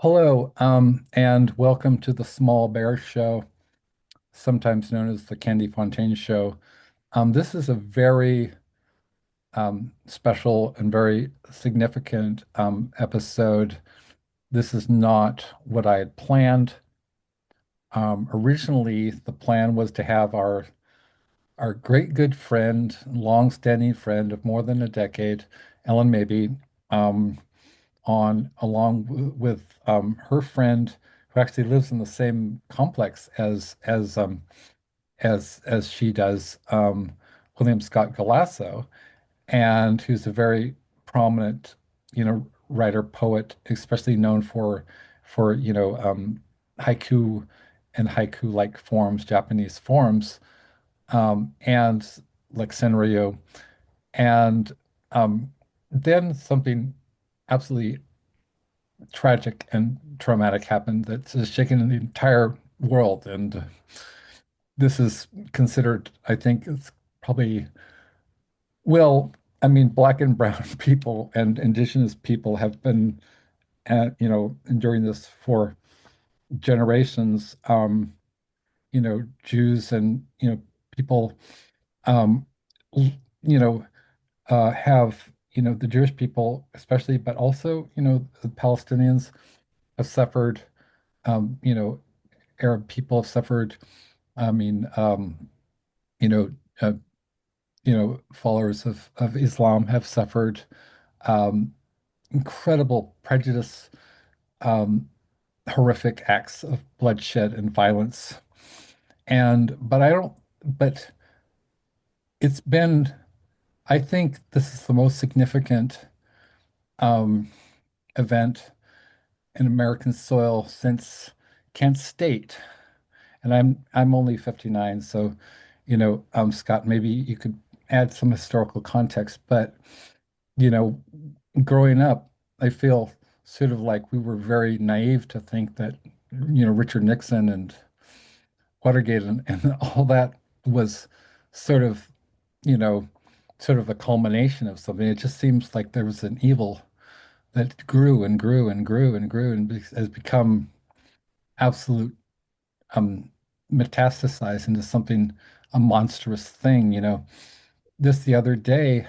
Hello, and welcome to the Small Bear Show, sometimes known as the Candy Fontaine Show. This is a very special and very significant episode. This is not what I had planned. Originally, the plan was to have our great good friend, long-standing friend of more than a decade, Ellen Maybe, um, on along with her friend who actually lives in the same complex as she does, William Scott Galasso, and who's a very prominent, writer poet, especially known for haiku and haiku-like forms, Japanese forms, and like Senryu, and then something absolutely tragic and traumatic happened that's shaken the entire world. And this is considered, I think, it's probably, well, I mean, black and brown people and indigenous people have been, enduring this for generations. Jews and, people, um, l- you know, have, the Jewish people especially, but also, the Palestinians have suffered, um, you know, Arab people have suffered. I mean, you know, uh, followers of Islam have suffered incredible prejudice, um, horrific acts of bloodshed and violence. But I don't, but it's been, I think this is the most significant um, event in American soil since Kent State. And I'm only 59, so Scott, maybe you could add some historical context. But you know, growing up, I feel sort of like we were very naive to think that Richard Nixon and Watergate and all that was sort of you know sort of a culmination of something. It just seems like there was an evil that grew and grew and grew and grew and has become absolute um metastasized into something, a monstrous thing. This the other day,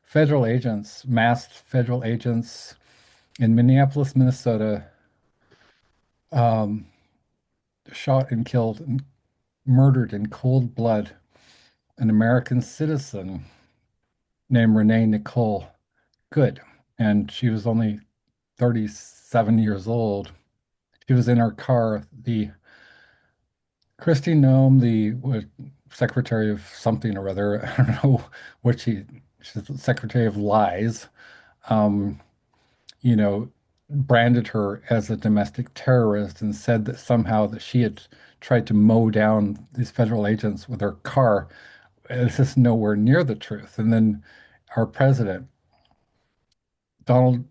federal agents, masked federal agents in Minneapolis, Minnesota, um, shot and killed and murdered in cold blood an American citizen named Renee Nicole Good. And she was only 37 years old. She was in her car. The Christy Nome, the secretary of something or other, I don't know what she's the secretary of lies, um, you know, branded her as a domestic terrorist and said that somehow that she had tried to mow down these federal agents with her car. This is nowhere near the truth. And then our president, Donald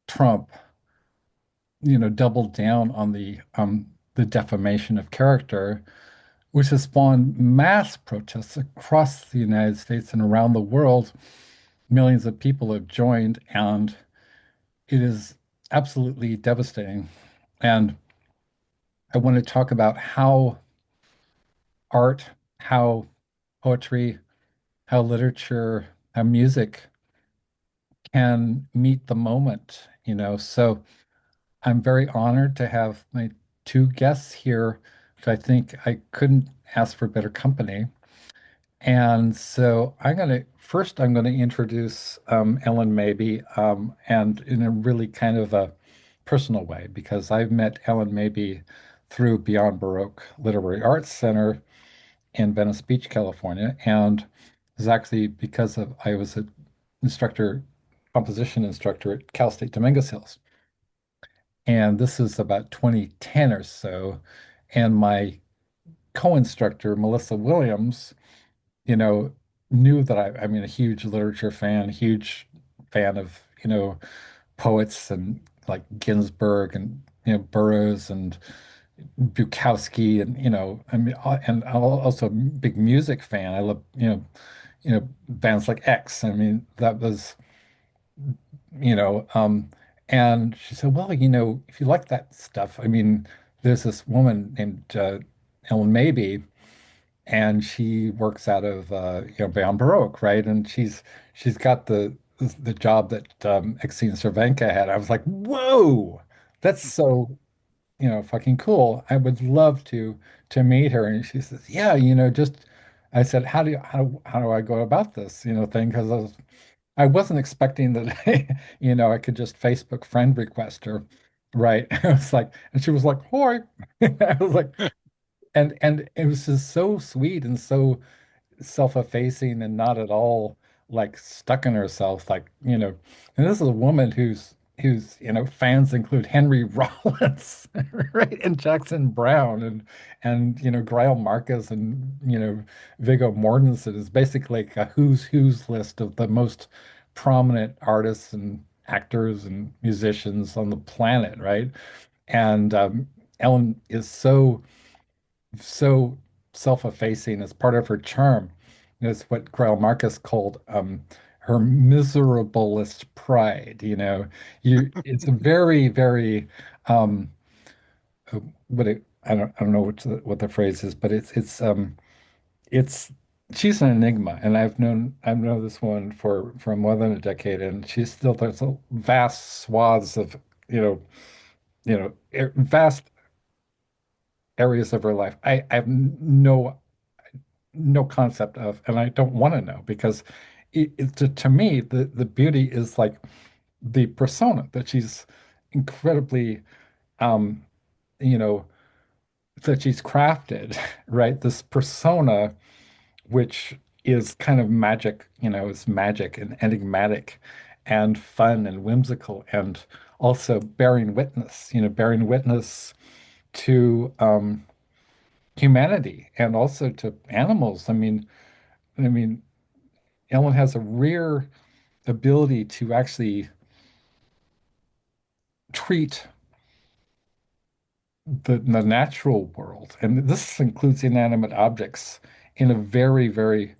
Trump, doubled down on the defamation of character, which has spawned mass protests across the United States and around the world. Millions of people have joined, and it is absolutely devastating. And I want to talk about how art, how poetry, how literature, how music can meet the moment, So I'm very honored to have my two guests here, which I think I couldn't ask for better company. And so I'm gonna introduce Ellen Maybe, and in a really kind of a personal way, because I've met Ellen Maybe through Beyond Baroque Literary Arts Center in Venice Beach, California, and it's actually because of I was an instructor, composition instructor at Cal State Dominguez Hills, and this is about 2010 or so, and my co-instructor Melissa Williams, you know, knew that I mean, a huge literature fan, huge fan of, poets and like Ginsberg and, Burroughs and Bukowski and, I mean, and I'm also a big music fan. I love, bands like X. I mean, that was, you know, um, And she said, well, you know, if you like that stuff, I mean, there's this woman named Ellen Maybe, and she works out of Beyond Baroque, right? And she's got the job that Exene Cervenka had. I was like, whoa, that's so fucking cool. I would love to meet her. And she says, yeah, just I said, how do I go about this, thing? Because I wasn't expecting that I could just Facebook friend request her. Right. I was like, and she was like, hi. I was like, and it was just so sweet and so self-effacing and not at all like stuck in herself, like, and this is a woman whose fans include Henry Rollins, right, and Jackson Brown and Grail Marcus and Viggo Mortensen is basically like a who's list of the most prominent artists and actors and musicians on the planet, right? And Ellen is so self-effacing as part of her charm. It's what Grail Marcus called her miserablest pride. It's a very, very I don't know what the phrase is, but it's she's an enigma, and I've known this woman for more than a decade, and she's still there's a vast swaths of you know vast areas of her life. I have no concept of, and I don't want to know because to me, the beauty is like the persona that she's incredibly, um, you know, that she's crafted, right? This persona, which is kind of magic, is magic and enigmatic and fun and whimsical and also bearing witness to humanity and also to animals. I mean, Ellen has a rare ability to actually treat the natural world, and this includes inanimate objects, in a very, very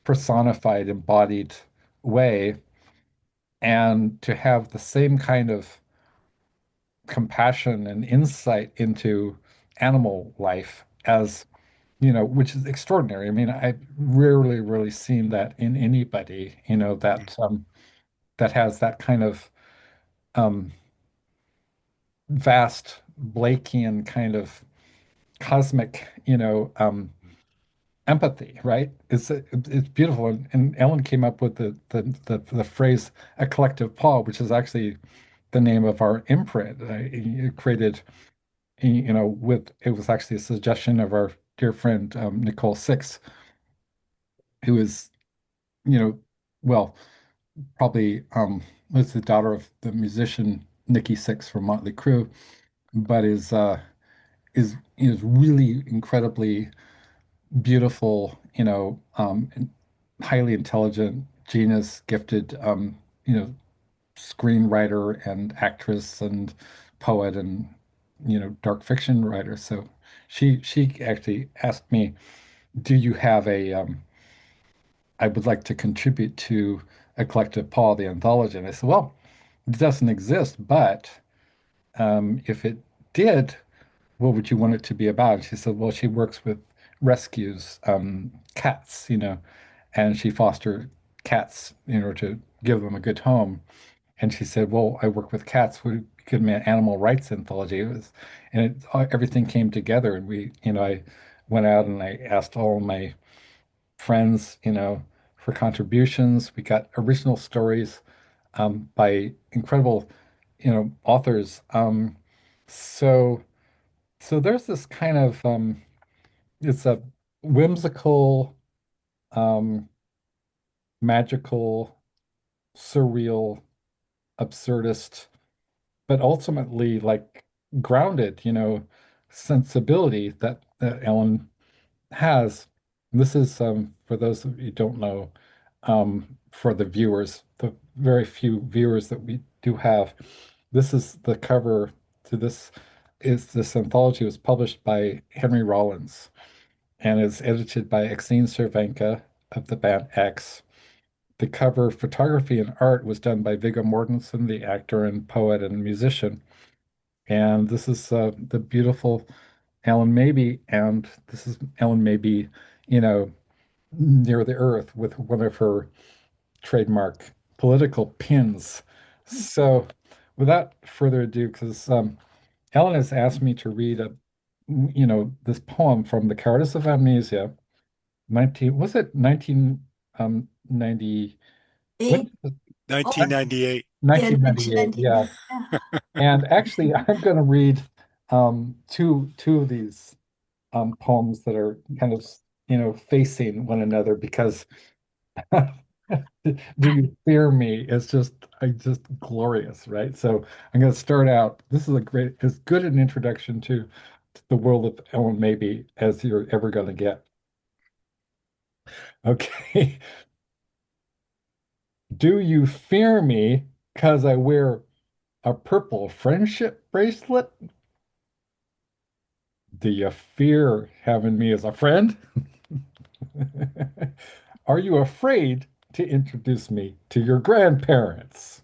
personified, embodied way, and to have the same kind of compassion and insight into animal life as, which is extraordinary. I mean, I've rarely really seen that in anybody, that has that kind of um, vast Blakean kind of cosmic, empathy, right? It's beautiful. And Ellen came up with the phrase "a collective paw," which is actually the name of our imprint. It created, with it was actually a suggestion of our dear friend Nicole Six, who is, you know, well, probably was the daughter of the musician Nikki Six from Motley Crue, but is really incredibly beautiful, and highly intelligent, genius, gifted, screenwriter and actress and poet and dark fiction writer. So she actually asked me, "Do you have a? I would like to contribute to a collective Paul the anthology." And I said, "Well, it doesn't exist, but if it did, what would you want it to be about?" And she said, well, she works with rescues, cats, and she fostered cats in order to give them a good home. And she said, well, I work with cats. Would it give me an animal rights anthology? Everything came together. And I went out and I asked all my friends, for contributions. We got original stories by incredible, authors. So, so there's this kind of it's a whimsical, um, magical, surreal, absurdist, but ultimately like grounded, sensibility that Ellen has. This is for those of you who don't know, for the viewers, the very few viewers that we do have. This is the cover to this anthology was published by Henry Rollins and is edited by Exene Cervenka of the band X. The cover photography and art was done by Viggo Mortensen, the actor and poet and musician. And this is the beautiful Ellen Mabey, and this is Ellen Mabey, you know, near the earth with one of her trademark political pins. So, without further ado, because Ellen has asked me to read this poem from The Cowardice of Amnesia, 90, when, Eight. Oh, nineteen 1998. yeah, ninety eight, 1990. yeah. Yeah. And actually, I'm going to read two of these poems that are kind of, facing one another because Do You Fear Me is just glorious, right? So I'm going to start out. This is as good an introduction to the world of Ellen Mabey as you're ever going to get. Okay. Do you fear me because I wear a purple friendship bracelet? Do you fear having me as a friend? Are you afraid to introduce me to your grandparents?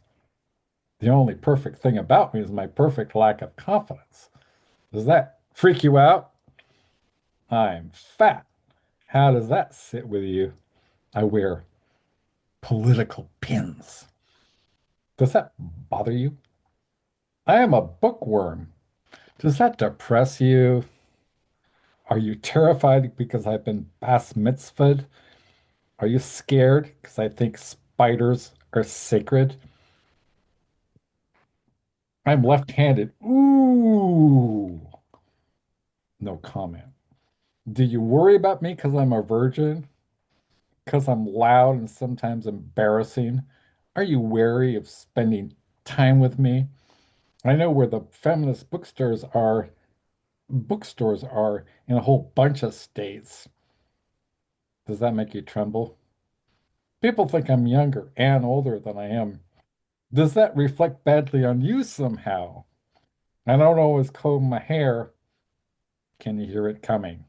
The only perfect thing about me is my perfect lack of confidence. Does that freak you out? I'm fat. How does that sit with you? I wear political pins. Does that bother you? I am a bookworm. Does that depress you? Are you terrified because I've been bas mitzvahed? Are you scared because I think spiders are sacred? I'm left-handed. Ooh, no comment. Do you worry about me because I'm a virgin? Because I'm loud and sometimes embarrassing? Are you wary of spending time with me? I know where the feminist bookstores are in a whole bunch of states. Does that make you tremble? People think I'm younger and older than I am. Does that reflect badly on you somehow? I don't always comb my hair. Can you hear it coming?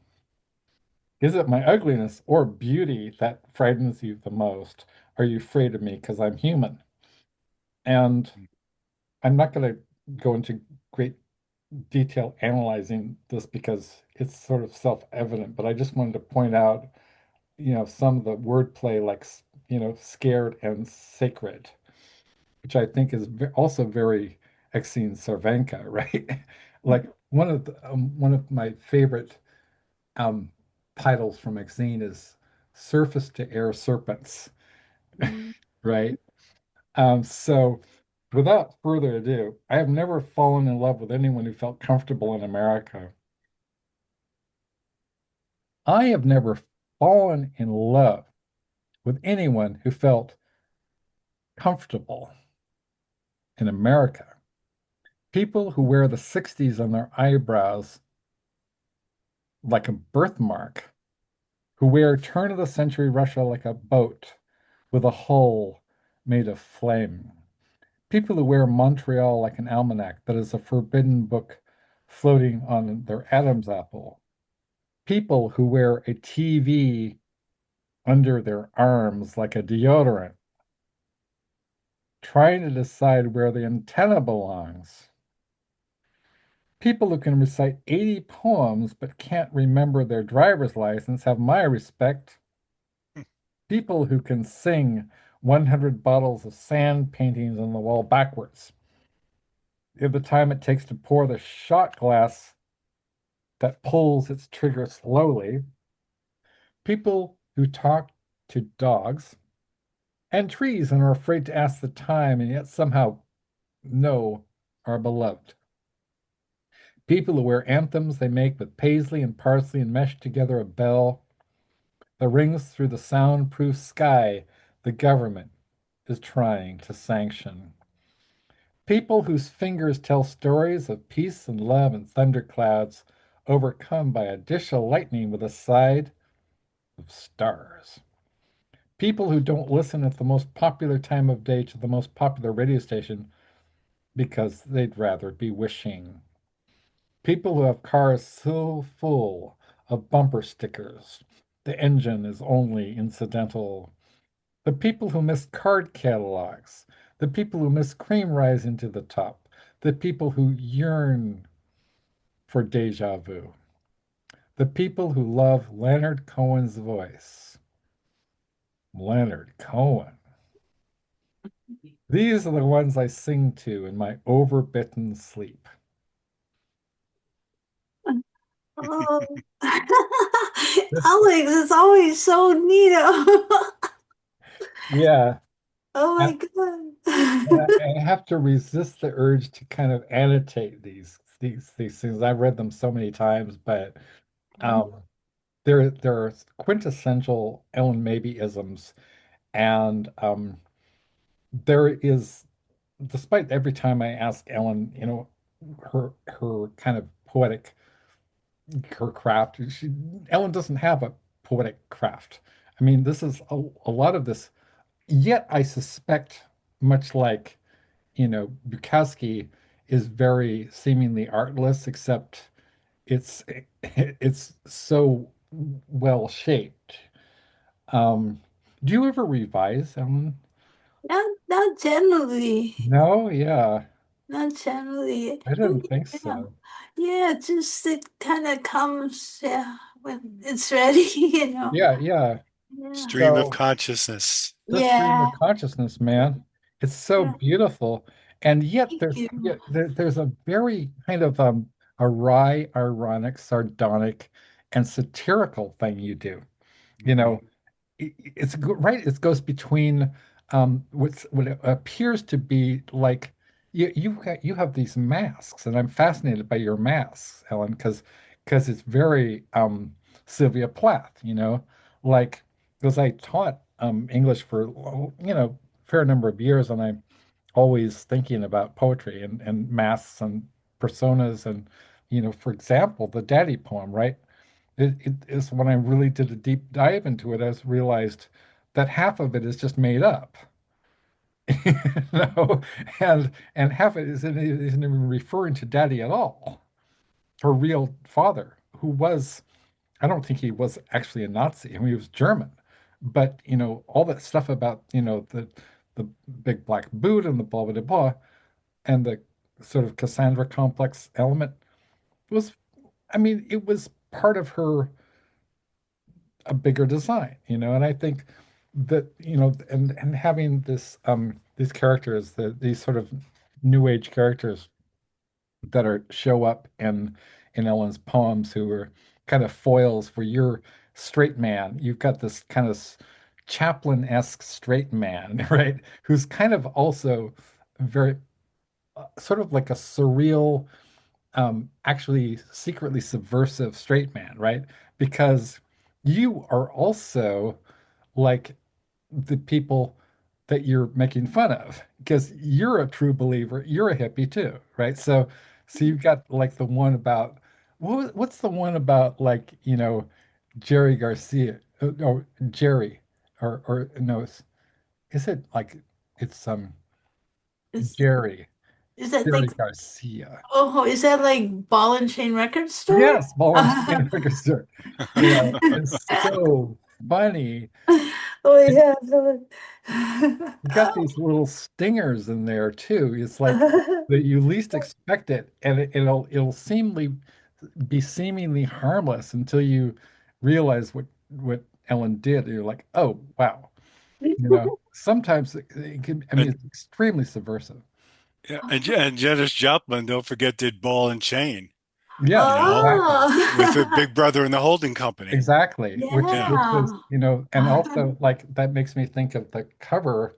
Is it my ugliness or beauty that frightens you the most? Are you afraid of me because I'm human? And I'm not going to go into great detail analyzing this because it's sort of self-evident, but I just wanted to point out, some of the wordplay like, scared and sacred, which I think is also very Exene Cervenka, right? Like one of my favorite um, titles from Exene is Surface to Air Serpents, Mm. right? So without further ado, I have never fallen in love with anyone who felt comfortable in America. I have never fallen in love with anyone who felt comfortable in America. People who wear the 60s on their eyebrows like a birthmark, who wear turn of the century Russia like a boat with a hull made of flame. People who wear Montreal like an almanac that is a forbidden book floating on their Adam's apple. People who wear a TV under their arms like a deodorant, trying to decide where the antenna belongs. People who can recite 80 poems but can't remember their driver's license have my respect. People who can sing 100 bottles of sand paintings on the wall backwards. In the time it takes to pour the shot glass that pulls its trigger slowly. People who talk to dogs and trees and are afraid to ask the time and yet somehow know are beloved. People who wear anthems they make with paisley and parsley and mesh together a bell that rings through the soundproof sky the government is trying to sanction. People whose fingers tell stories of peace and love and thunderclouds overcome by a dish of lightning with a side of stars. People who don't listen at the most popular time of day to the most popular radio station because they'd rather be wishing. People who have cars so full of bumper stickers, the engine is only incidental. the people who miss card catalogs, the people who miss cream rising to the top, the people who yearn for deja vu, the people who love Leonard Cohen's voice. Leonard Cohen. These are the ones I sing to in my overbitten sleep. Mhm. Oh, This, Alex, it's always so neat. yeah, Oh I, my and God. I have to resist the urge to kind of annotate these things. I've read them so many times, but um, there are quintessential Ellen Mabey isms, and there is, despite every time I ask Ellen, her kind of poetic, her craft, Ellen doesn't have a poetic craft. I mean, this is a lot of this. Yet I suspect, much like Bukowski is very seemingly artless, except it's it's so well shaped. Um, do you ever revise, Ellen? Not generally. No, yeah, Not generally. I didn't think Yeah. so. Yeah, just it kind of comes, yeah, when it's ready, you know. Yeah, yeah. Yeah. Stream of So consciousness. the stream Yeah. of consciousness, man, it's so Yeah. beautiful, and yet Thank you. there's a very kind of a wry, ironic, sardonic, and satirical thing you do. You Mhm. know, right. It goes between what appears to be like you have these masks, and I'm fascinated by your masks, Ellen, because it's very Sylvia Plath, like because I taught English for fair number of years, and I'm always thinking about poetry and masks and personas, and for example, the Daddy poem, right? It is when I really did a deep dive into it, I realized that half of it is just made up, you know, and half of it isn't even referring to Daddy at all, her real father, who was, I don't think he was actually a Nazi. I mean, he was German, but all that stuff about the big black boot and the blah blah blah and the sort of Cassandra complex element was, I mean, it was part of her a bigger design, and I think that, and having these characters, these sort of new age characters that are show up in Ellen's poems who are kind of foils for your straight man. You've got this kind of Chaplin-esque straight man, right? Who's kind of also very sort of like a surreal, actually secretly subversive straight man, right? Because you are also like the people that you're making fun of, because you're a true believer, you're a hippie too, right? So you've got like the one about what's the one about, like, Jerry Garcia, or Jerry, or no, is it like it's Is Jerry is that like, Jerry Garcia. oh, is that like Ball and Chain Record Store? Yes, ball and chain orchestra. It's so funny. Oh And yeah. you got these little stingers in there too. It's like that you least expect it, and it'll seemingly harmless until you realize what Ellen did. And you're like, oh wow. Sometimes it can, I mean, And it's extremely subversive. yeah, and Janis Joplin, don't forget, did Ball and Chain, you Yes, know, exactly. with her Oh, Big Brother and the Holding Company. Exactly, which was, yeah. and also like that makes me think of the cover,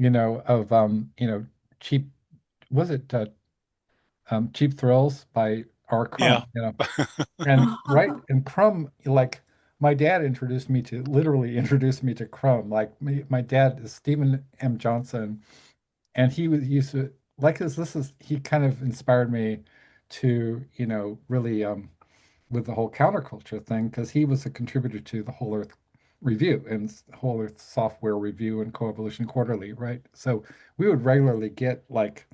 of cheap, was it Cheap Thrills by R. Yeah. Crumb, and right, and Crumb, like my dad literally introduced me to Crumb. Like my dad is Stephen M. Johnson, and he was used to like this is he kind of inspired me to, really with the whole counterculture thing, because he was a contributor to the Whole Earth Review and Whole Earth Software Review and Coevolution Quarterly, right? So we would regularly get like,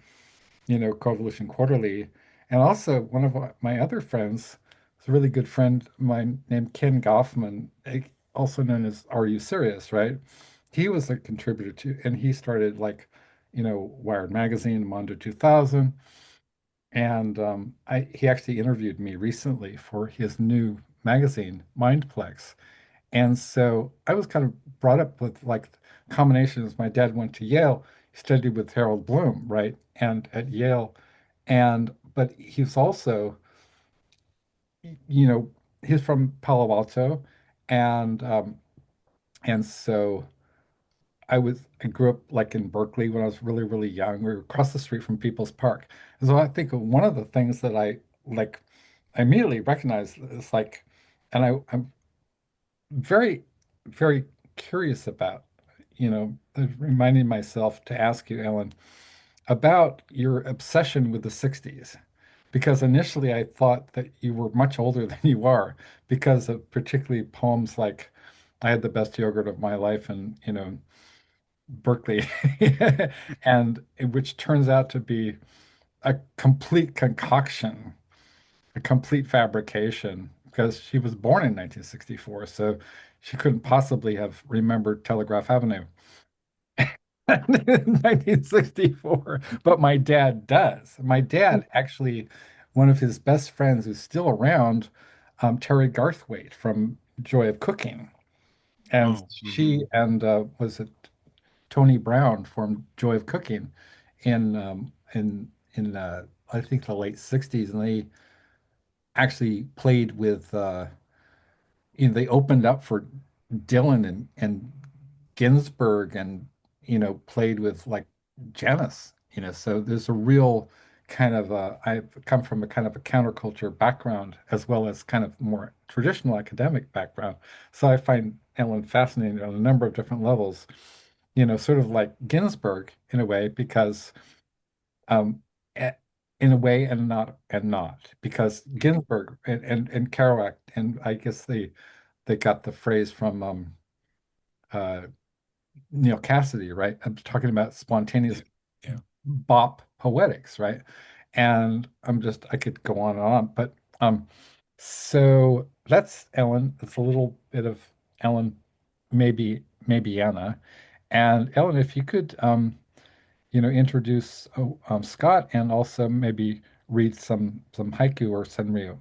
Coevolution Quarterly. And also one of my other friends, is a really good friend of mine named Ken Goffman, also known as Are You Serious, right? he was a contributor to, and he started like, Wired Magazine, Mondo 2000, and he actually interviewed me recently for his new magazine, Mindplex. And so I was kind of brought up with like combinations. My dad went to Yale, he studied with Harold Bloom, right? And at Yale, but he's also, you know, he's from Palo Alto, and so I grew up like in Berkeley when I was really, really young. We were across the street from People's Park. And so I think one of the things that like I immediately recognized is like, and I'm very, very curious about, reminding myself to ask you, Ellen, about your obsession with the 60s. Because initially I thought that you were much older than you are because of particularly poems like I had the best yogurt of my life and, Berkeley, and which turns out to be a complete concoction, a complete fabrication, because she was born in 1964, so she couldn't possibly have remembered Telegraph Avenue in 1964. But my dad does. My dad actually, one of his best friends who's still around, Terry Garthwaite from Joy of Cooking. And Oh, she and was it Tony Brown formed Joy of Cooking in I think the late 60s, and they actually played with they opened up for Dylan and Ginsberg, and played with like Janis, so there's a real kind of I've come from a kind of a counterculture background as well as kind of more traditional academic background, so I find Ellen fascinating on a number of different levels, sort of like Ginsberg in a way, because um, a- in a way and not because Ginsberg and Kerouac, and I guess they got the phrase from uh, Neil Cassidy, right? I'm talking about yeah, spontaneous yeah. bop poetics, right? And I could go on and on, but so that's Ellen. It's a little bit of Ellen, maybe Anna, and Ellen, if you could introduce Scott, and also maybe read some haiku or senryu.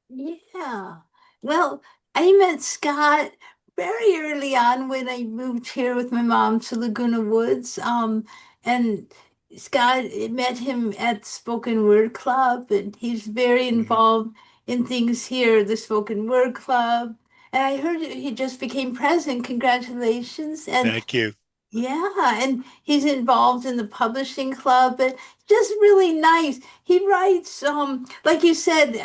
Yeah. Well, I met Scott very early on when I moved here with my mom to Laguna Woods. And Scott met him at Spoken Word Club, and he's very Mhm. involved in things here, the Spoken Word Club. And I heard he just became president. Congratulations. And Thank you. yeah, and he's involved in the publishing club, and just really nice. He writes, like you said,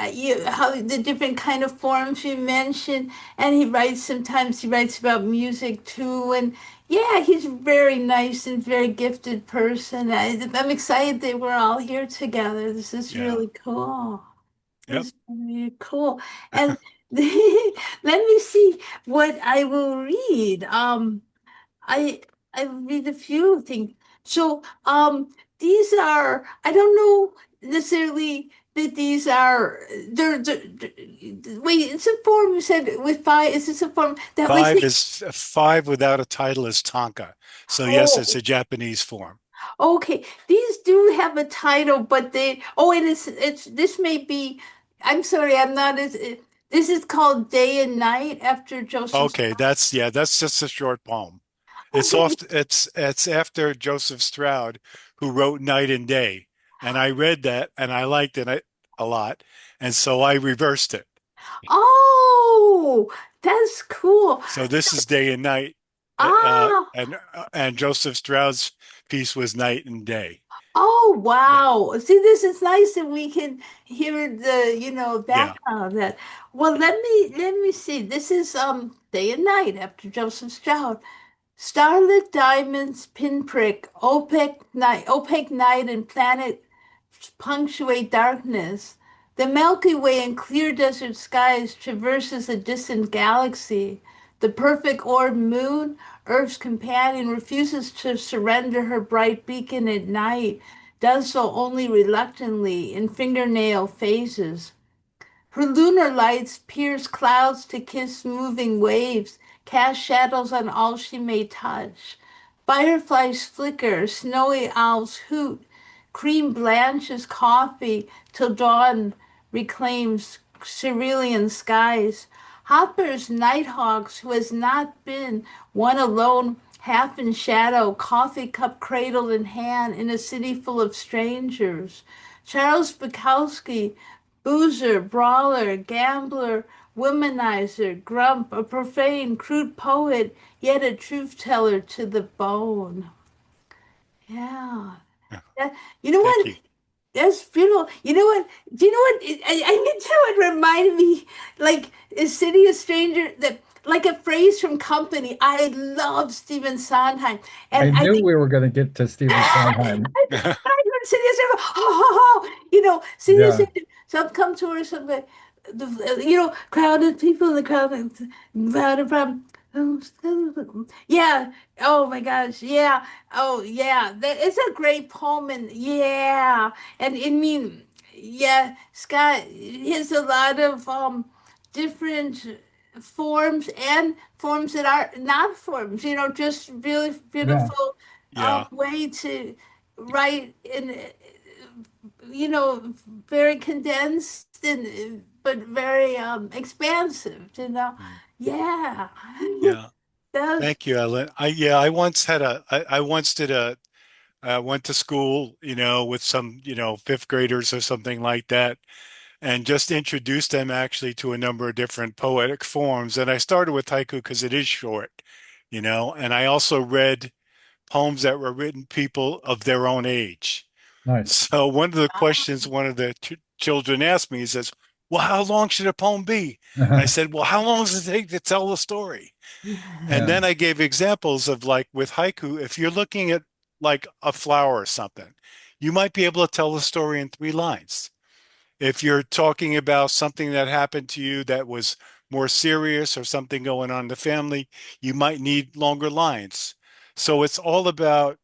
how the different kind of forms you mentioned, and he writes sometimes he writes about music too, and yeah, he's a very nice and very gifted person. I'm excited that we're all here together. This is Yeah. really cool. Yep. This is really cool. And let me see what I will read. I I read a few things. So these are I don't know necessarily that these are wait, it's a form you said with five. Is this a form that was Five without a title is Tonka. So yes, it's oh a Japanese form. okay. These do have a title, but they oh it's this may be I'm sorry, I'm not as this is called Day and Night after Joseph. Okay, that's just a short poem. It's Okay. oft it's after Joseph Stroud, who wrote Night and Day, and I read that and I liked it a lot, and so I reversed it. Oh, that's cool. So this is Day and Night, Ah, and Joseph Stroud's piece was Night and Day. oh Yeah, wow. See, this is nice that we can hear the, yeah. background of that. Well, let me see. This is Day and Night after Joseph Stroud. Starlit diamonds pinprick, opaque night and planet punctuate darkness. The Milky Way in clear desert skies traverses a distant galaxy. The perfect orb moon, Earth's companion, refuses to surrender her bright beacon at night, does so only reluctantly in fingernail phases. Her lunar lights pierce clouds to kiss moving waves, cast shadows on all she may touch. Fireflies flicker, snowy owls hoot, cream blanches coffee till dawn reclaims cerulean skies. Hopper's nighthawks, who has not been one alone, half in shadow, coffee cup cradle in hand, in a city full of strangers. Charles Bukowski, boozer, brawler, gambler, womanizer, grump, a profane, crude poet, yet a truth teller to the bone. Yeah. Yeah. That, you know Thank what? you. That's beautiful. You know what? Do you know what? I need to. It reminded me, like, is City a Stranger? That like a phrase from Company. I love Stephen Sondheim, I and I knew think we were going to get to Stephen Sondheim. I heard City of Stranger. You know, City of Yeah, Stranger. Some come to her, some crowded people in the crowd, crowded from. Yeah. Oh my gosh. Yeah. Oh yeah. That it's a great poem, and yeah, and I mean, yeah, Scott has a lot of different forms and forms that are not forms. You know, just really yeah, beautiful Yeah. way to write in, very condensed and but very expansive. Mm. Yeah. Yeah. That's Thank you, Ellen. I once had I once did went to school, with some, fifth graders or something like that, and just introduced them actually to a number of different poetic forms. And I started with haiku because it is short, and I also read poems that were written people of their own age. nice. So one of the questions one of the children asked me, he says, "Well, how long should a poem be?" And I said, "Well, how long does it take to tell the story?" And Yeah, then I gave examples of, like, with haiku, if you're looking at like a flower or something, you might be able to tell the story in 3 lines. If you're talking about something that happened to you that was more serious or something going on in the family, you might need longer lines. So it's all about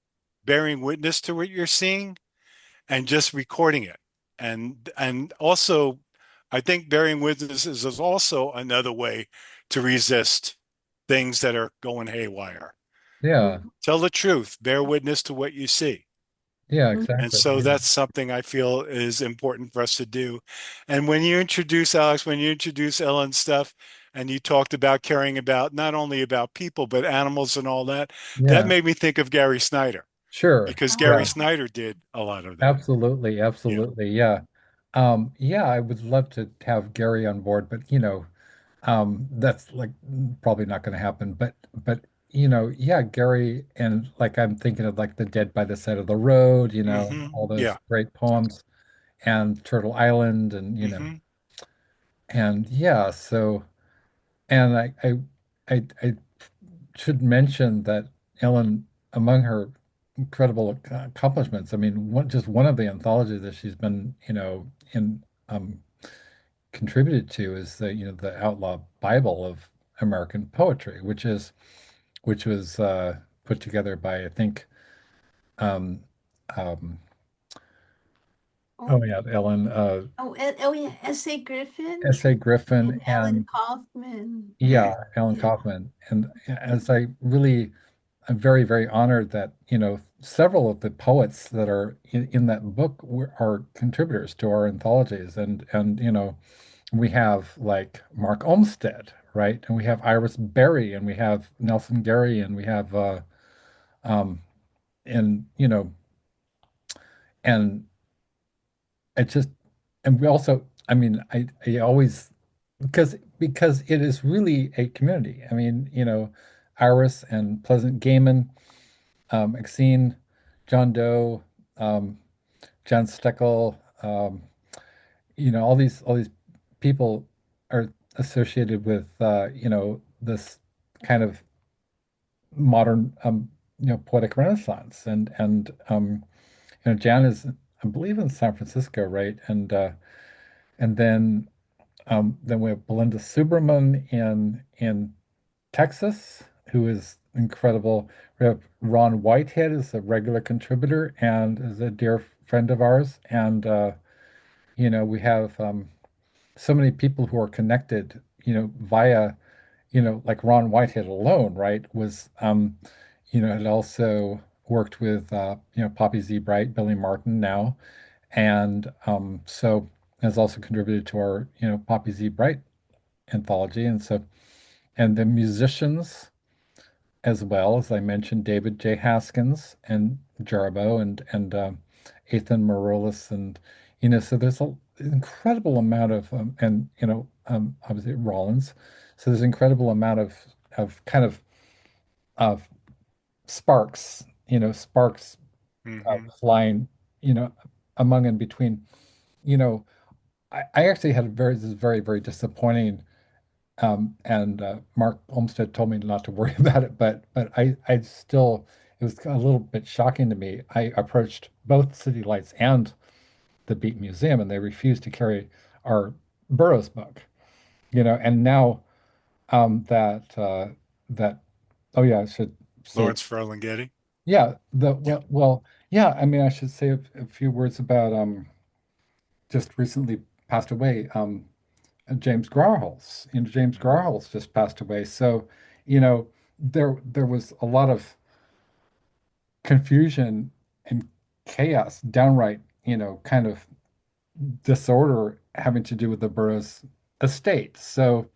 bearing witness to what you're seeing and just recording it. And also, I think bearing witness is also another way to resist things that are going haywire. yeah, Tell the truth, bear witness to what you see. yeah, And exactly. so Yeah, that's something I feel is important for us to do. And when you introduce Alex, when you introduce Ellen stuff, and you talked about caring about not only about people, but animals and all that, that yeah, made me think of Gary Snyder, sure. because Gary Yeah, Snyder did a lot of that. absolutely, Yeah. absolutely. Yeah. Yeah, I would love to have Gary on board, but that's like probably not going to happen. But yeah, Gary and like I'm thinking of like The Dead by the Side of the Road, all those Yeah. great poems and Turtle Island and hmm and yeah, so and I should mention that Ellen, among her incredible accomplishments, I mean, just one of the anthologies that she's been, in contributed to is the Outlaw Bible of American Poetry, which was put together by I think um, um, oh oh, yeah, Ellen oh yeah, S.A. Griffin S.A. and Griffin Ellen and Kaufman. yeah, Ellen Yeah. Kaufman, and as I'm very, very honored that, several of the poets that are in that book are contributors to our anthologies. And we have like Mark Olmsted, right? And we have Iris Berry, and we have Nelson Gary, and we have um and and it just and we also, I mean, I always because it is really a community. I mean, Iris and Pleasant Gaiman, Exene, John Doe, um, John Steckel, all these people are associated with this kind of modern poetic renaissance, and Jan is, I believe, in San Francisco, right? And then we have Belinda Suberman in Texas, who is incredible. We have Ron Whitehead is a regular contributor and is a dear friend of ours. And we have so many people who are connected, via, like Ron Whitehead alone, right, was had also worked with Poppy Z. Brite, Billy Martin now, and so has also contributed to our Poppy Z. Brite anthology, and so and the musicians as well, as I mentioned, David J. Haskins and Jarbo and Ethan Maroulis, and so there's an incredible amount of and obviously Rollins. So there's an incredible amount of kind of sparks, sparks Hmm. flying, you know, among and between. You know, I actually had a very this is very, very disappointing. And Mark Olmsted told me not to worry about it, but I still it was a little bit shocking to me. I approached both City Lights and the Beat Museum, and they refused to carry our Burroughs book. And now that oh yeah, I should say Lawrence Ferlinghetti. yeah the Yeah. well yeah, I mean I should say a few words about just recently passed away. James Garholz. James Mhm. Garholz just passed away. So, you know, there was a lot of confusion and chaos, downright, kind of disorder having to do with the borough's estate. So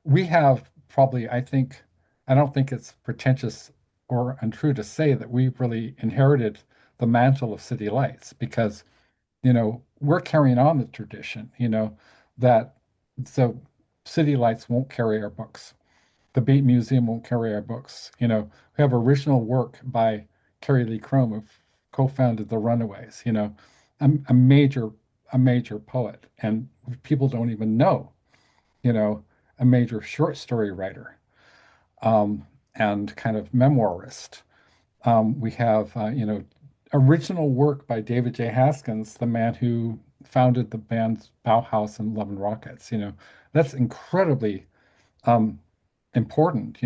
we have probably, I don't think it's pretentious or untrue to say that we've really inherited the mantle of city lights because we're carrying on the tradition, that so City Lights won't carry our books. The Beat Museum won't carry our books. We have original work by Carrie Lee Chrome, who co-founded the Runaways, a major, a major poet. And people don't even know, you know, a major short story writer, and kind of memoirist. We have, original work by David J. Haskins, the man who founded the bands Bauhaus and Love and Rockets. That's incredibly um, important.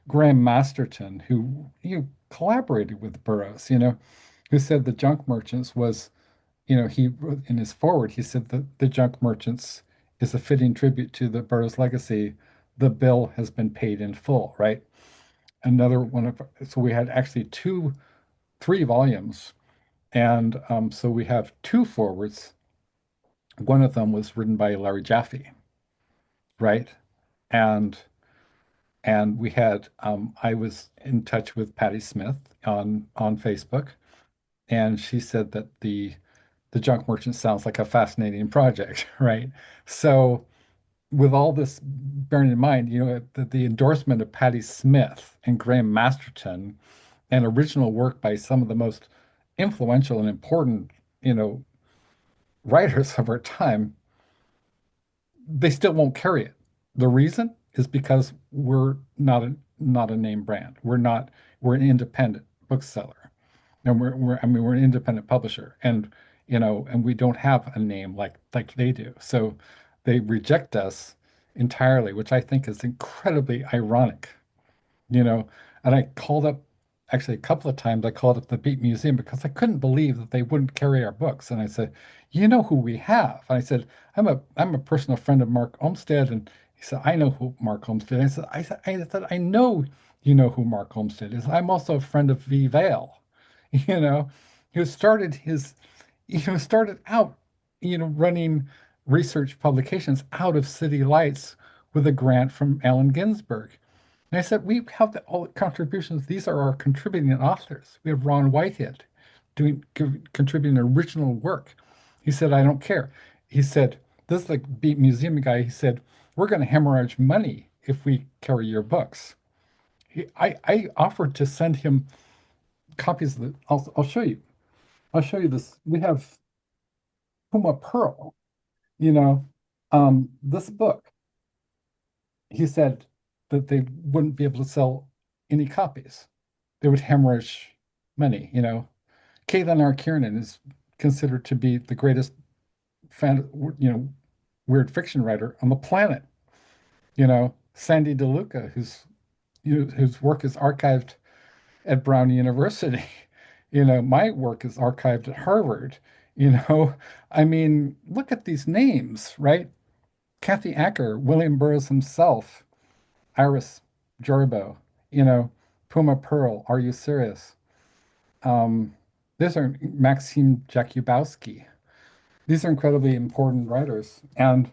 Graham Masterton, who collaborated with Burroughs, who said the Junk Merchants was, he wrote in his foreword, he said that the Junk Merchants is a fitting tribute to the Burroughs legacy. The bill has been paid in full, right? Another one of, so we had actually three volumes. And so we have two forwards. One of them was written by Larry Jaffe, right? And we had I was in touch with Patty Smith on Facebook, and she said that the Junk Merchant sounds like a fascinating project, right? So with all this bearing in mind, the endorsement of Patty Smith and Graham Masterton and original work by some of the most influential and important, you know, writers of our time, they still won't carry it. The reason is because we're not a name brand. We're an independent bookseller. And we're an independent publisher. And we don't have a name like they do. So they reject us entirely, which I think is incredibly ironic you know. And I called up, actually, a couple of times, I called up the Beat Museum because I couldn't believe that they wouldn't carry our books. And I said, "You know who we have?" And I said, "I'm a personal friend of Mark Olmsted." And he said, "I know who Mark Olmsted is." I know you know who Mark Olmsted is. I'm also a friend of V. Vale, you know, who started his, started out, running research publications out of City Lights with a grant from Allen Ginsberg. And I said, we have all the contributions. These are our contributing authors. We have Ron Whitehead contributing original work. He said, I don't care. He said, this is like Beat Museum guy. He said, we're going to hemorrhage money if we carry your books. I offered to send him copies of the, I'll show you. I'll show you this. We have Puma Pearl, you know, this book. He said that they wouldn't be able to sell any copies. They would hemorrhage money. Caitlin R. Kiernan is considered to be the greatest weird fiction writer on the planet. Sandy DeLuca, whose work is archived at Brown University. My work is archived at Harvard. I mean, look at these names, right? Kathy Acker, William Burroughs himself, Iris Jorbo, Puma Pearl, Are You Serious? Um, these are Maxime Jakubowski. These are incredibly important writers, and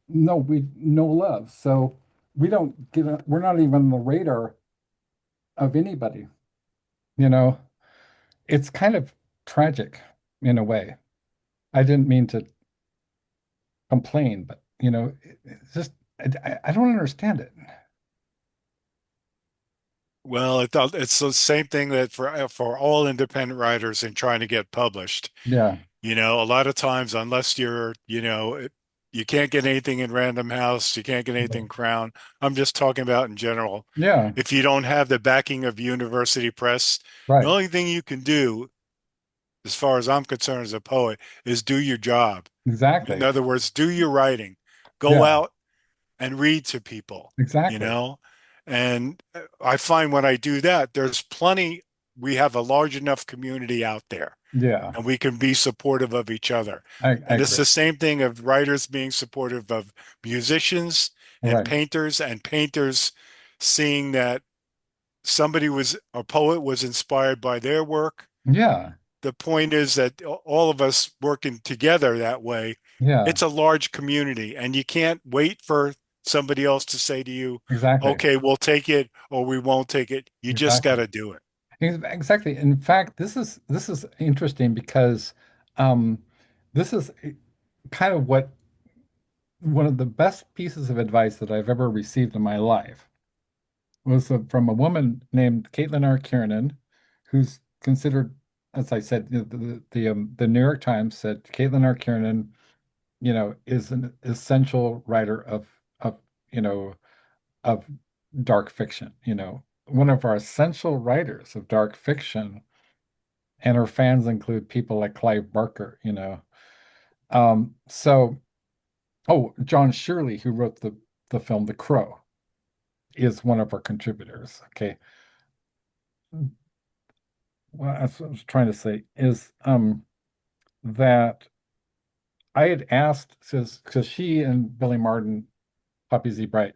no, we no love. So we don't we're not even on the radar of anybody, you know. It's kind of tragic in a way. I didn't mean to complain, but it's just I don't understand it. Well, it's the same thing that for all independent writers in trying to get published. Yeah, A lot of times, unless you can't get anything in Random House, you can't get anything Crown. I'm just talking about in general. yeah, If you don't have the backing of University Press, the right, only thing you can do, as far as I'm concerned as a poet, is do your job. In exactly. other words, do your writing. Go Yeah, out and read to people, you exactly. know? And I find when I do that, we have a large enough community out there Yeah, and we can be supportive of each other. I And it's agree. the same thing of writers being supportive of musicians Right. and painters seeing that a poet was inspired by their work. Yeah, The point is that all of us working together that way, yeah, it's a large community, and you can't wait for somebody else to say to you, exactly. okay, we'll take it or we won't take it. You just got Exactly. to do it. Exactly. In fact, this is interesting because um this is kind of what one of the best pieces of advice that I've ever received in my life was from a woman named Caitlin R. Kiernan, who's considered, as I said, the New York Times said Caitlin R. Kiernan, is an essential writer of you know of dark fiction, one of our essential writers of dark fiction, and her fans include people like Clive Barker. So, oh, John Shirley, who wrote the film The Crow, is one of our contributors. Okay. Well, that's what I was trying to say is that I had asked, because she and Billy Martin, Poppy Z. Brite,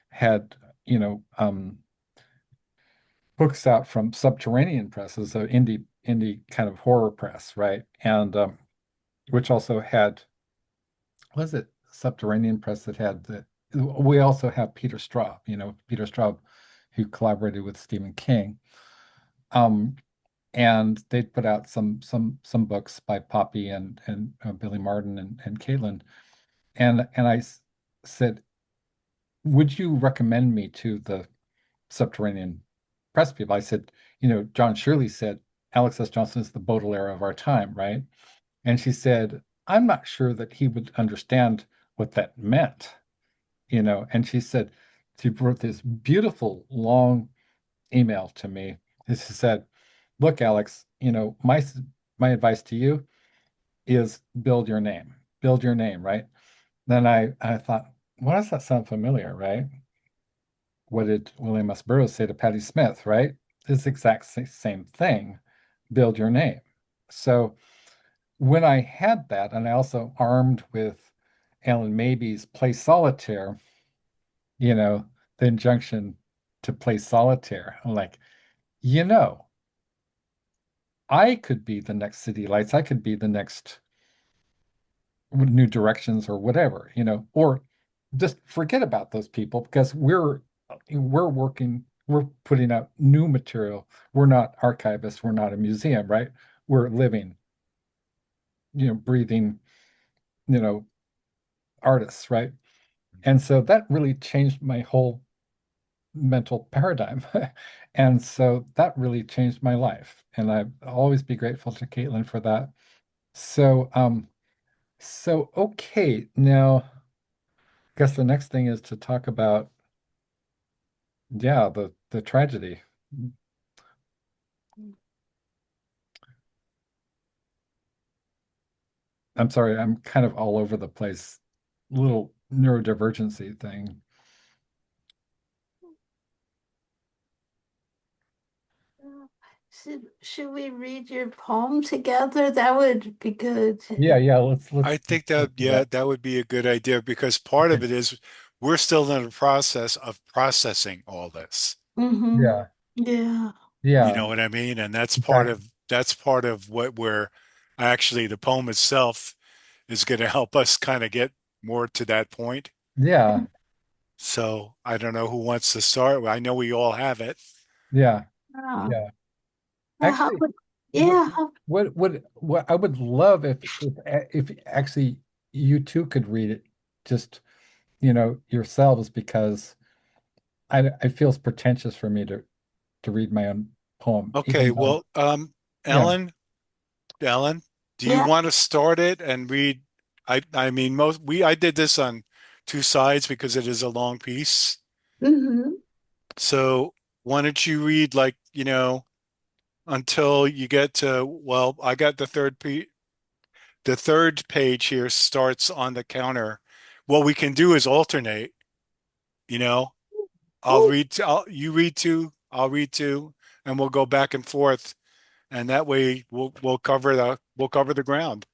had, you know, books out from Subterranean Presses, so indie kind of horror press, right? And which also had, was it Subterranean Press that had we also have Peter Straub, Peter Straub, who collaborated with Stephen King. Um, and they'd put out some books by Poppy and Billy Martin and Caitlin. And said, would you recommend me to the Subterranean Press people? I said, John Shirley said Alex S. Johnson is the Baudelaire of our time, right? And she said, I'm not sure that he would understand what that meant. And she wrote this beautiful long email to me. She said, look, Alex, my advice to you is build your name, right? Then I thought, why does that sound familiar, right? What did William S. Burroughs say to Patti Smith, right? It's the exact same thing, build your name. So when I had that, and I also armed with Alan Mabie's Play Solitaire, you know, the injunction to play solitaire, I'm like, you know, I could be the next City Lights. I could be the next New Directions or whatever, or just forget about those people because we're putting out new material. We're not archivists, we're not a museum, right? We're living, breathing, you know, artists, right? And so that really changed my whole mental paradigm. And so that really changed my life. And I'll always be grateful to Caitlin for that. So, okay, now I guess the next thing is to talk about, yeah, the tragedy. I'm sorry, I'm kind of all over the place. Little neurodivergency thing. Should we read your poem together? That would be good. Yeah, yeah, let's I think that, do yeah, that. that would be a good idea because part of Okay. it is we're still in the process of processing all this. Mm-hmm. Yeah. Yeah. You Yeah. know what I mean? And Exactly. that's part of what we're actually the poem itself is going to help us kind of get more to that point. Yeah. So I don't know who wants to start. I know we all have it. Yeah. Yeah. Yeah. Well, how Actually, would, what yeah. How, what I would love if actually you two could read it just, yourselves, because I feel it's pretentious for me to read my own poem, Okay, even though, well, yeah. Ellen, Ellen, do you yeah. want to start it and read? I mean, I did this on two sides because it is a long piece. Mm-hmm. So why don't you read like, until you get to, well, I got the third page here starts on the counter. What we can do is alternate, you know. Oh, You read two, I'll read two, and we'll go back and forth, and that way we'll cover the ground.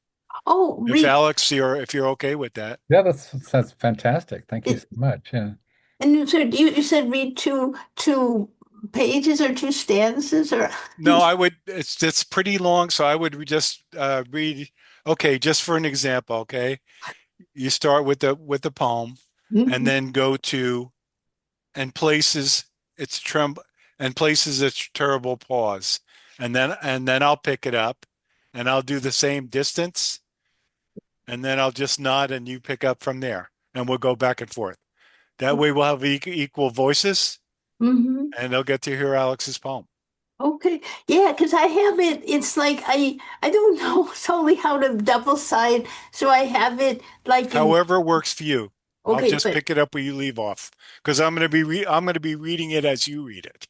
oh, If read Alex, if you're okay with that. Yeah, that's fantastic. Thank you it. so much. Yeah. And you said you said read two pages or two stanzas or No, I would, it's pretty long, so I would just read, okay, just for an example, okay? You start with the poem and Mhm. then go to and places its tremble and places its terrible pause. And then I'll pick it up and I'll do the same distance and then I'll just nod and you pick up from there and we'll go back and forth. That way we'll have equal voices Mhm. and they'll get to hear Alex's poem. Okay. Yeah, because I have it. It's like I don't know totally how to double side, so I have it like in However works for you. I'll okay, just but pick it up where you leave off because I'm going to be reading it as you read it.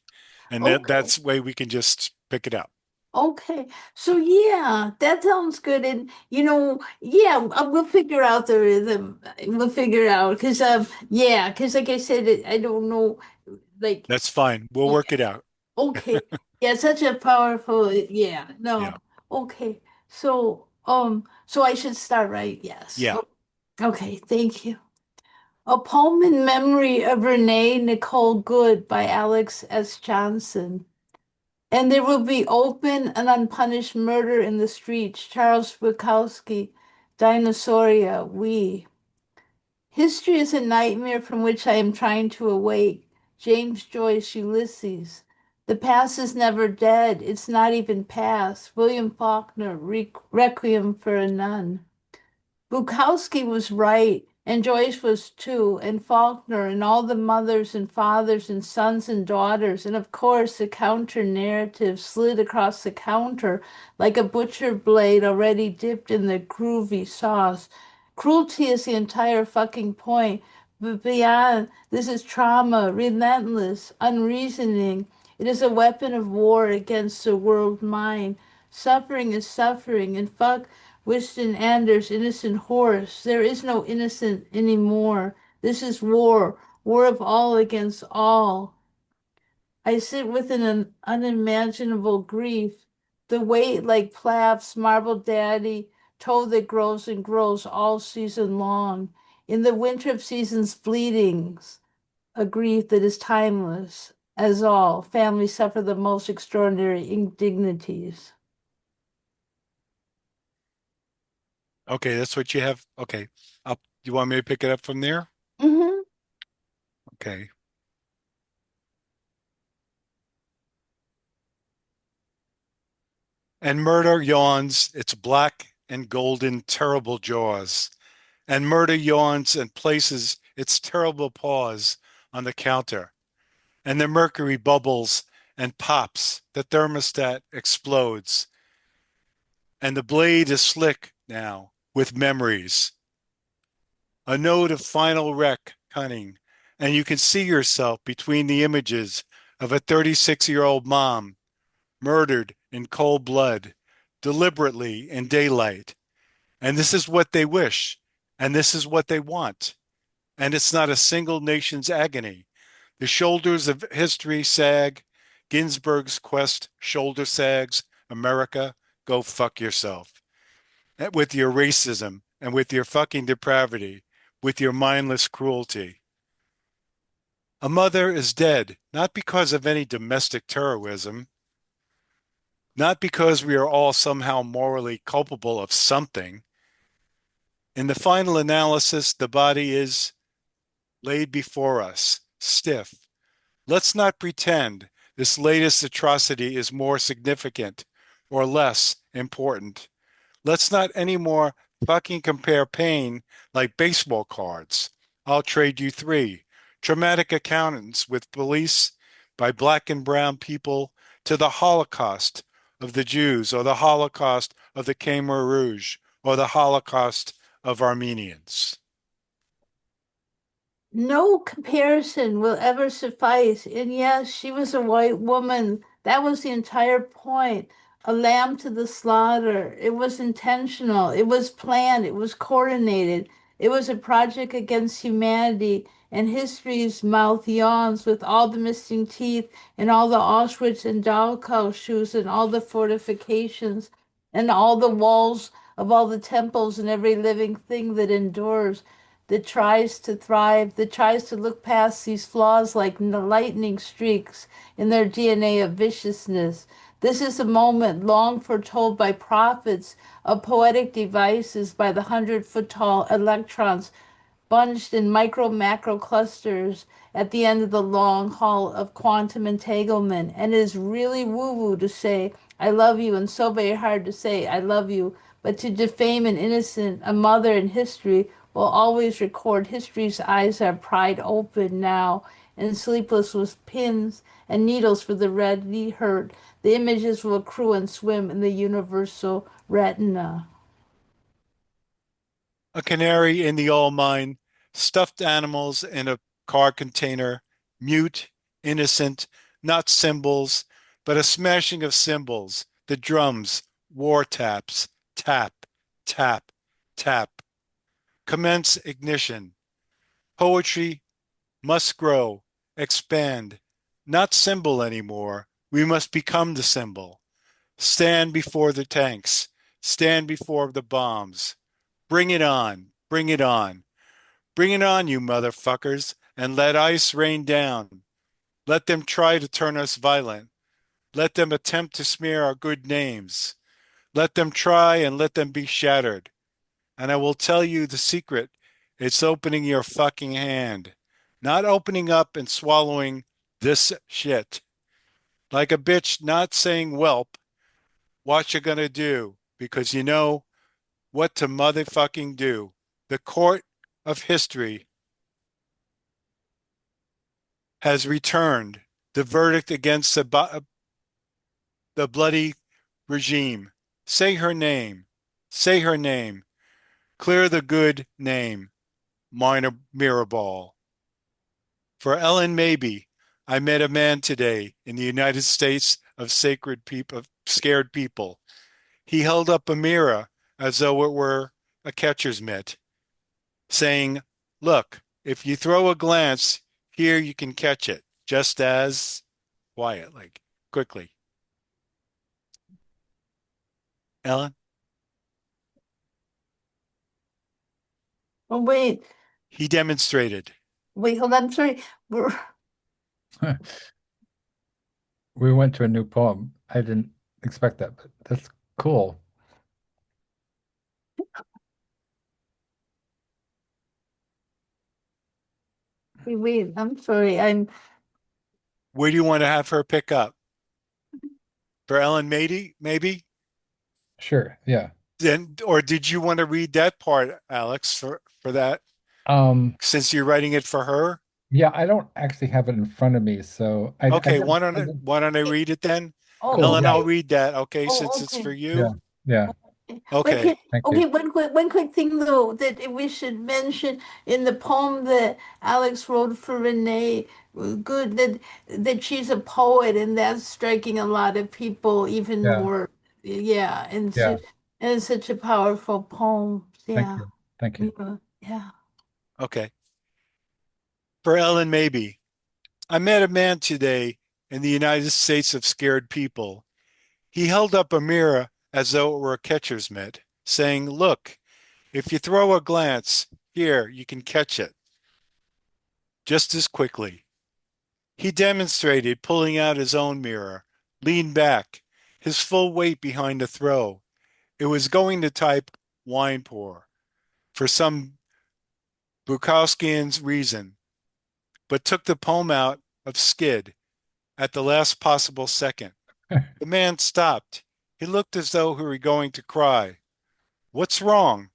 And okay. that's way we can just pick it up. Okay. So yeah, that sounds good. And yeah, we'll figure out the rhythm. We'll figure it out because yeah, because like I said, I don't know like That's fine. We'll yeah, work it out. okay. Yeah, such a powerful, yeah, no. Yeah. Okay. So I should start, right? Yes. Yeah. Okay, thank you. A poem in memory of Renee Nicole Good by Alex S. Johnson. And there will be open and unpunished murder in the streets. Charles Bukowski, Dinosauria, we. History is a nightmare from which I am trying to awake. James Joyce, Ulysses. The past is never dead. It's not even past. William Faulkner, Requiem for a Nun. Bukowski was right, and Joyce was too, and Faulkner, and all the mothers and fathers and sons and daughters, and of course the counter narrative slid across the counter like a butcher blade already dipped in the groovy sauce. Cruelty is the entire fucking point, but beyond this is trauma, relentless, unreasoning. It is a weapon of war against the world mind. Suffering is suffering, and fuck Winston Anders' innocent horse. There is no innocent anymore. This is war, war of all against all. I sit with an unimaginable grief, the weight like Plath's marble daddy, toe that grows and grows all season long. In the winter of seasons bleedings, a grief that is timeless, as all families suffer the most extraordinary indignities. Okay, that's what you have. Okay. You want me to pick it up from there? Hmm. Okay. And murder yawns its black and golden terrible jaws. And murder yawns and places its terrible paws on the counter. And the mercury bubbles and pops. The thermostat explodes. And the blade is slick now with memories. A note of final wreck cunning. And you can see yourself between the images of a 36-year-old mom murdered in cold blood, deliberately in daylight. And this is what they wish, and this is what they want. And it's not a single nation's agony. The shoulders of history sag. Ginsburg's quest shoulder sags. America, go fuck yourself. With your racism and with your fucking depravity, with your mindless cruelty. A mother is dead, not because of any domestic terrorism, not because we are all somehow morally culpable of something. In the final analysis, the body is laid before us, stiff. Let's not pretend this latest atrocity is more significant or less important. Let's not anymore fucking compare pain like baseball cards. I'll trade you three traumatic accountants with police by black and brown people to the Holocaust of the Jews or the Holocaust of the Khmer Rouge or the Holocaust of Armenians. No comparison will ever suffice. And yes, she was a white woman. That was the entire point. A lamb to the slaughter. It was intentional. It was planned. It was coordinated. It was a project against humanity. And history's mouth yawns with all the missing teeth and all the Auschwitz and Dachau shoes and all the fortifications and all the walls of all the temples and every living thing that endures, that tries to thrive, that tries to look past these flaws like the lightning streaks in their DNA of viciousness. This is a moment long foretold by prophets of poetic devices by the 100-foot tall electrons bunched in micro macro clusters at the end of the long haul of quantum entanglement. And it is really woo woo to say, I love you, and so very hard to say, I love you. But to defame an innocent, a mother in history, will always record history's eyes are pried open now and sleepless with pins and needles for the ready hurt. The images will accrue and swim in the universal retina. A canary in the all mine, stuffed animals in a car container, mute, innocent, not symbols, but a smashing of cymbals, the drums, war taps, tap, tap, tap. Commence ignition. Poetry must grow, expand, not symbol anymore. We must become the symbol. Stand before the tanks, stand before the bombs. Bring it on, bring it on. Bring it on, you motherfuckers, and let ice rain down. Let them try to turn us violent. Let them attempt to smear our good names. Let them try and let them be shattered. And I will tell you the secret. It's opening your fucking hand. Not opening up and swallowing this shit. Like a bitch not saying whelp, what you gonna do? Because you know what to motherfucking do. The court of history has returned the verdict against the bloody regime. Say her name. Say her name. Clear the good name. Minor Mirabal. For Ellyn Maybe, I met a man today in the United States of sacred people, of scared people. He held up a mirror as though it were a catcher's mitt, saying, look, if you throw a glance, here you can catch it, just as quiet, like quickly. Ellyn, Oh, wait, he demonstrated. wait, hold on. Sorry. We're, We went to a new poem. I didn't expect that, but that's cool. wait, I'm sorry. Where do you want to have her pick up? For Ellyn Maybe, maybe? Sure. Yeah. Then, or did you want to read that part, Alex, for that? Um, Since you're writing it for her? yeah, I don't actually have it in front of me, so Okay, I didn't, why don't I read it then? oh, cool. Ellyn, Yeah. I'll okay. read that. Okay, Oh, since it's for okay. Yeah. you. Yeah. Wait, Okay. Thank you. okay, one quick thing though that we should mention in the poem that Alex wrote for Renee, good that she's a poet, and that's striking a lot of people even Yeah. more. Yeah, Yeah. and it's such a powerful poem. Thank Yeah, you. Thank you. yeah, yeah. Okay. For Ellyn Maybe. I met a man today in the United States of scared people. He held up a mirror as though it were a catcher's mitt, saying, look, if you throw a glance, here, you can catch it just as quickly. He demonstrated pulling out his own mirror, leaned back, his full weight behind the throw. It was going to type wine pour for some Bukowskian's reason, but took the poem out of skid at the last possible second. The man stopped. He looked as though he were going to cry. What's wrong?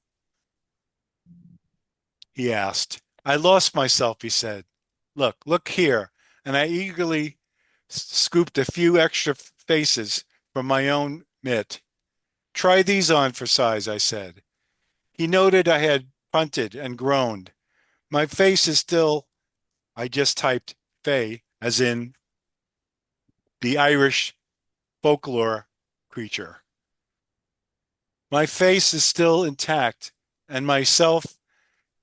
He asked. I lost myself, he said. Look here. And I eagerly scooped a few extra faces from my own mitt. Try these on for size, I said. He noted I had punted and groaned. My face is still, I just typed Fae, as in the Irish folklore creature. My face is still intact, and myself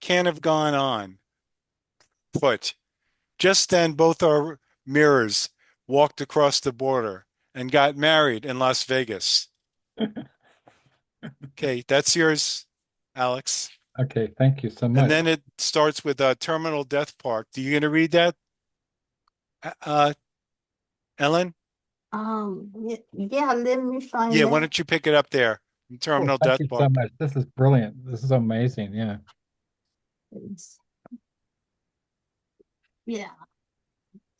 can't have gone on foot. Just then, both our mirrors walked across the border and got married in Las Vegas. Okay, that's yours, Alex. Okay, thank you so And much. then it starts with Terminal Death Park. Do you going to read that, uh, Ellyn? Yeah, let me Yeah, find why that. don't you pick it up there? Oh, Terminal thank Death you so Park. much. This is brilliant. This is amazing. Yeah. Yeah.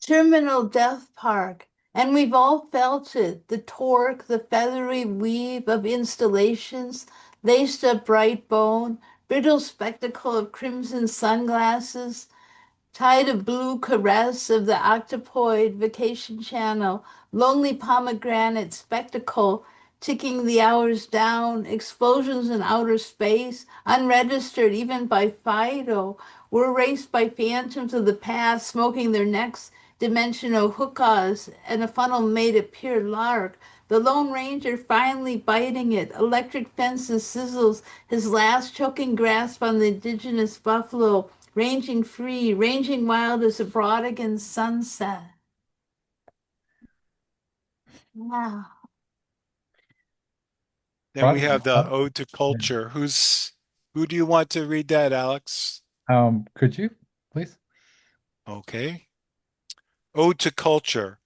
Terminal Death Park. And we've all felt it. The torque, the feathery weave of installations, laced up bright bone, brittle spectacle of crimson sunglasses, tide of blue caress of the octopoid vacation channel, lonely pomegranate spectacle, ticking the hours down, explosions in outer space, unregistered even by Fido, were raced by phantoms of the past, smoking their next dimensional hookahs, and a funnel made of pure lark. The Lone Ranger finally biting it. Electric fences sizzles his last choking grasp on the indigenous buffalo, ranging free, ranging wild as a Brodigan sunset. Wow. Then we Brought, have the Ode to yeah. Culture. Who do you want to read that, Alex? Could you please? Okay. Ode to Culture.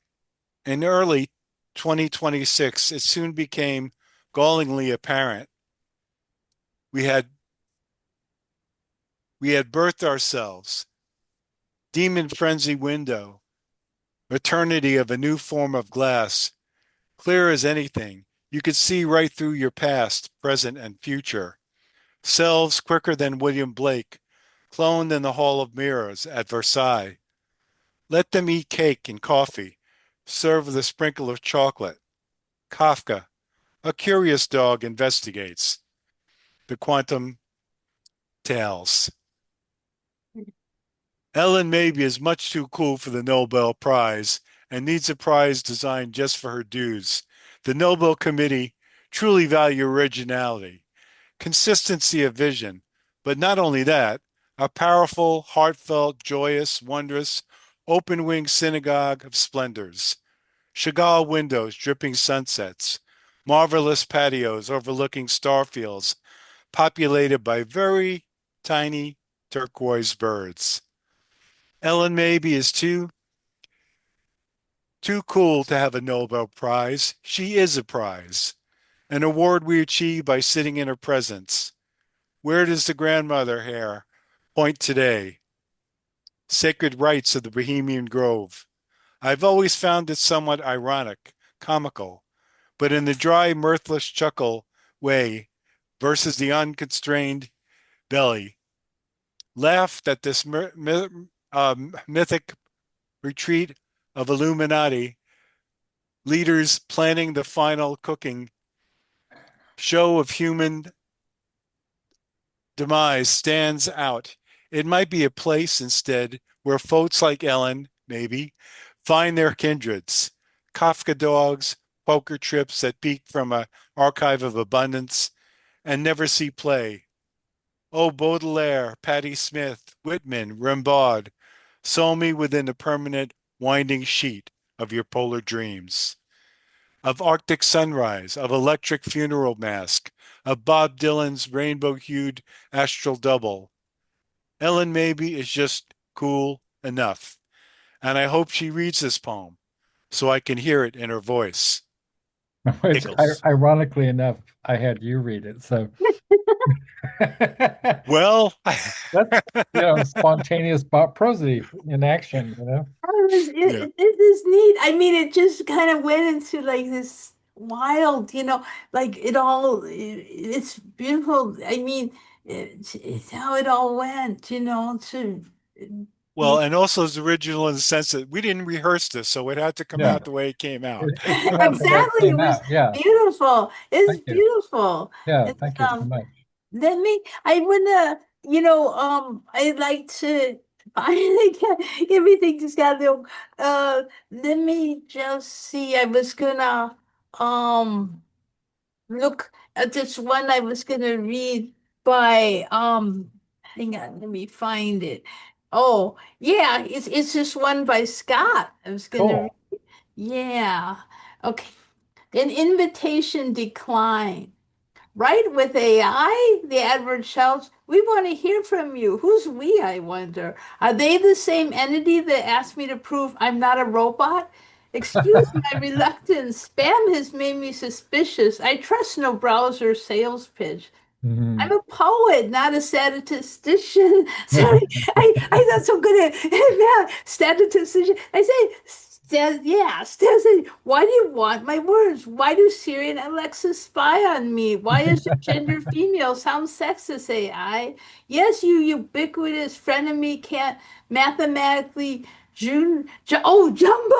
In early 2026, it soon became gallingly apparent we had we had birthed ourselves. Demon frenzy window, eternity of a new form of glass, clear as anything. You could see right through your past, present, and future. Selves quicker than William Blake, cloned in the Hall of Mirrors at Versailles. Let them eat cake and coffee, serve with a sprinkle of chocolate. Kafka, a curious dog investigates. The Quantum Tales. Ellyn Mabey is much too cool for the Nobel Prize and needs a prize designed just for her dues. The Nobel Committee truly value originality, consistency of vision, but not only that, a powerful, heartfelt, joyous, wondrous, open-winged synagogue of splendors. Chagall windows dripping sunsets, marvelous patios overlooking starfields populated by very tiny turquoise birds. Ellyn Mabey is too cool to have a Nobel Prize. She is a prize, an award we achieve by sitting in her presence. Where does the grandmother hair point today? Sacred rites of the Bohemian Grove. I've always found it somewhat ironic, comical, but in the dry, mirthless chuckle way versus the unconstrained belly. Laughed at this mythic retreat of Illuminati leaders planning the final cooking show of human demise stands out. It might be a place instead where folks like Ellyn, maybe, find their kindreds. Kafka dogs, poker trips that peek from an archive of abundance and never see play. Oh, Baudelaire, Patti Smith, Whitman, Rimbaud, sow me within the permanent winding sheet of your polar dreams. Of Arctic sunrise, of electric funeral mask, of Bob Dylan's rainbow hued astral double. Ellyn Mabey is just cool enough. and I hope she reads this poem so I can hear it in her voice. Which, Giggles. ironically enough, I had you read it. So Well, that's, spontaneous prosody in action, you know? yeah. It is neat. I mean, it just kind of went into like this wild, like it's beautiful. I mean, it's how it all went, to Well, be and also it's original in the sense that we didn't rehearse this, so it had to come Yeah. out the way it came out. It came out the way it exactly. It came was out. Yeah. beautiful. It's Thank you. beautiful. Yeah. It's Thank you so much. let me, I wanna, I'd like to finally get everything just got a little, let me just see. I was gonna, um, look at this one I was gonna read by, hang on, let me find it. Oh, yeah, it's this one by Scott. I was gonna, Cool. yeah. Okay. An invitation declined. Right with AI, the advert shouts, we want to hear from you. Who's we, I wonder? Are they the same entity that asked me to prove I'm not a robot? Excuse my reluctance. Spam has made me suspicious. I trust no browser sales pitch. I'm Mhm. a poet, not a statistician. Sorry, I'm not so good at math. Statistician. I say, yeah, why do you want my words? Why do Siri and Alexa spy on me? Why is your gender female sound sexist, AI? Yes, you ubiquitous frenemy can't mathematically jumbo,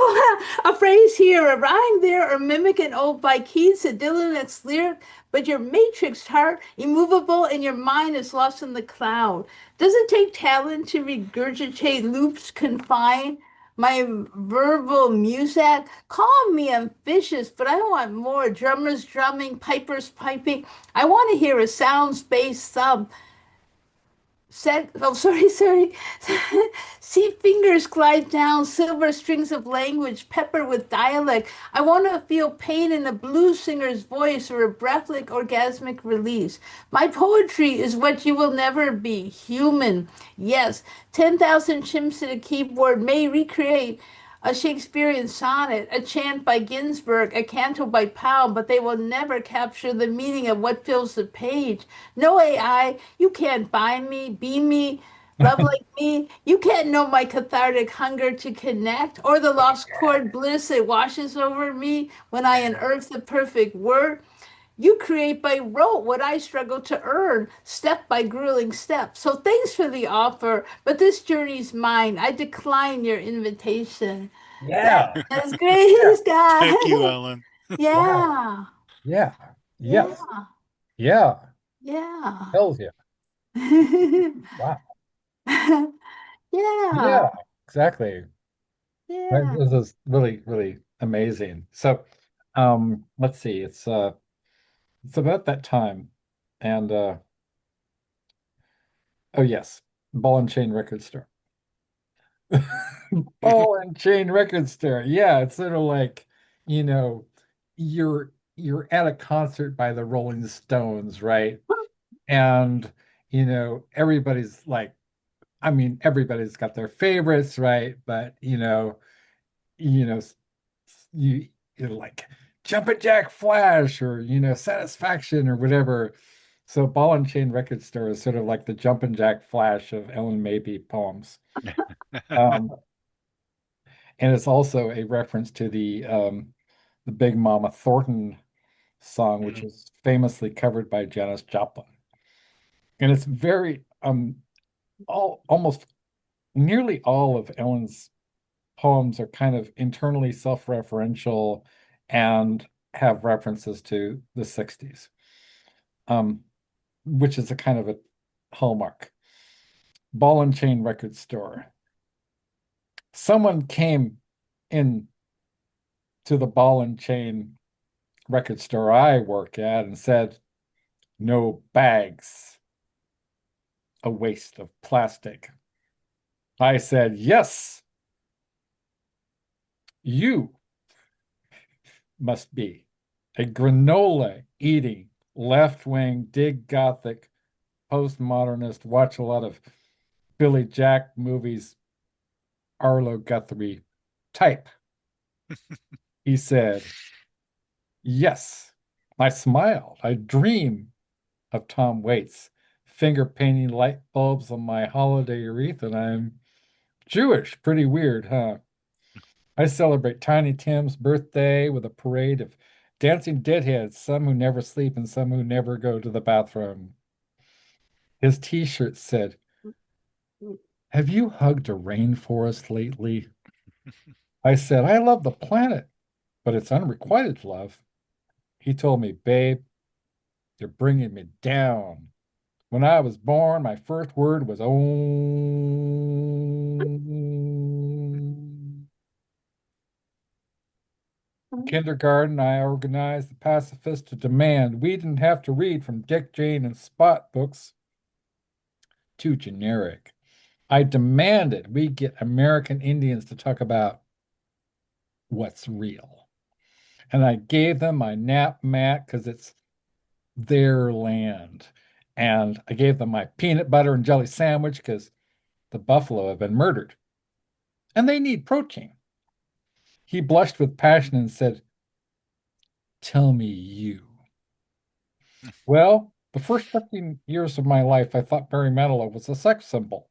a phrase here, a rhyme there, or mimic an old by Keats, a Dylan lyric, but your matrix heart, immovable, and your mind is lost in the cloud. Does it take talent to regurgitate loops confined? My verbal music, call me ambitious, but I want more. Drummers drumming, pipers piping. I want to hear a sound space thump. Sorry. See fingers glide down silver strings of language peppered with dialect. I want to feel pain in a blues singer's voice or a breathless orgasmic release. My poetry is what you will never be, human. Yes, 10,000 chimps at a keyboard may recreate a Shakespearean sonnet, a chant by Ginsberg, a canto by Pound, but they will never capture the meaning of what fills the page. No AI, you can't buy me, be me, love like me. You can't know my cathartic hunger to connect or the lost chord bliss that washes over me when I unearth the perfect word. You create by rote what I struggle to earn, step by grueling step. So thanks for the offer, but this journey's mine. I decline your invitation. Yeah. That's great, Thank you, Scott. Ellen. Yeah. Yeah, Yeah. Yes. yeah, Yeah. yeah. Hells yeah. Wow. Yeah, Yeah. Exactly. yeah. This is really, really amazing. So, let's see. It's about that time, and oh yes, Ball and Chain record store. Ball and Chain record store. Yeah, it's sort of like, you know, you're at a concert by the Rolling Stones, right? And everybody's like, I mean, everybody's got their favorites, right? But you know, you you're like Jumpin' Jack Flash or Satisfaction or whatever. So Ball and Chain record store is sort of like the Jumpin' Jack Flash of Ellen Mabie poems. Um, and it's also a reference to the Big Mama Thornton song, which was famously covered by Janis Joplin. And it's very all almost nearly all of Ellen's poems are kind of internally self-referential and have references to the 60s, um, which is a kind of a hallmark. Ball and Chain record store. Someone came in to the Ball and Chain record store I work at and said, no bags, a waste of plastic. I said, yes, you must be a granola eating, left wing, dig gothic, postmodernist, watch a lot of Billy Jack movies, Arlo Guthrie type? He said, yes. I smiled. I dream of Tom Waits finger painting light bulbs on my holiday wreath, and I'm Jewish. Pretty weird, huh? I celebrate Tiny Tim's birthday with a parade of dancing deadheads, some who never sleep and some who never go to the bathroom. His t-shirt said, have you hugged a rainforest lately? I said, I love the planet, but it's unrequited love. He told me, babe, you're bringing me down. When I was born, my first word was Om. Kindergarten, I organized the pacifists to demand we didn't have to read from Dick, Jane, and Spot books. Too generic. I demanded we get American Indians to talk about what's real. And I gave them my nap mat because it's their land. And I gave them my peanut butter and jelly sandwich because the buffalo have been murdered and they need protein. He blushed with passion and said, tell me you. Well, the first 15 years of my life, I thought Barry Manilow was a sex symbol.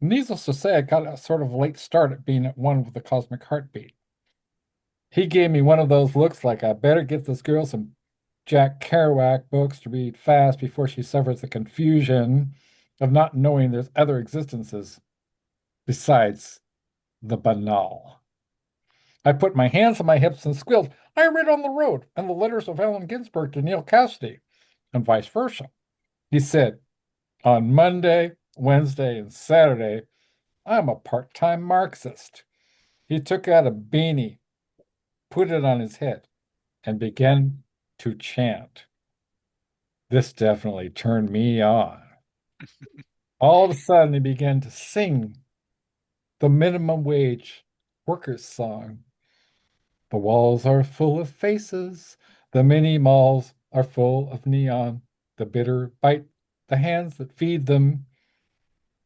Needless to say, I got a sort of late start at being at one with the cosmic heartbeat. He gave me one of those looks like I better get this girl some Jack Kerouac books to read fast before she suffers the confusion of not knowing there's other existences besides the banal. I put my hands on my hips and squealed, I read on the road and the letters of Allen Ginsberg to Neil Cassidy, and vice versa. He said, on Monday, Wednesday, and Saturday, I'm a part-time Marxist. He took out a beanie, put it on his head, and began to chant. This definitely turned me on. All of a sudden, he began to sing the minimum wage workers' song. The walls are full of faces. The mini malls are full of neon. The bitter bite the hands that feed them.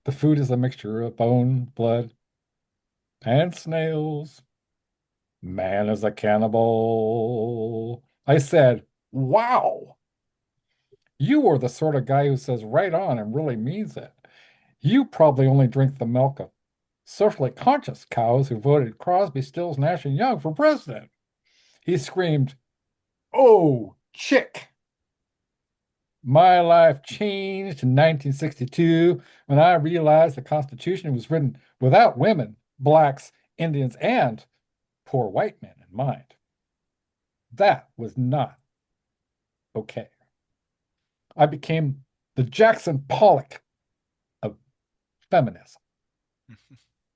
The food is a mixture of bone, blood, and snails. Man is a cannibal. I said, wow, you are the sort of guy who says right on and really means it. You probably only drink the milk of socially conscious cows who voted Crosby, Stills, Nash, and Young for president. He screamed, oh, chick. My life changed in 1962 when I realized the Constitution was written without women, blacks, Indians, and poor white men in mind. That was not okay. I became the Jackson Pollock of feminism.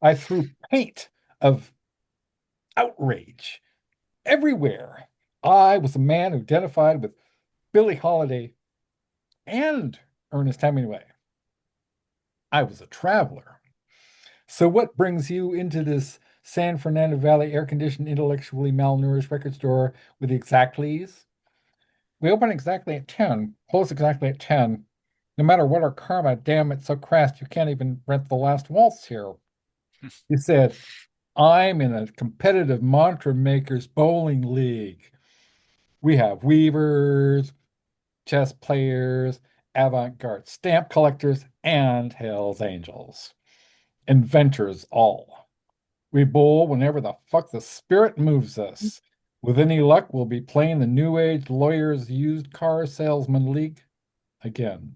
I threw paint of outrage everywhere. I was a man who identified with Billie Holiday and Ernest Hemingway. I was a traveler. So, what brings you into this San Fernando Valley air conditioned, intellectually malnourished record store with the exactlies? We open exactly at 10, close exactly at 10. No matter what our karma, damn, it's so crass you can't even rent the last waltz here. He said, I'm in a competitive mantra makers bowling league. We have weavers, chess players, avant-garde stamp collectors, and Hell's Angels. Inventors all. We bowl whenever the fuck the spirit moves us. With any luck, we'll be playing the New Age Lawyers Used Car Salesman League again,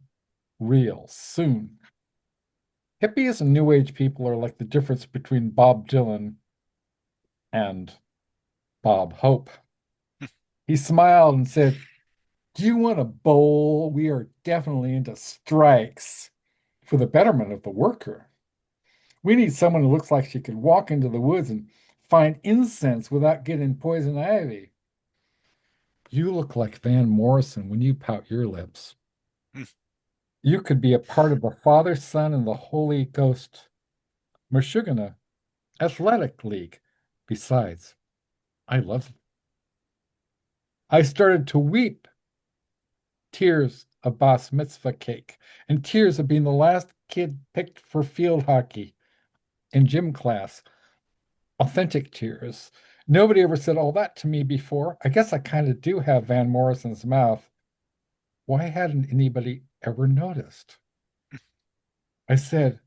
real soon. Hippies and New Age people are like the difference between Bob Dylan and Bob Hope. He smiled and said, do you want a bowl? We are definitely into strikes for the betterment of the worker. We need someone who looks like she could walk into the woods and find incense without getting poison ivy. You look like Van Morrison when you pout your lips. You could be a part of the Father, Son, and the Holy Ghost Meshuggah Athletic League. Besides, I love you. I started to weep tears of Bas Mitzvah cake and tears of being the last kid picked for field hockey. in gym class. Authentic tears. Nobody ever said all that to me before. I guess I kind of do have Van Morrison's mouth. Why hadn't anybody ever noticed? I said,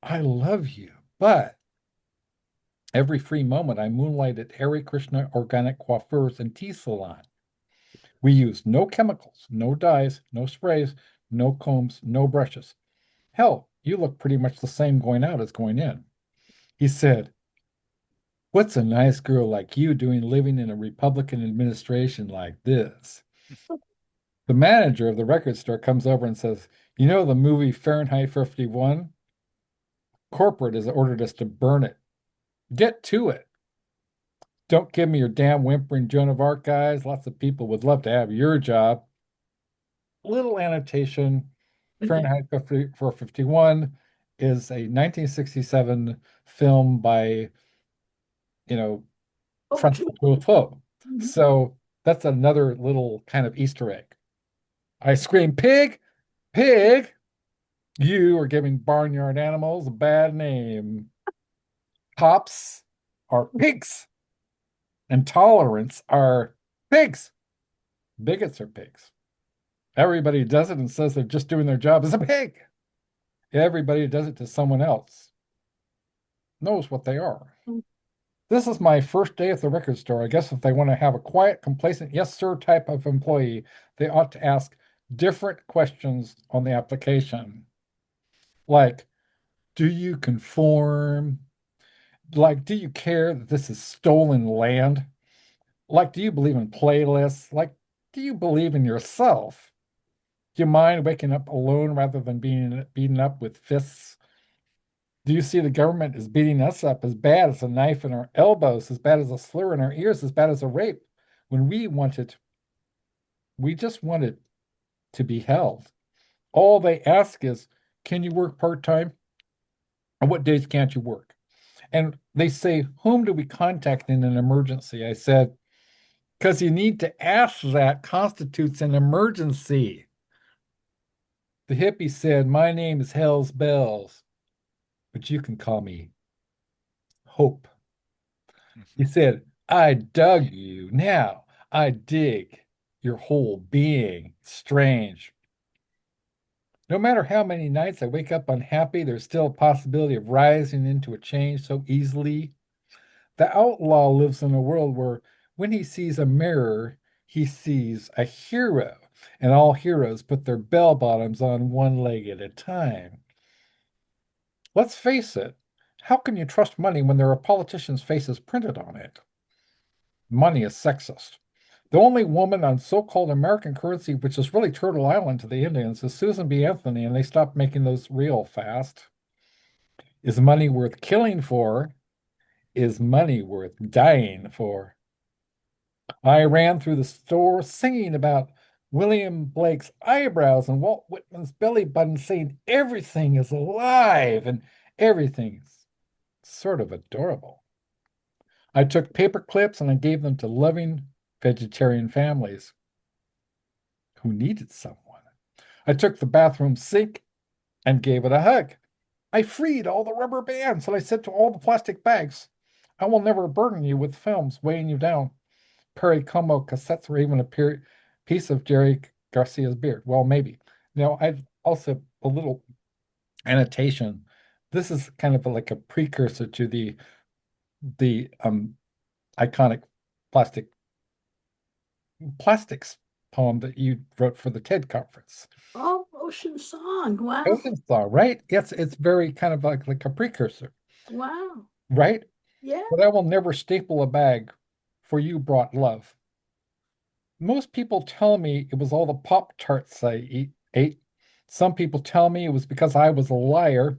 I love you, but every free moment I moonlight at Hare Krishna Organic Coiffeurs and Tea Salon. We use no chemicals, no dyes, no sprays, no combs, no brushes. Hell, you look pretty much the same going out as going in. He said, what's a nice girl like you doing living in a Republican administration like this? The manager of the record store comes over and says, you know the movie Fahrenheit 51? Corporate has ordered us to burn it. Get to it. Don't give me your damn whimpering Joan of Arc guys. Lots of people would love to have your job. Little annotation, Fahrenheit 451 is a 1967 film by, you know, Oh, Francois Truffaut. So that's another little kind of Easter egg. I scream, pig, pig. You are giving barnyard animals a bad name. Cops are pigs, and tolerance are pigs. Bigots are pigs. Everybody does it and says they're just doing their job is a pig. Everybody who does it to someone else knows what they are. This is my first day at the record store. I guess if they want to have a quiet, complacent, yes, sir type of employee, they ought to ask different questions on the application. Like, do you conform? Like, do you care that this is stolen land? Like, do you believe in playlists? Like, do you believe in yourself? Do you mind waking up alone rather than being beaten up with fists? Do you see the government is beating us up as bad as a knife in our elbows, as bad as a slur in our ears, as bad as a rape? When we just wanted to be held. All they ask is, can you work part-time? And what days can't you work? And they say, whom do we contact in an emergency? I said, because you need to ask that constitutes an emergency. The hippie said, my name is Hell's Bells, but you can call me Hope. He said, I dug you. Now I dig your whole being. Strange. No matter how many nights I wake up unhappy, there's still a possibility of rising into a change so easily. The outlaw lives in a world where when he sees a mirror, he sees a hero, and all heroes put their bell bottoms on one leg at a time. Let's face it, how can you trust money when there are politicians' faces printed on it? Money is sexist. The only woman on so-called American currency, which is really Turtle Island to the Indians, is Susan B. Anthony, and they stopped making those real fast. Is money worth killing for? Is money worth dying for? I ran through the store singing about William Blake's eyebrows and Walt Whitman's belly button, saying everything is alive and everything's sort of adorable. I took paper clips and I gave them to loving vegetarian families who needed someone. I took the bathroom sink and gave it a hug. I freed all the rubber bands and I said to all the plastic bags, I will never burden you with films weighing you down. Perry Como cassettes or even a piece of Jerry Garcia's beard. Well, maybe. Now, I've also a little annotation. This is kind of like a precursor to the iconic plastic plastics poem that you wrote for the TED conference. oh, Ocean Song. Wow. Ocean Star, right? Yes, it's very kind of like a precursor, Wow. right? Yeah. But I will never staple a bag for you brought love. Most people tell me it was all the Pop-Tarts ate. Some people tell me it was because I was a liar.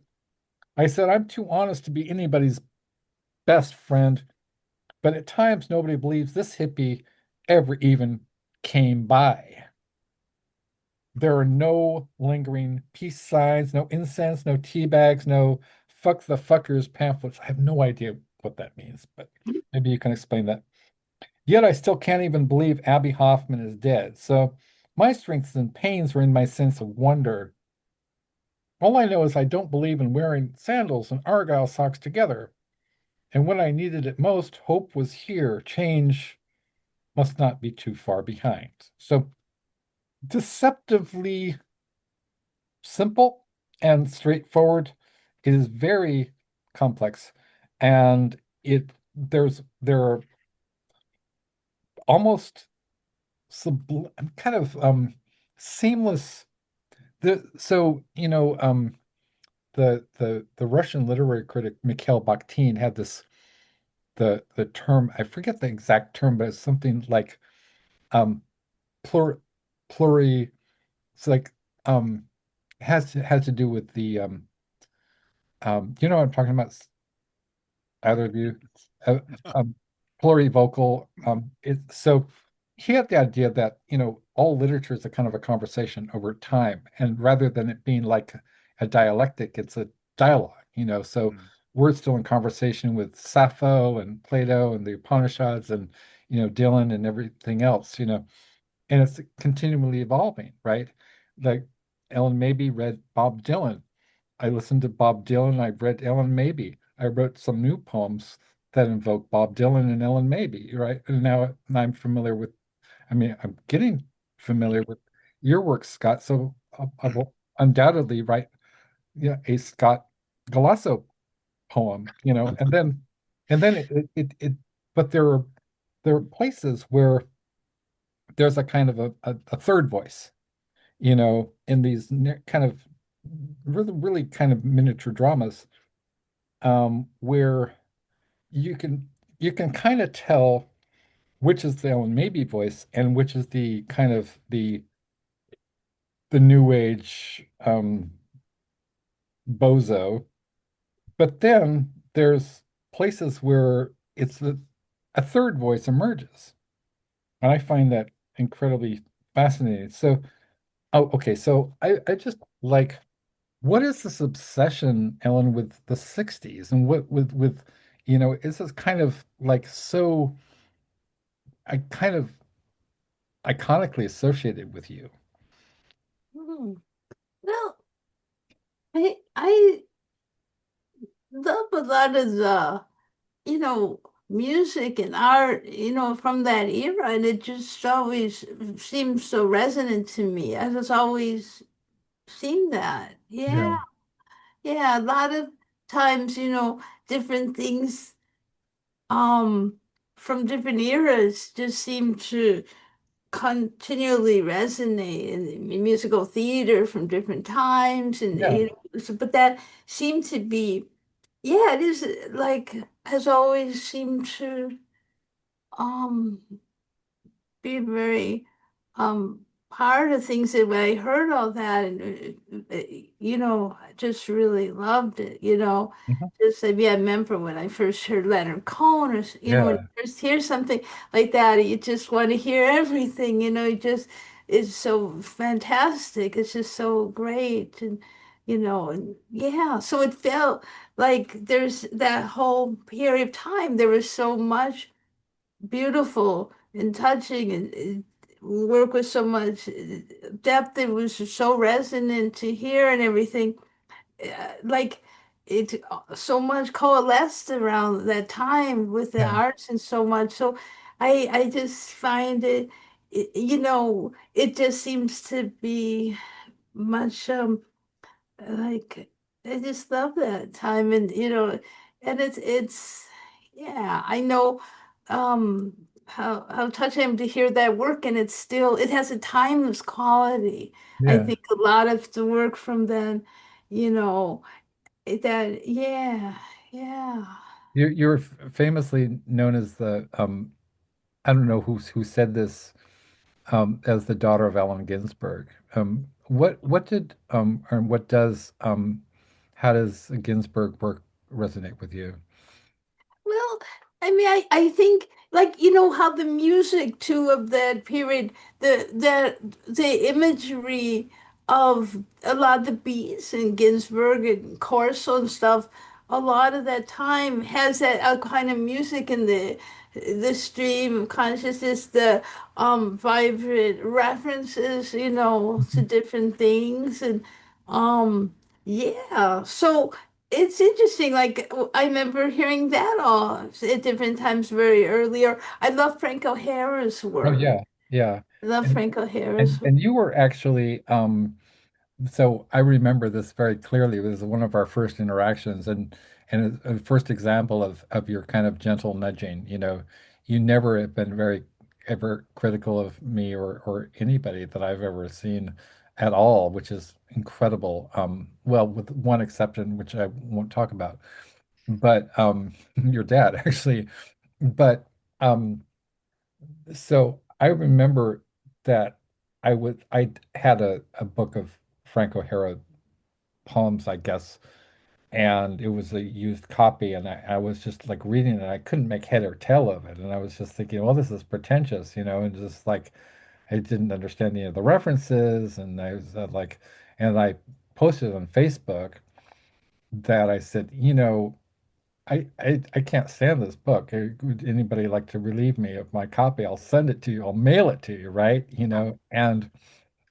I said, I'm too honest to be anybody's best friend, but at times nobody believes this hippie ever even came by. There are no lingering peace signs, no incense, no tea bags, no fuck the fuckers pamphlets. I have no idea what that means, but maybe you can explain that. Yet I still can't even believe Abby Hoffman is dead. So my strengths and pains were in my sense of wonder. All I know is I don't believe in wearing sandals and argyle socks together. And when I needed it most, hope was here. Change must not be too far behind. So deceptively simple and straightforward. It is very complex, and there are almost subl kind of seamless. So the Russian literary critic Mikhail Bakhtin had this the term, I forget the exact term, but it's something like um plur pluri. It's like um has to do with the you know what I'm talking about, either of you, uh, um, plurivocal. So he had the idea that, all literature is a kind of a conversation over time, and rather than it being like a dialectic, it's a dialogue. So Mm. we're still in conversation with Sappho and Plato and the Upanishads and Dylan and everything else. And it's continually evolving, right? Like Ellen maybe read Bob Dylan. I listened to Bob Dylan. I read Ellen Mabie. I wrote some new poems that invoke Bob Dylan and Ellen Mabie, right? And now I'm familiar with, I mean, I'm getting familiar with your work, Scott. So I will undoubtedly write, a Scott Galasso poem, and then but there are places where there's a kind of a third voice, in these kind of really, really kind of miniature dramas, where you can you can kind of tell which is the Ellen Maybe voice and which is the kind of the new age bozo. But then there's places where a third voice emerges. And I find that incredibly fascinating. So, oh, okay. So I just like, what is this obsession, Ellen, with the 60s, and what with is this kind of like so I kind of iconically associated with you? Hmm. Well, I love a lot of the, you know, music and art, from that era, and it just always seems so resonant to me. I just always seen that. Yeah, Yeah, yeah. A lot of times, different things from different eras just seem to continually resonate in musical theater from different times, and yeah, but that seemed to be, yeah, it is like has always seemed to um be very part of things that when I heard all that, and I just really loved it, mhm, just maybe I remember when I first heard Leonard Cohen, or when yeah, you first hear something like that, you just want to hear everything, it just is so fantastic, it's just so great, and yeah, so it felt like there's that whole period of time, there was so much beautiful and touching, and work with so much depth. It was so resonant to hear and everything. Like it so much coalesced around that time with the yeah, arts and so much. So I just find it just seems to be much like I just love that time, and and it's yeah, I know how touching to hear that work, and it has a timeless quality. I yeah. think a lot of the work from then, you know, that yeah, yeah. You're famously known as the I don't know who said this, as the daughter of Allen Ginsberg. What did or what does how does Ginsberg work resonate with you? Well, I mean, I think like how the music too of that period, the imagery of a lot of the beats and Ginsberg and Corso and stuff, a lot of that time has that kind of music in the stream of consciousness, the vibrant references, to Mhm. different things, and um Yeah. So it's interesting. Like I remember hearing that all at different times very earlier. I love Frank O'Hara's Oh work. yeah, yeah. I love And Frank O'Hara's work. and you were actually so I remember this very clearly. It was one of our first interactions and a first example of your kind of gentle nudging. You never have been very ever critical of me or anybody that I've ever seen at all, which is incredible. Well, with one exception, which I won't talk about, but your dad actually. But um, so I remember that I had a book of Frank O'Hara poems, I guess, and it was a used copy, and I was just like reading it. I couldn't make head or tail of it, and I was just thinking, well, this is pretentious, and just like I didn't understand any of the references, and I was and I posted on Facebook that I said, I can't stand this book. Would anybody like to relieve me of my copy? I'll send it to you. I'll mail it to you, right?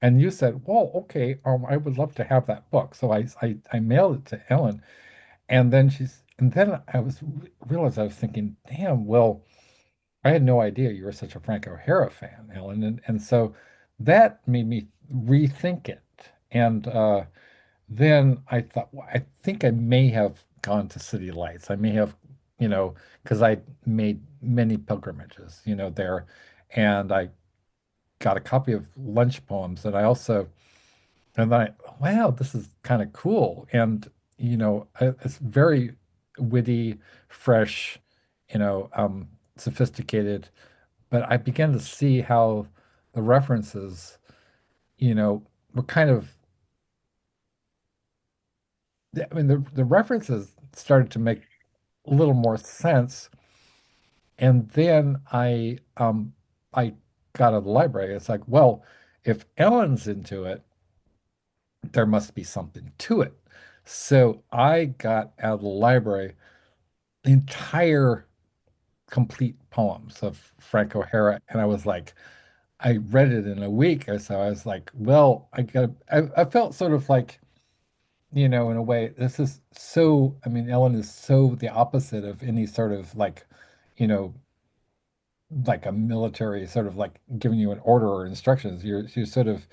And you said, well, okay, I would love to have that book. So I mailed it to Ellen, and then realized I was thinking, damn, well, I had no idea you were such a Frank O'Hara fan, Ellen, and so that made me rethink it. And then I thought, well, I think I may have gone to City Lights. I may have, you know, because I made many pilgrimages, there, and I got a copy of Lunch Poems, and I also, and I, wow, this is kind of cool, and it's very witty, fresh, sophisticated, but I began to see how the references, were kind of, I mean, the references started to make a little more sense. And then I got out of the library. It's like, well, if Ellen's into it, there must be something to it. So I got out of the library the entire complete poems of Frank O'Hara, and I was like, I read it in a week. So I was like, well, I felt sort of like, in a way, this is so, I mean, Ellen is so the opposite of any sort of you know, like a military sort of like giving you an order or instructions. You're sort of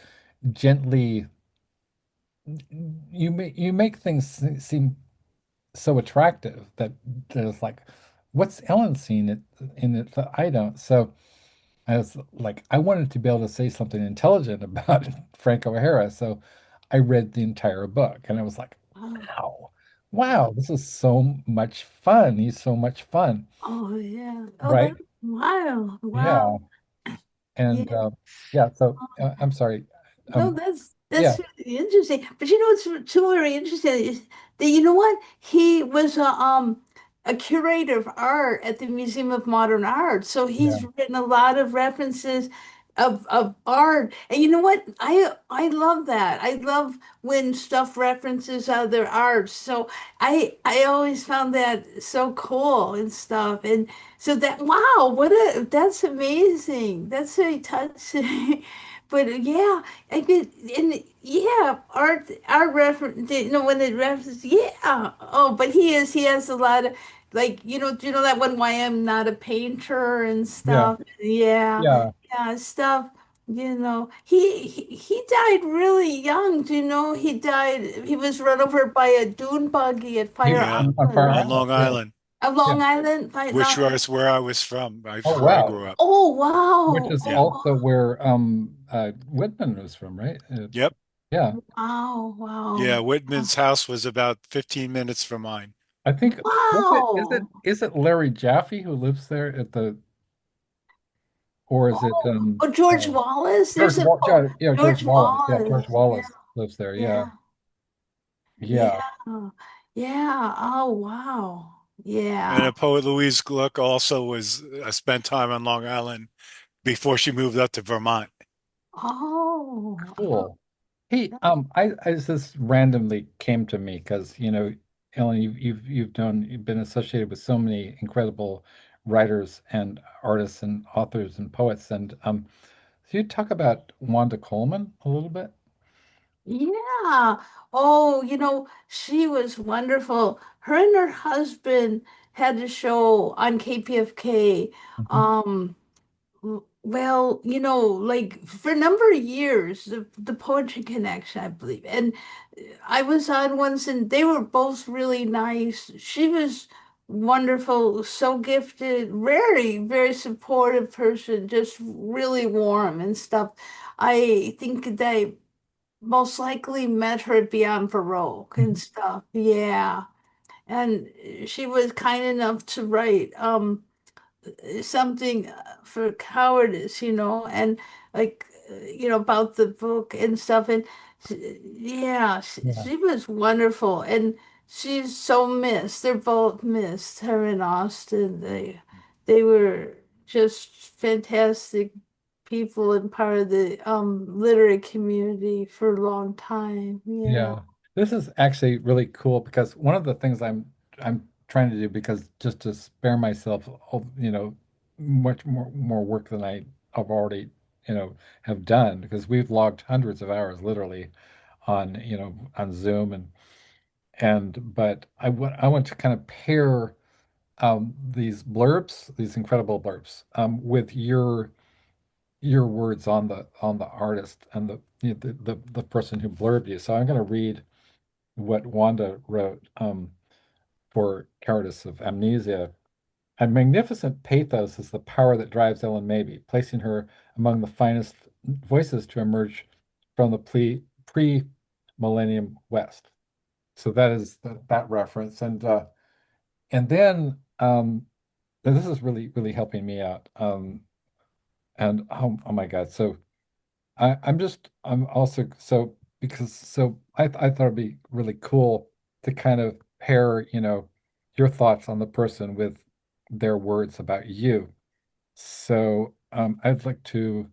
gently, you make things seem so attractive that there's like, what's Ellen seeing in it that I don't? So I was like, I wanted to be able to say something intelligent about Frank O'Hara. So I read the entire book and I was like, Oh, wow, wow, this is so much fun. He's so much fun, oh yeah. Oh, right? that's wow. Yeah. Wow. And Yeah. yeah, so I'm sorry. No, Um, that's yeah, really interesting. But you know what's so very interesting is that you know what? He was a curator of art at the Museum of Modern Art. So yeah, he's written a lot of references of art. And you know what? I love that. I love when stuff references other arts. So I always found that so cool and stuff. And so that wow, that's amazing. That's very touching. But yeah, I could, and yeah, art reference, when it references, yeah. Oh, but he has a lot of, like, do you know that one, why I'm not a painter and yeah, stuff? Yeah, yeah, yeah, stuff. He died really young. Do you know he died? He was run over by a dune buggy at he Fire Yeah, on Fire Island, on Island. Long Yeah, Island, yeah. Long Island, by which Long. was where I was from, Oh where I wow, grew up. Oh which wow! is Yeah. also Oh where Whitman was from, right? Yep. Yeah, wow! Yeah, Wow! Whitman's house was about 15 minutes from mine. I think was it is it Wow! is it Larry Jaffe who lives there or is it Oh, oh, George Wallace. There's a George George Wallace. Yeah, George Wallace. Yeah, Wallace lives there. Yeah. yeah, Yeah. yeah, yeah. Oh, wow. And Yeah. a poet Louise Gluck also was spent time on Long Island before she moved up to Vermont. Oh, oh, Cool. Hey, I just randomly came to me because, Ellen, you've been associated with so many incredible writers and artists and authors and poets. And so you talk about Wanda Coleman a little bit? yeah. Oh, she was wonderful. Her and her husband had a show on KPFK. Mhm. Um, well, like for a number of years, the Poetry Connection, I believe. And I was on once and they were both really nice. She was wonderful, so gifted, very, very supportive person, just really warm and stuff. I think they most likely met her at Beyond Baroque and Mhm. stuff. Yeah. And she was kind enough to write something for cowardice, and like about the book and stuff. And yeah, Yeah, she was wonderful, and she's so missed. They're both missed, her and Austin. They were just fantastic people and part of the literary community for a long time. Yeah. yeah. This is actually really cool because one of the things I'm trying to do because just to spare myself, much more work than I've already, have done because we've logged hundreds of hours literally on, on Zoom and but I want to kind of pair these blurbs, these incredible blurbs, with your words on the artist and the person who blurbed you. So I'm going to read what Wanda wrote for Cowardice of Amnesia. A magnificent pathos is the power that drives Ellen Mabey, placing her among the finest voices to emerge from the pre-millennium West. So that is that reference, and then and this is really helping me out. And oh my God, so I'm also so because so I thought it'd be really cool to kind of pair, your thoughts on the person with their words about you. So I'd like to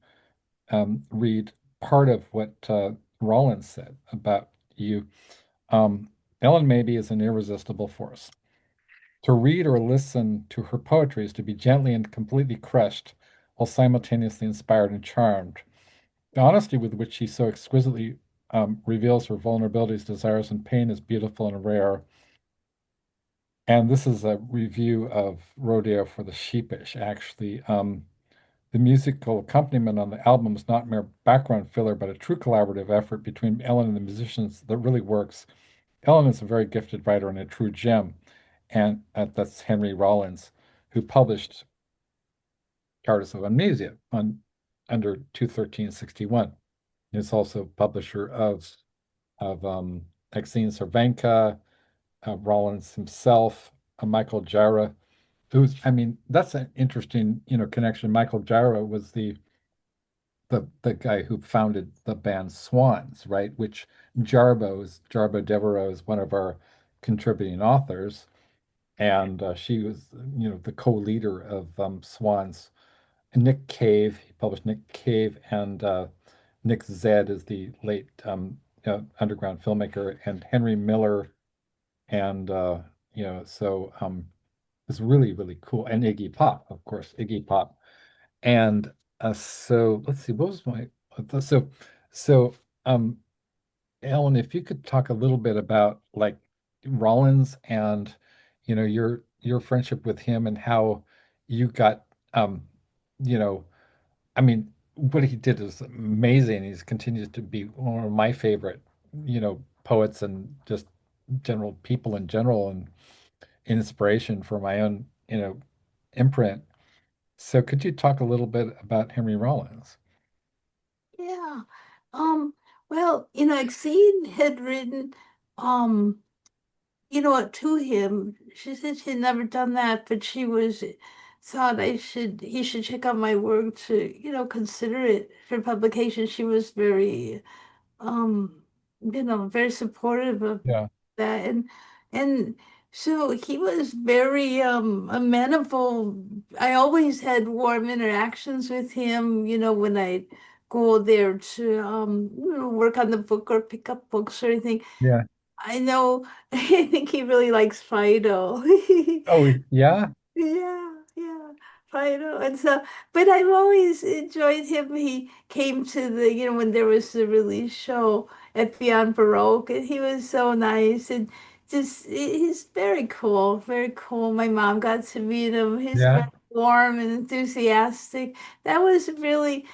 read part of what Rollins said about you. Ellen Mabey is an irresistible force. To read or listen to her poetry is to be gently and completely crushed while simultaneously inspired and charmed. The honesty with which she so exquisitely reveals her vulnerabilities, desires, and pain is beautiful and rare. And this is a review of Rodeo for the Sheepish, actually. The musical accompaniment on the album is not mere background filler, but a true collaborative effort between Ellen and the musicians that really works. Ellen is a very gifted writer and a true gem. And that's Henry Rollins, who published Artists of Amnesia under 21361. He's also publisher of Exene Cervenka, Rollins himself, Michael Jara, who's, I mean, that's an interesting, connection. Michael Jara was the guy who founded the band Swans, right? Which Jarbo Devereaux is one of our contributing authors, and she was, the co-leader of Swans. And Nick Cave, he published Nick Cave, and Nick Zed is the late underground filmmaker, and Henry Miller, and so it's really cool, and Iggy Pop, of course, Iggy Pop, and so let's see, what was my so so um Ellen, if you could talk a little bit about like Rollins and your friendship with him and how you got you know I mean, what he did is amazing. He's continues to be one of my favorite, poets and just general people in general and inspiration for my own, imprint. So could you talk a little bit about Henry Rollins? Yeah. Um, well, Exene had written, um, to him. She said she had never done that, but she was thought he should check out my work to, consider it for publication. She was very, um, very supportive of Yeah, that. And so he was very amenable. I always had warm interactions with him, when I go there to work on the book or pick up books or anything. yeah. I know I think he really likes Fido. Oh, yeah, Yeah, yeah, Fido. And so, but I've always enjoyed him. He came to the, when there was the release show at Beyond Baroque, and he was so nice and just he's very cool, very cool. My mom got to meet him. He's very Yeah. warm and enthusiastic. That was really,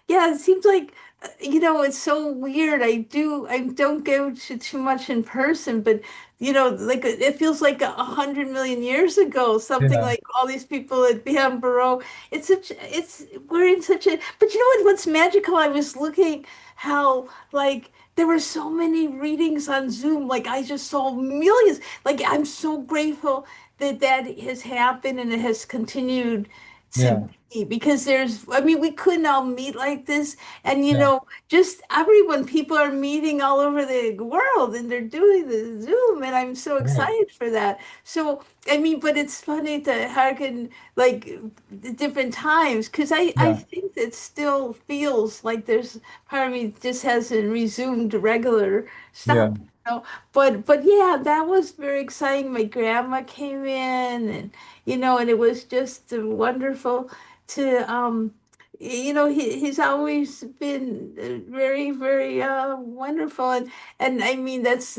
yeah. It seems like it's so weird. I don't go to too much in person, but like it feels like 100 million years ago, something Yeah. like all these people at Beyond Baroque. We're in such a, but you know what, what's magical? I was looking how like there were so many readings on Zoom. Like I just saw millions. Like I'm so grateful that that has happened and it has continued to Yeah. be because I mean, we couldn't all meet like this. And Yeah. just everyone, people are meeting all over the world and they're doing the Zoom, and I'm so Right. excited for that. So, I mean, but it's funny to harken like the different times because I Yeah. think it still feels like there's part of me just hasn't resumed regular stuff. Yeah. But yeah, that was very exciting. My grandma came in and it was just wonderful to he's always been very very wonderful, and I mean that's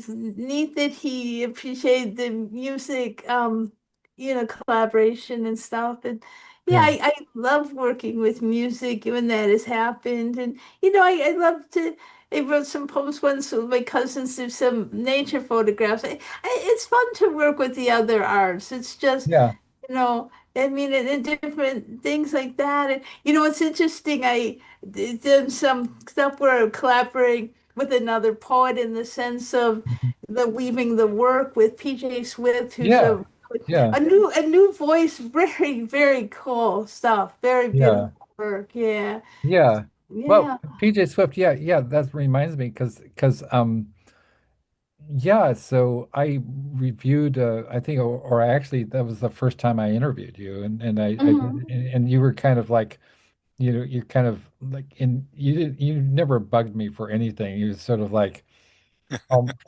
neat that he appreciated the music collaboration and stuff. And yeah, Yeah. I love working with music when that has happened. And I love to I wrote some poems once with my cousins, do some nature photographs. It's fun to work with the other arts. It's just Yeah. I mean, and different things like that. And it's interesting. I did some stuff where I'm collaborating with another poet in the sense of Mhm. the weaving the work with PJ Swift, who's Yeah. Yeah. a new voice. Very, very cool stuff. Very Yeah. beautiful work. Yeah. Yeah. Well, Yeah. PJ Swift, yeah, yeah, that reminds me because yeah, so I reviewed I think or actually that was the first time I interviewed you and I did Mhm. and you were kind of like you're kind of like in you never bugged me for anything. You was sort of like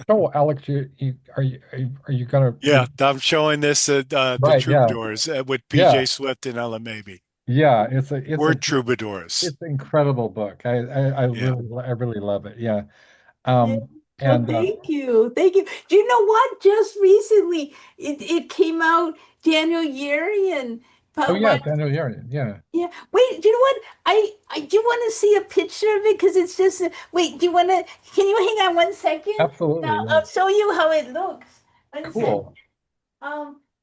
so Alex you are you gonna Yeah, I'm showing this at the right, yeah. Troubadours with PJ Yeah. Swift and Ella Maybe. Yeah, We're Troubadours. it's an incredible book. Yeah, I really love it. Yeah. Yeah. Um, Well, and thank you. Thank you. Do you know what? Just recently, it came out, Daniel Yerian. oh But yeah, what? Daniel Yarn. Yeah, Yeah. Wait, do you know what? I do want to see a picture of it because it's just, wait, do you want to, can you hang on 1 second? absolutely. Now, Yeah. I'll show you how it looks. 1 second. Cool.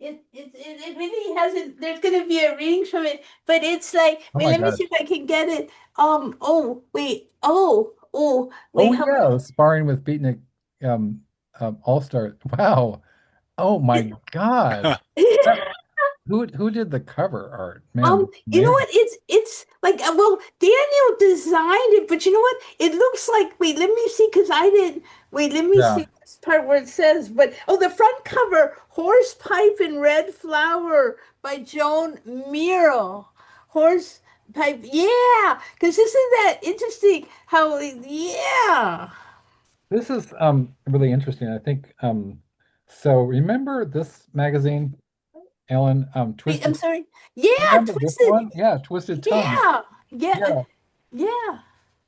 It really hasn't, there's going to be a reading from it, but it's like, Oh wait, my let me gosh. see if I can get it. Oh Wait, how yeah, sparring with Beatnik, um, All-Star. Wow. Oh my God. That, who did the cover art? Man, that's You know amazing. what? It's like well, Daniel designed it, but you know what? It looks like wait, let me see because I didn't wait, let me Yeah. see this part where it says, but the front cover, Horse Pipe in Red Flower by Joan Miro. Horse Pipe, yeah, because isn't that interesting how yeah. This is really interesting. I think so remember this magazine, Ellen, Wait, I'm Twisted. sorry. Yeah, Remember this Twisted. one? Yeah, Twisted Tongue. Yeah. Yeah. Yeah. Yeah.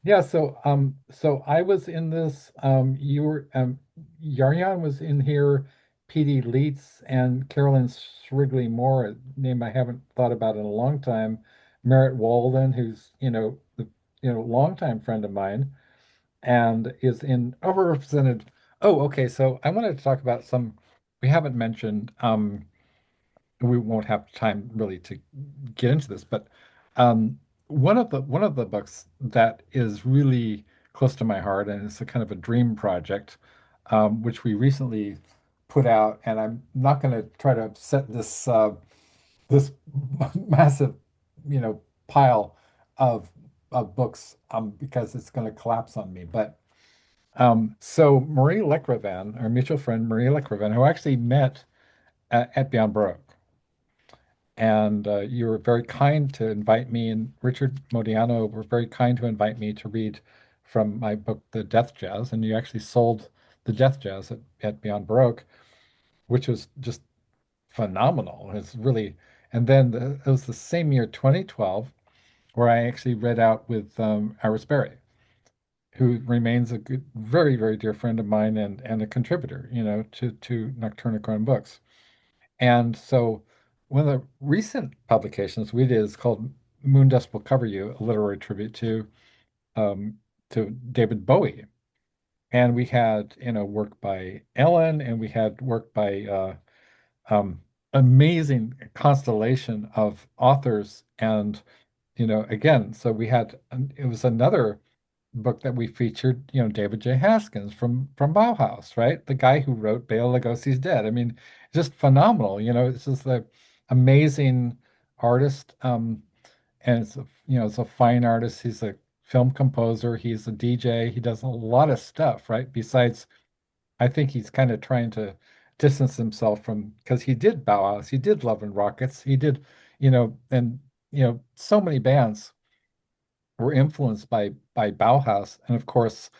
Yeah, so I was in this you were Yarn was in here, PD Leitz and Carolyn Shrigley Moore, a name I haven't thought about in a long time. Merritt Walden, who's, the longtime friend of mine and is in overrepresented. Oh, okay, so I wanted to talk about some we haven't mentioned. We won't have time really to get into this, but um, one of the books that is really close to my heart, and it's a kind of a dream project, which we recently put out, and I'm not going to try to upset this massive, pile of books because it's going to collapse on me. But so Marie Lecravan, our mutual friend Marie Lecravan, who actually met at Beyond Baroque. And you were very kind to invite me, and Richard Modiano were very kind to invite me to read from my book, The Death Jazz. And you actually sold The Death Jazz at Beyond Baroque, which was just phenomenal. It's really, and then it was the same year, 2012, where I actually read out with Iris Berry. who remains a good, very, very dear friend of mine and a contributor, to Nocturne Crime Books. And so one of the recent publications we did is called Moon Dust Will Cover You, a literary tribute um, to David Bowie. And we had, work by Ellyn, and we had work by um, amazing constellation of authors. And, again, so it was another book that we featured, David J. Haskins from Bauhaus, right? The guy who wrote Bela Lugosi's Dead. I mean, just phenomenal. It's just the amazing artist. And it's a fine artist. He's a film composer. He's a DJ. He does a lot of stuff, right? Besides, I think he's kind of trying to distance himself from because he did Bauhaus, he did Love and Rockets, he did, and so many bands were influenced by Bauhaus, and of course,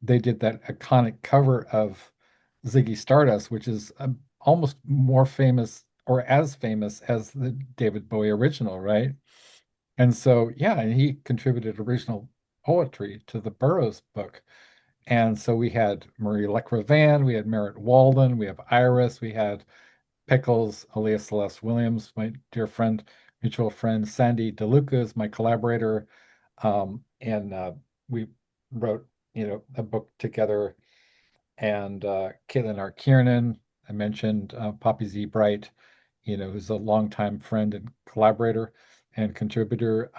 they did that iconic cover of Ziggy Stardust, which is almost more famous or as famous as the David Bowie original, right? And so, yeah, and he contributed original poetry to the Burroughs book. And so we had Marie Lecravan, we had Merritt Walden, we have Iris, we had Pickles, alias Celeste Williams, my dear friend, mutual friend. Sandy DeLuca is my collaborator. And we wrote, a book together. And Caitlin R. Kiernan, I mentioned Poppy Z. Bright, who's a longtime friend and collaborator and contributor.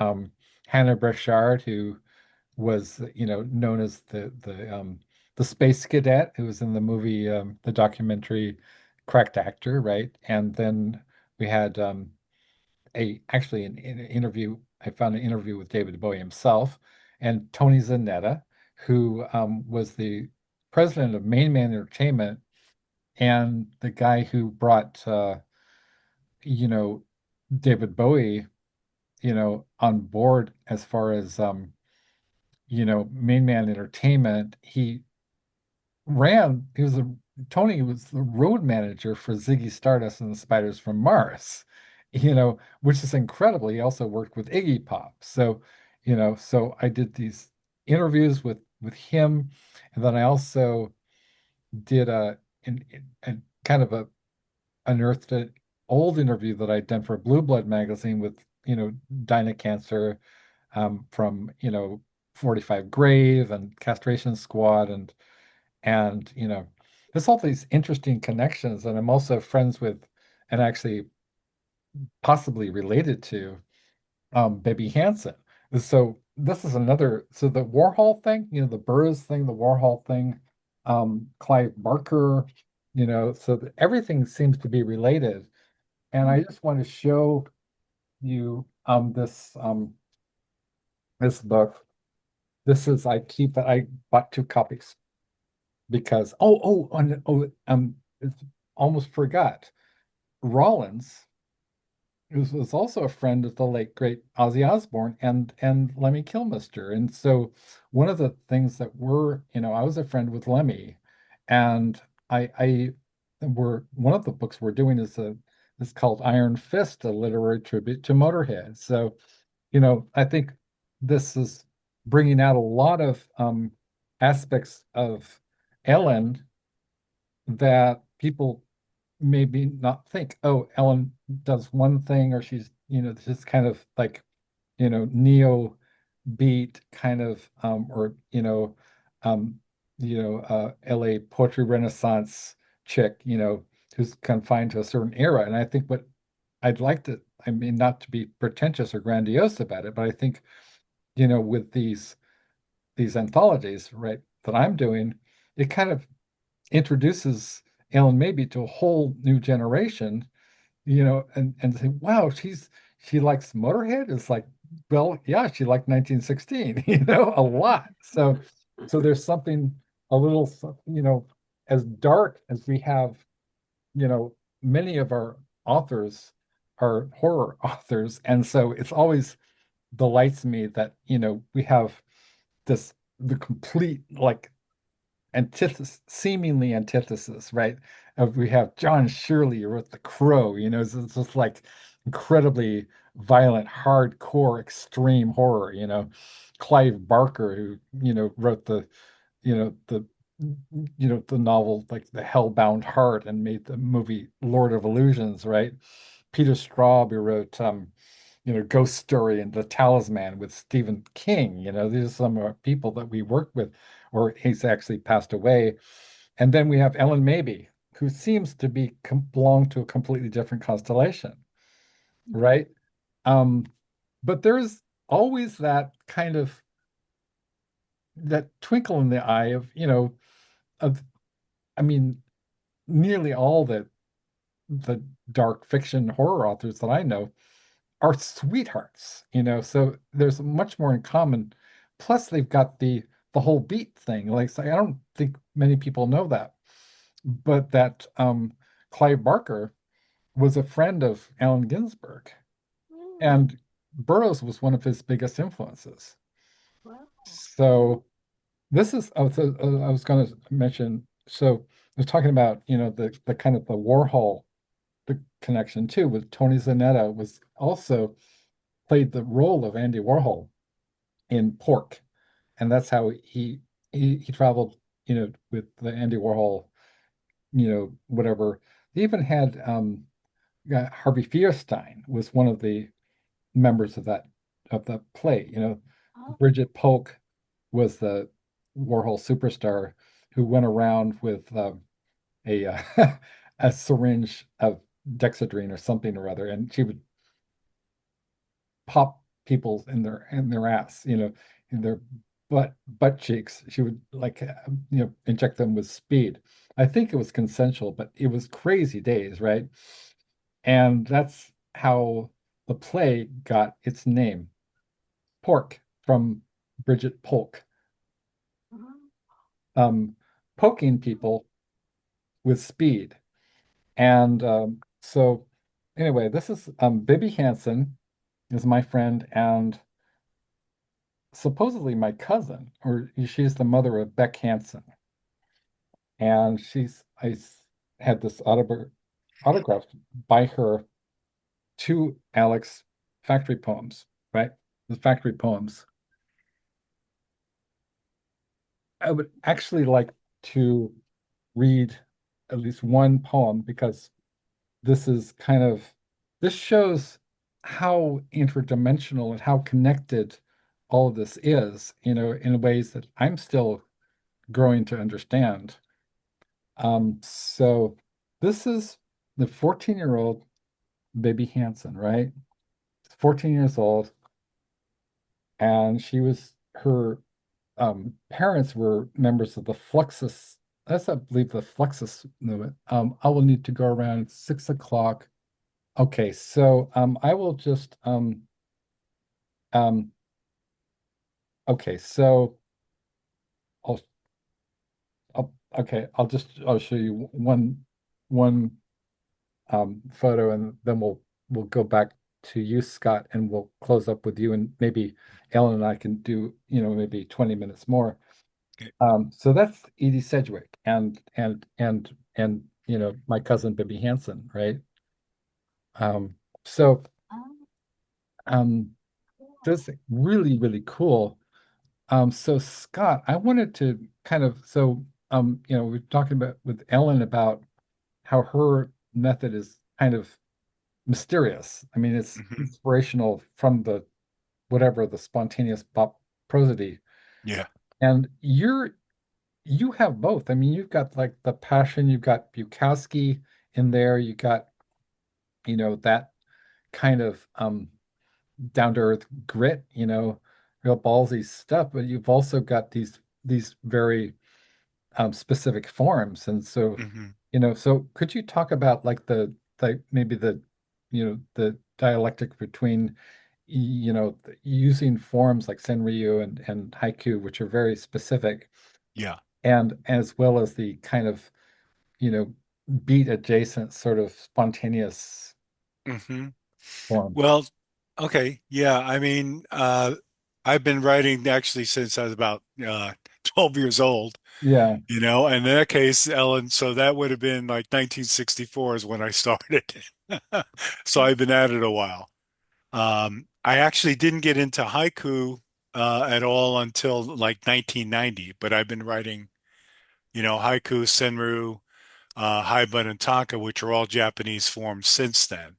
Hannah Brechard, who was, known as the space cadet who was in the movie, the documentary Cracked Actor, right? And then we had an interview. I found an interview with David Bowie himself and Tony Zanetta, who was the president of Main Man Entertainment and the guy who brought you know David Bowie, on board as far as Main Man Entertainment. He was Tony was the road manager for Ziggy Stardust and the Spiders from Mars, which is incredible. He also worked with Iggy Pop. So I did these interviews with him, and then I also did a kind of unearthed an old interview that I'd done for Blue Blood magazine with, Dinah Cancer, from, 45 Grave and Castration Squad and there's all these interesting connections, and I'm also friends with and actually possibly related to Baby Hansen. So this is so the Warhol thing, the Burroughs thing, the Warhol thing, Clive Barker, everything seems to be related. And I just want to show you this book. This is I bought two copies because it's almost forgot. Rollins was also a friend of the late great Ozzy Osbourne and Lemmy Kilmister. And so one of the things that I was a friend with Lemmy, and I we're one of the books we're doing is called Iron Fist, a literary tribute to Motorhead. So, I think this is bringing out a lot of aspects of Ellyn that people maybe not think, oh, Ellyn does one thing, or she's, just kind of like, neo beat kind of, or, LA poetry renaissance chick, who's confined to a certain era. And I think what I'd like to, I mean, not to be pretentious or grandiose about it, but I think, with these anthologies, right, that I'm doing, it kind of introduces Ellyn maybe to a whole new generation, and say, wow, she likes Motorhead. It's like, well, yeah, she liked 1916, a lot. So there's something a little, as dark as we have, many of our authors are horror authors, and so it's always delights me that, we have the complete like seemingly antithesis, right? Of we have John Shirley who wrote The Crow, it's just like, incredibly violent, hardcore, extreme horror, Clive Barker, who, wrote the novel like The Hellbound Heart and made the movie Lord of Illusions, right? Peter Straub, who wrote Ghost Story and The Talisman with Stephen King. These are some of our people that we work with, or he's actually passed away. And then we have Ellen Mabey, who seems to be belong to a completely different constellation, right? Um, but there's always that kind of that twinkle in the eye of I mean, nearly all the dark fiction horror authors that I know are sweethearts, so there's much more in common. Plus, they've got the whole beat thing. Like, so I don't think many people know that, but that Clive Barker was a friend of Allen Ginsberg, Mm. and Burroughs was one of his biggest influences. Wow. So I was going to mention. So I was talking about the kind of the Warhol the connection too with Tony Zanetta was also played the role of Andy Warhol in Pork, and that's how he traveled, with the Andy Warhol, whatever. They even had Harvey Fierstein was one of the members of the play. Oh, Bridget Polk was the Warhol superstar who went around with a a syringe of Dexedrine or something or other, and she would pop people in their ass, in their butt cheeks. She would like inject them with speed. I think it was consensual, but it was crazy days, right? And that's how the play got its name, Pork, from Bridget Polk, oh, um, poking people with speed. And so, anyway, this is Bibi Hansen is my friend and supposedly my cousin, or she's the mother of Beck Hansen. And had this autographed by her to Alex factory poems, right? The factory poems. I would actually like to read at least one poem because this is kind of this shows how interdimensional and how connected all of this is, in ways that I'm still growing to understand. So this is the 14-year-old Baby Hansen, right? 14 years old, and her parents were members of the Fluxus. That's, I believe, the Fluxus movement. I will need to go around 6 o'clock. Okay, so I will just um okay, so I'll I'll show you one photo, and then we'll go back to you, Scott, and we'll close up with you, and maybe Ellen and I can do, maybe 20 minutes more. okay. So that's Edie Sedgwick and my cousin Bibi Hansen, right? Um, so oh, um, cool. that's really, really cool. So Scott, I wanted to kind of we're talking about with Ellen about how her method is kind of mysterious. I mean, it's Hmm. inspirational from the whatever the spontaneous pop prosody. Yeah. And you have both. I mean, you've got like the passion, you've got Bukowski in there, you got, that kind of down to earth grit, real ballsy stuff, but you've also got these very specific forms. And so, Hmm. so could you talk about like maybe the dialectic between, using forms like senryu and haiku, which are very specific, Yeah. and as well as the kind of, you know, beat adjacent sort of spontaneous Hmm. forms. Well, okay. Yeah. I mean, I've been writing actually since I was about 12 years old. Yeah. And in that case, Ellen, so that would have been like 1964 is when I started. So I've been at it a while. I actually didn't get into haiku at all until like 1990, but I've been writing, haiku, senryu, haibun, and tanka, which are all Japanese forms since then.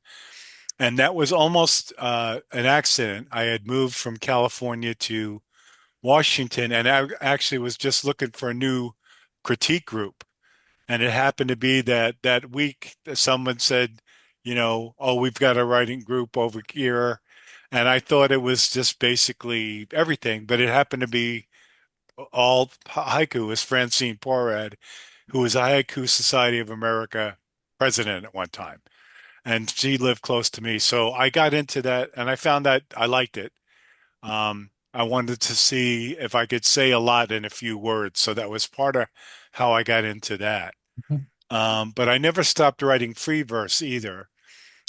And that was almost an accident. I had moved from California to Washington, and I actually was just looking for a new critique group. And it happened to be that that week someone said, oh, we've got a writing group over here. And I thought it was just basically everything, but it happened to be all haiku. It was Francine Poirad, who was a Haiku Society of America president at one time. And she lived close to me. So I got into that and I found that I liked it. I wanted to see if I could say a lot in a few words. So that was part of how I got into that. Mhm. But I never stopped writing free verse either.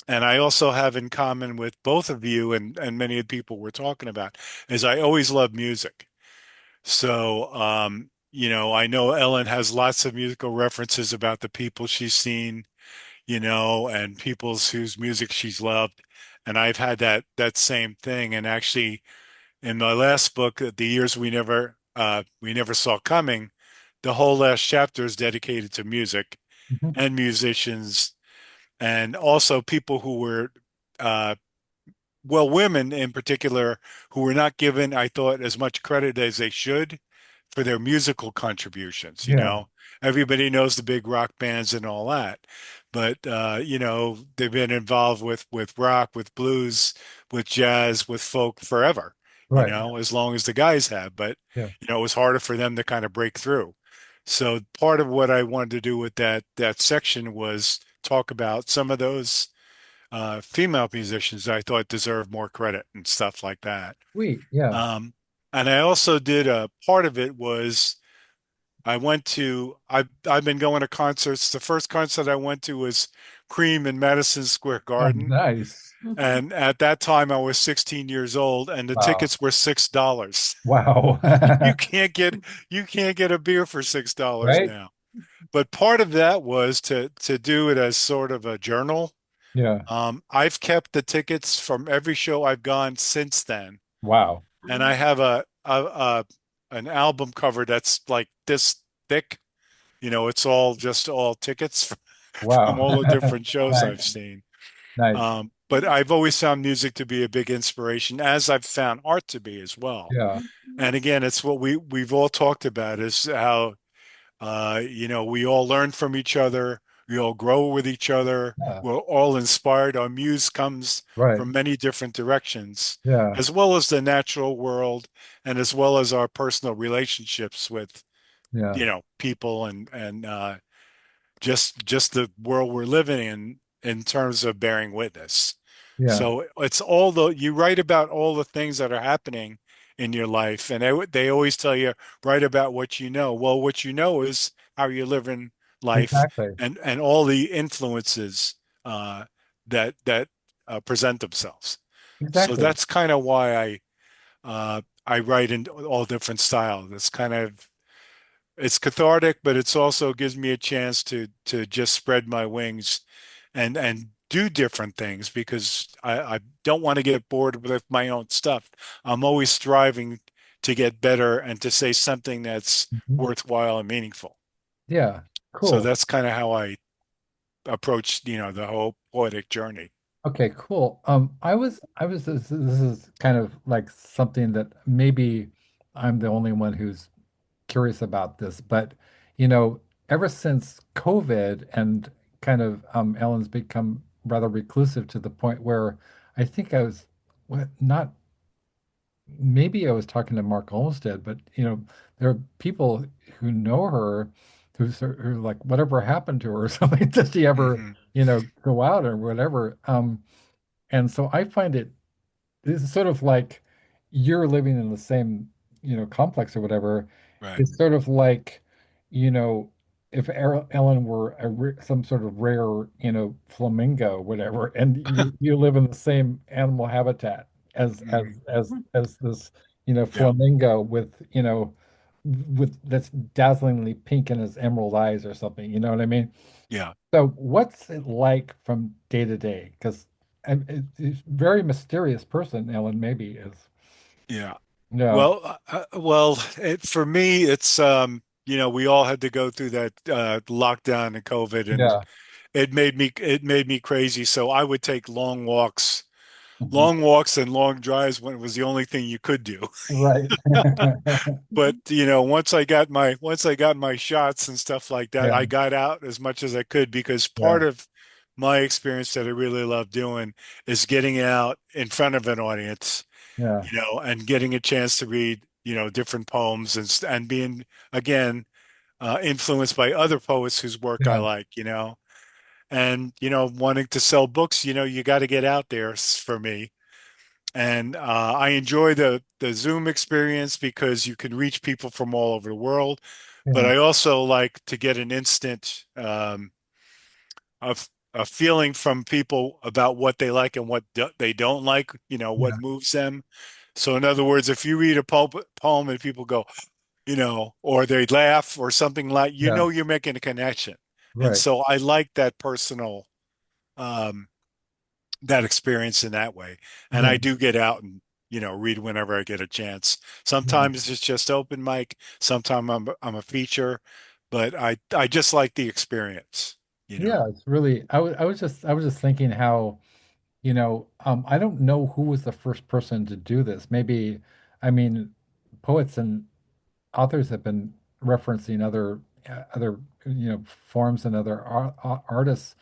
And I also have in common with both of you and many of the people we're talking about is I always love music. So, I know Ellen has lots of musical references about the people she's seen, and people's whose music she's loved. And I've had that same thing. And actually, in my last book, The Years We Never Saw Coming, the whole last chapter is dedicated to music Mhm. and musicians and also people who were uh, well, women in particular who were not given, I thought, as much credit as they should for their musical contributions. Yeah. Everybody knows the big rock bands and all that, but they've been involved with rock, with blues, with jazz, with folk forever. Right. As long as the guys have. But Yeah. it was harder for them to kind of break through. So part of what I wanted to do with that section was talk about some of those female musicians I thought deserved more credit and stuff like that. Sweet. Yeah. Um, and I also did a part of it was I've been going to concerts. The first concert I went to was Cream in Madison Square Oh, Garden. nice. And at that time I was 16 years old and the Wow. tickets were $6. Wow. You can't get you can't get a beer for $6 Right? now. But part of that was to do it as sort of a journal. Yeah. I've kept the tickets from every show I've gone since then, Wow. and I have a an album cover that's like this thick. It's all tickets from Wow. all the different shows Nice. I've seen. Nice. But I've always found music to be a big inspiration, as I've found art to be as well. Yeah. And again, it's what we've all talked about is how we all learn from each other. We all grow with each other. Yeah. We're all inspired. Our muse comes Right. from many different directions, Yeah. as well as the natural world and as well as our personal relationships with, Yeah. people and just the world we're living in terms of bearing witness. Yeah. So it's you write about all the things that are happening in your life, and they always tell you write about what you know. Well, what you know is how you're living life Exactly. and all the influences that present themselves. So Exactly. that's kind of why I write in all different styles. It's cathartic, but it's also gives me a chance to just spread my wings and do different things because I don't want to get bored with my own stuff. I'm always striving to get better and to say something that's Mhm. worthwhile and meaningful. Yeah. So Cool. that's kind of how I approach, the whole poetic journey. Okay, cool. This is kind of like something that maybe I'm the only one who's curious about this, but you know, ever since COVID and kind of Ellen's become rather reclusive to the point where I think I was not maybe I was talking to Mark Olmsted, but you know, there are people who know her who like whatever happened to her or something. Does she ever, Hmm. go out or whatever? And so I find it's sort of like you're living in the same, complex or whatever. Right. It's sort of like, you know, if Ellen were some sort of rare, flamingo, whatever, and you live in the same animal habitat as Hmm. this, Yeah. flamingo with, with that's dazzlingly pink in his emerald eyes or something. You know what I mean? Yeah. So what's it like from day to day? Because it's a very mysterious person, Ellen maybe is. Yeah. No. Well, for me, it's we all had to go through that lockdown and COVID, and Yeah. it made me crazy. So I would take Mhm. long walks and long drives when it was the only thing you could do. Right. But once I got my shots and stuff like that, Yeah. I got out as much as I could because Yeah. part of my experience that I really love doing is getting out in front of an audience, Yeah. and getting a chance to read, different poems and being again influenced by other poets whose work I Yeah. like, and wanting to sell books, you got to get out there for me. And I enjoy the Zoom experience because you can reach people from all over the world. But Yeah. I also like to get an instant of a feeling from people about what they like and what they don't like, what Yeah. moves them. So in other words, if you read a poem and people go, or they laugh or something like, Yeah. you're making a connection. And Right. so I like that personal, um, that experience in that way. And Yeah. I do get out and, read whenever I get a chance. Yeah. Sometimes it's just open mic. Sometimes I'm a feature, but I just like the experience. Yeah, it's really I was just thinking how, I don't know who was the first person to do this. Maybe, I mean, poets and authors have been referencing other forms and other artists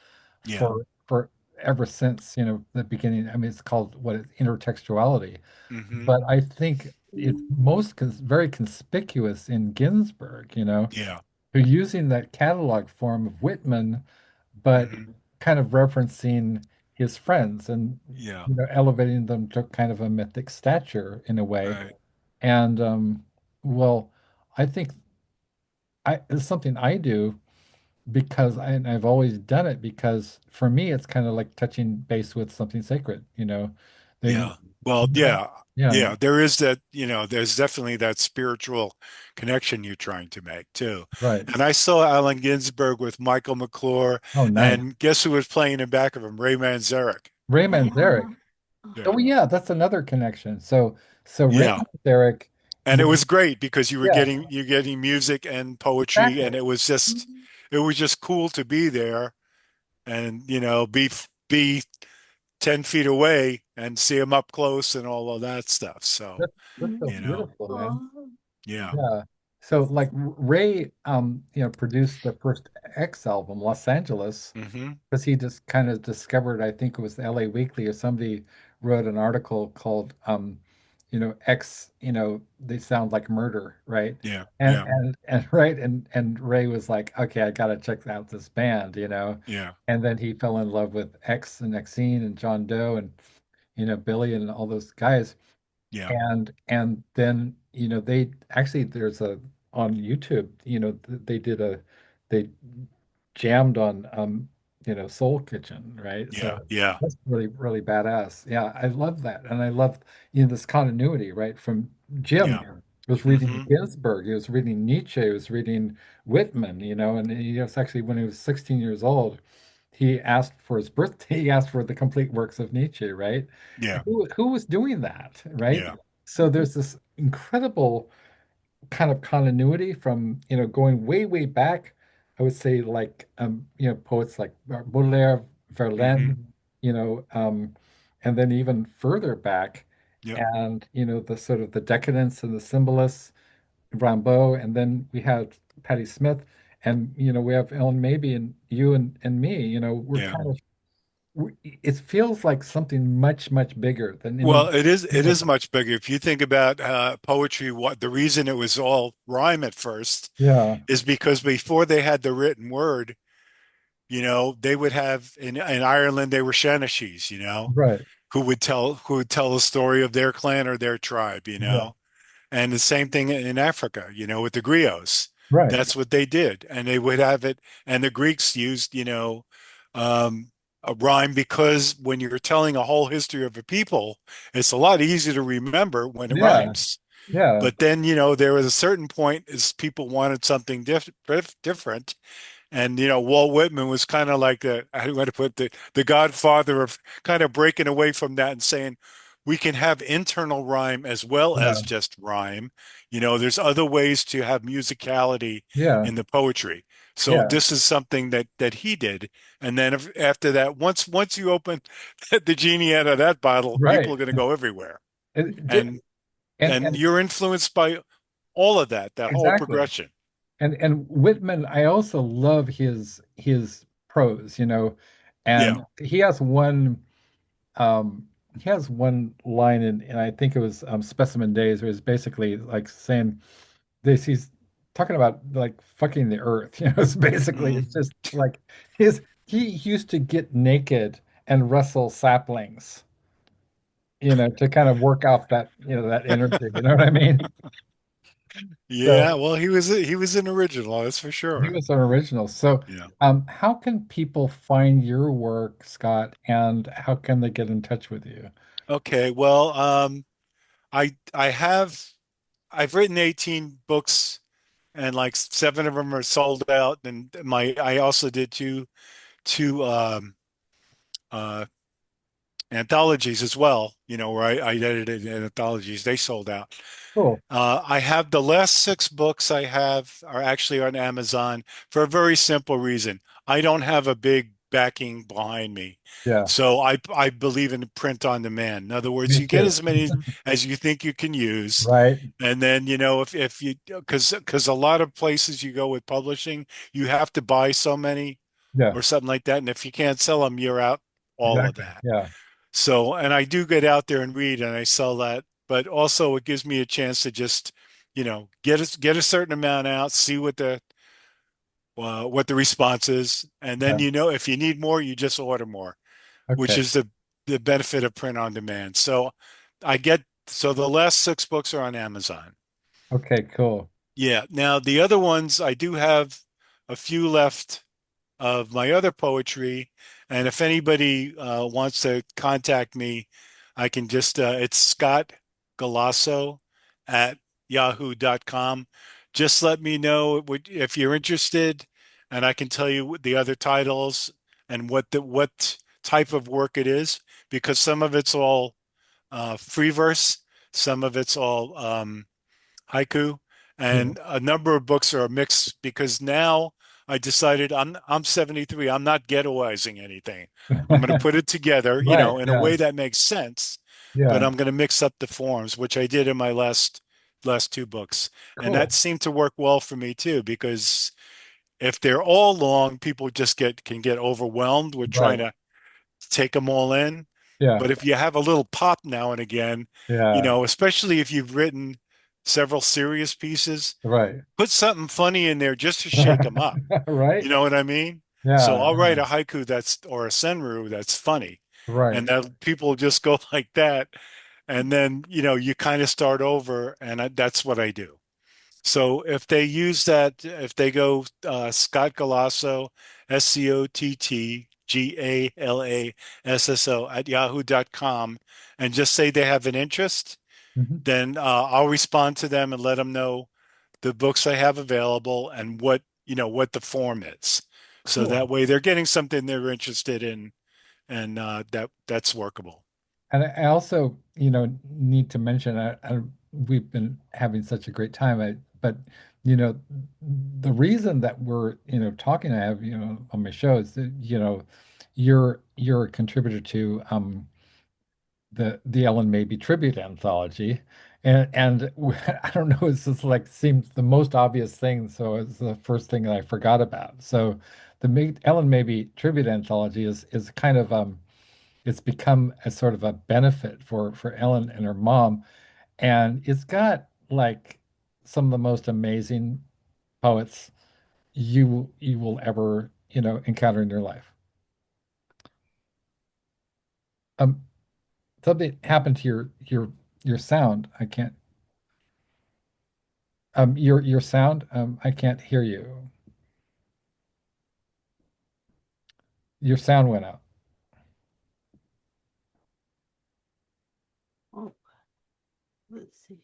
Yeah. for ever since, the beginning. I mean, it's called intertextuality. Hmm. But I think it's very conspicuous in Ginsberg, Yeah. who using that catalog form of Whitman, but Hmm. kind of referencing his friends and Yeah. elevating them to kind of a mythic stature in a way. Right. And well, I think it's something I do and I've always done it because for me it's kind of like touching base with something sacred, They, Yeah. Well, yeah. yeah, Yeah. There is that, there's definitely that spiritual connection you're trying to make too. right. And I saw Allen Ginsberg with Michael McClure, Oh, nice. and guess who was playing in back of him? Ray Manzarek. Ray Manzarek. Yeah. Oh yeah, that's another connection. So Ray Yeah. Manzarek And it was was great because yeah, you're getting music and poetry, exactly. and it was just cool to be there and, be 10 feet away and see him up close and all of that stuff. So, That's so you know, beautiful, man. yeah. Yeah. So like Ray, produced the first X album, Los Angeles, Hmm. because he just kind of discovered, I think it was the LA Weekly or somebody wrote an article called, X, they sound like murder, right? Yeah. And Yeah. right, and Ray was like, okay, I gotta check out this band, Yeah. and then he fell in love with X and Xene and John Doe and Billy and all those guys. Yeah. And then, they actually there's a on YouTube, they jammed on Soul Kitchen, right? Yeah. So Yeah. that's really, really badass. Yeah, I love that. And I love, this continuity, right? From Jim Yeah. was reading Hmm. Ginsberg, he was reading Nietzsche, he was reading Whitman, and he was actually when he was 16 years old, he asked for his birthday, he asked for the complete works of Nietzsche, right? And Yeah. who was doing that, right? Yeah. So there's this incredible kind of continuity from, going way, way back. I would say like, poets like Baudelaire, Hmm. Verlaine, you know, um, and then even further back, Yep. and the sort of the decadence and the symbolists, Rimbaud, and then we had Patti Smith, and we have Ellen Mabey and you and me. We're Yeah. kind of it feels like something much, much bigger than Well, any. it is much bigger. If you think about poetry, what the reason it was all rhyme at first Yeah, is because before they had the written word, they would have in Ireland they were Shanachies, right. who would tell the story of their clan or their tribe, Yeah, and the same thing in Africa, with the griots. right. That's what they did, and they would have it. And the Greeks used, um, a rhyme because when you're telling a whole history of a people, it's a lot easier to remember when it Yeah, rhymes. Yeah. But then, there was a certain point as people wanted something different. And, Walt Whitman was kind of like I want to put the godfather of kind of breaking away from that and saying, we can have internal rhyme as well Yeah. as just rhyme. There's other ways to have musicality Yeah. in the poetry. So Yeah. this is something that he did. And then after that, once you open the genie out of that bottle, people Right. are going to go everywhere. And, And and and you're influenced by all of that whole exactly. progression. And Whitman, I also love his prose, Yeah. and he has one line in I think it was Specimen Days, where he's basically like saying this, he's talking about like fucking the earth, it's basically Mhm. it's just like he used to get naked and wrestle saplings, to kind of work off that, that energy, you know what I mean? Yeah, So well, he was an original, that's for he sure. was an original. So, Yeah. how can people find your work, Scott, and how can they get in touch with you? Okay, well, I've written 18 books and like seven of them are sold out. And I also did two uh anthologies as well, where I edited anthologies. They sold out. Cool. I have the last six books I have are actually on Amazon for a very simple reason. I don't have a big backing behind me. Yeah, So I believe in print on demand. In other words, me you get too. as many as you think you can use. Right. And then, if you, because a lot of places you go with publishing, you have to buy so many Yeah, or something like that. And if you can't sell them, you're out all of exactly. that. Yeah. So, and I do get out there and read and I sell that, but also it gives me a chance to just, get a certain amount out, see what the response is, and then Yeah. if you need more, you just order more, which Okay. is the benefit of print on demand. So the last six books are on Amazon. Okay, cool. Yeah. Now the other ones, I do have a few left of my other poetry. And if anybody wants to contact me, I can it's Scott Galasso at yahoo.com. Just let me know if you're interested, and I can tell you the other titles and what type of work it is, because some of it's all free verse, some of it's all haiku, Yeah. and a number of books are a mix because now I decided I'm 73. I'm not ghettoizing anything. I'm going to put it together, Right. in a Yeah. way that makes sense, but Yeah. I'm going to mix up the forms, which I did in my last two books. And that Cool. seemed to work well for me too, because if they're all long, people just can get overwhelmed with trying Right. to take them all in. Yeah. But if you have a little pop now and again, Yeah. especially if you've written several serious pieces, Right. put something funny in there just to shake them up. You Right. know what I mean? So Yeah. I'll write Yeah. a haiku or a senru that's funny, Right. and that people just go like that, and then you kind of start over, and that's what I do. So if they go Scott Galasso, SCOTTGALASSO at yahoo.com, and just say they have an interest, Mhm. then I'll respond to them and let them know the books I have available and what the form is. So that Cool. way they're getting something they're interested in, and that's workable. And I also, need to mention, we've been having such a great time, but the reason that we're, talking, I have, on my show is that, you're a contributor to the Ellen Maybe tribute anthology, and I don't know, it's just like seems the most obvious thing, so it's the first thing that I forgot about. So the Ellen Maybe tribute anthology is kind of it's become a sort of a benefit for Ellen and her mom, and it's got like some of the most amazing poets you will ever, encounter in your life. Um, Something happened to your sound. I can't your sound. I can't hear you. Your sound went out. Oh, let's see.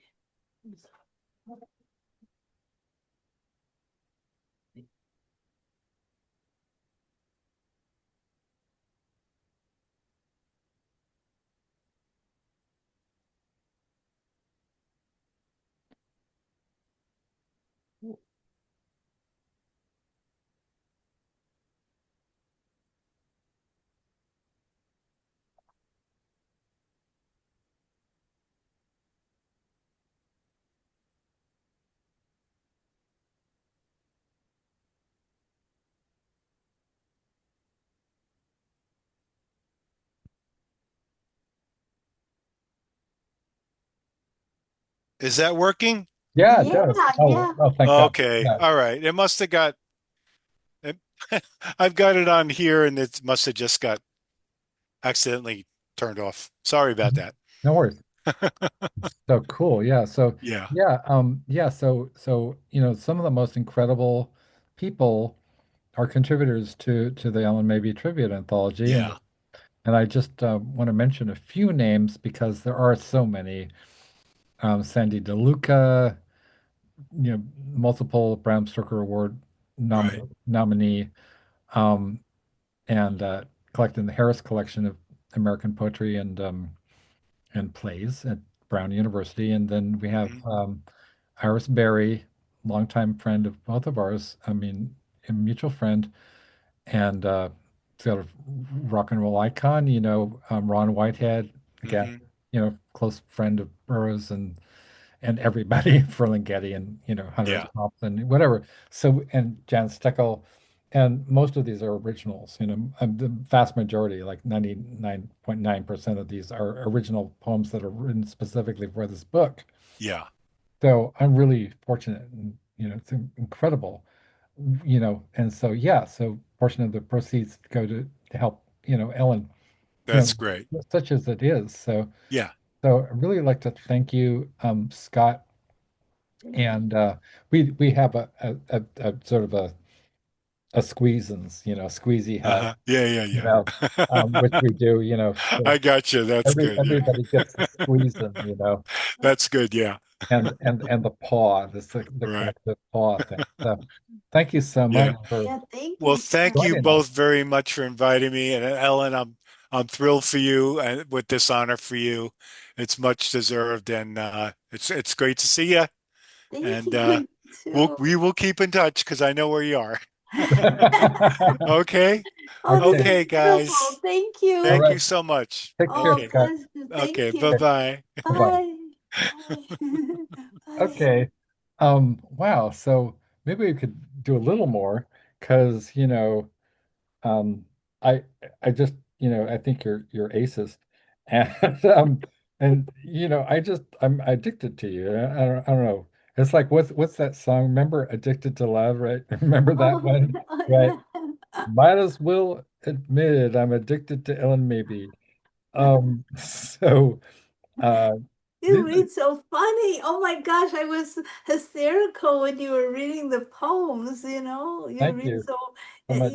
Is that working? Yeah, it Yeah, does. Oh, yeah. oh, thank God. Okay. Yeah. All right. It must have got it, I've got it on here and it must have just got accidentally turned off. Sorry about that. No worries. So cool. Yeah. So Yeah. yeah, some of the most incredible people are contributors to the Ellen Mabie Tribute Anthology. Yeah. And I just want to mention a few names because there are so many. Sandy DeLuca, multiple Bram Stoker Award Right. nominee, um, and collecting the Harris Collection of American Poetry and Plays at Brown University. And then we have Mhm. Iris Berry, longtime friend of both of ours. I mean, a mutual friend and sort of rock and roll icon. Ron Whitehead, again, Mhm. close friend of Burroughs and everybody, Ferlinghetti and Hunter S. Yeah. Thompson, whatever. So and Jan Steckel, and most of these are originals. The vast majority, like 99.9% of these are original poems that are written specifically for this book. Yeah. So I'm really fortunate, and it's incredible, and so yeah, so portion of the proceeds go to help, Ellen, That's great. such as it is. So Yeah. I'd really like to thank you, Scott, and we have a sort of a squeezins, squeezy hat, Uh-huh. Yeah, yeah, which yeah. we do, so I got you. That's good. Yeah. everybody gets a squeezin, That's good. Yeah. and the paw, the Right. collective paw thing. So thank you so much Yeah. for Yeah, thank Well, you thank so you joining us. both very much for inviting me. And Ellen, I'm thrilled for you and with this honor for you. It's much deserved, and it's great to see you. thank And you too. we will keep in touch because I know where you are. Okay. Oh, this Okay. is Okay, beautiful. guys. Thank All you. Thank right. you so much. Take care, Oh, Okay. Scott. pleasure. Okay. Thank you. Okay. Bye-bye. Bye-bye. Bye. Bye. Bye. Okay. Wow. So maybe we could do a little more because, um, I I just, I think you're aces. And I'm addicted to you. I don't know. It's like what's that song? Remember Addicted to Love, right? Remember that Oh, one? Right. Might as well admit it. I'm addicted to Ellen maybe. So uh you these are, read so funny. Oh my gosh, I was hysterical when you were reading the poems, you know. You thank read you so, so much.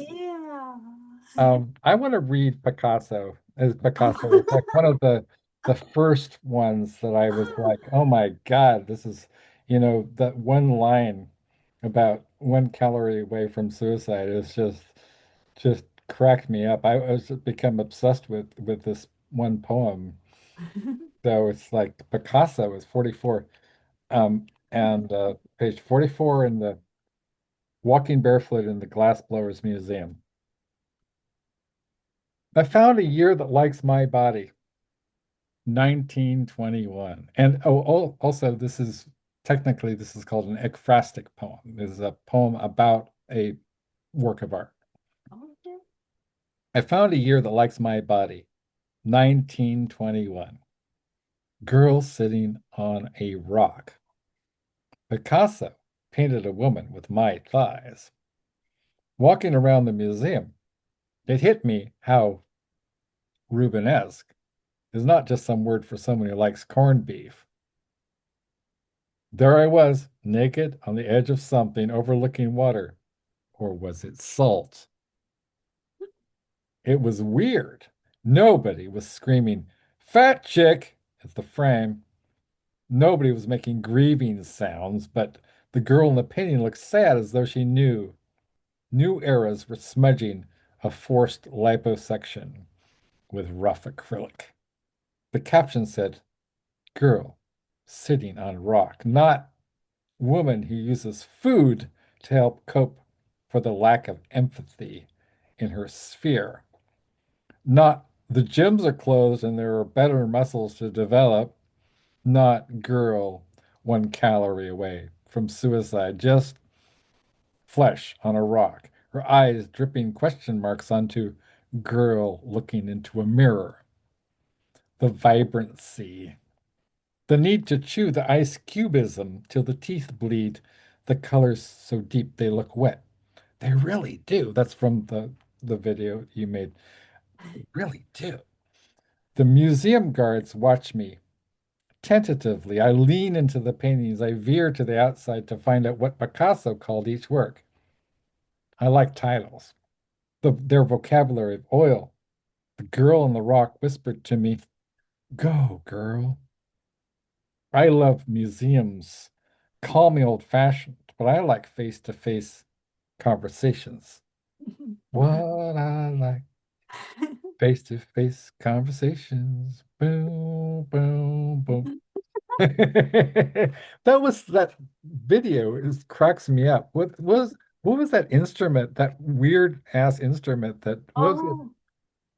yeah. I want to read Picasso as Picasso. It's like one of the first ones that I was like, oh my God, this is, that one line about 1 calorie away from suicide is just cracked me up. I was become obsessed with this one poem. So it's like Picasso is 44. And page 44 in the Walking Barefoot in the Glassblowers Museum. I found a year that likes my body. 1921. And also this is called an ekphrastic poem. This is a poem about a work of art. Okay. I found a year that likes my body. 1921. Girl sitting on a rock. Picasso painted a woman with my thighs. Walking around the museum, it hit me how Rubenesque is not just some word for someone who likes corned beef. There I was, naked on the edge of something overlooking water. Or was it salt? It was weird. Nobody was screaming, "Fat chick!" at the frame. Nobody was making grieving sounds, but the girl in the painting looked sad as though she knew. New eras were smudging a forced liposuction with rough acrylic. The caption said, girl sitting on rock, not woman who uses food to help cope for the lack of empathy in her sphere. Not the gyms are closed and there are better muscles to develop. Not girl 1 calorie away from suicide. Just flesh on a rock. Her eyes dripping question marks onto girl looking into a mirror. The vibrancy. The need to chew the ice cubism till the teeth bleed. The colors so deep they look wet. They really do. That's from the video you made. They really do. The museum guards watch me. Tentatively, I lean into the paintings. I veer to the outside to find out what Picasso called each work. I like titles. Their vocabulary of oil. The girl on the rock whispered to me, go, girl. I love museums. Call me old-fashioned, but I like face-to-face conversations. What I like, face-to-face conversations. Boom, boom, boom. That video is cracks me up. What was that instrument? That weird ass instrument that was it? Oh,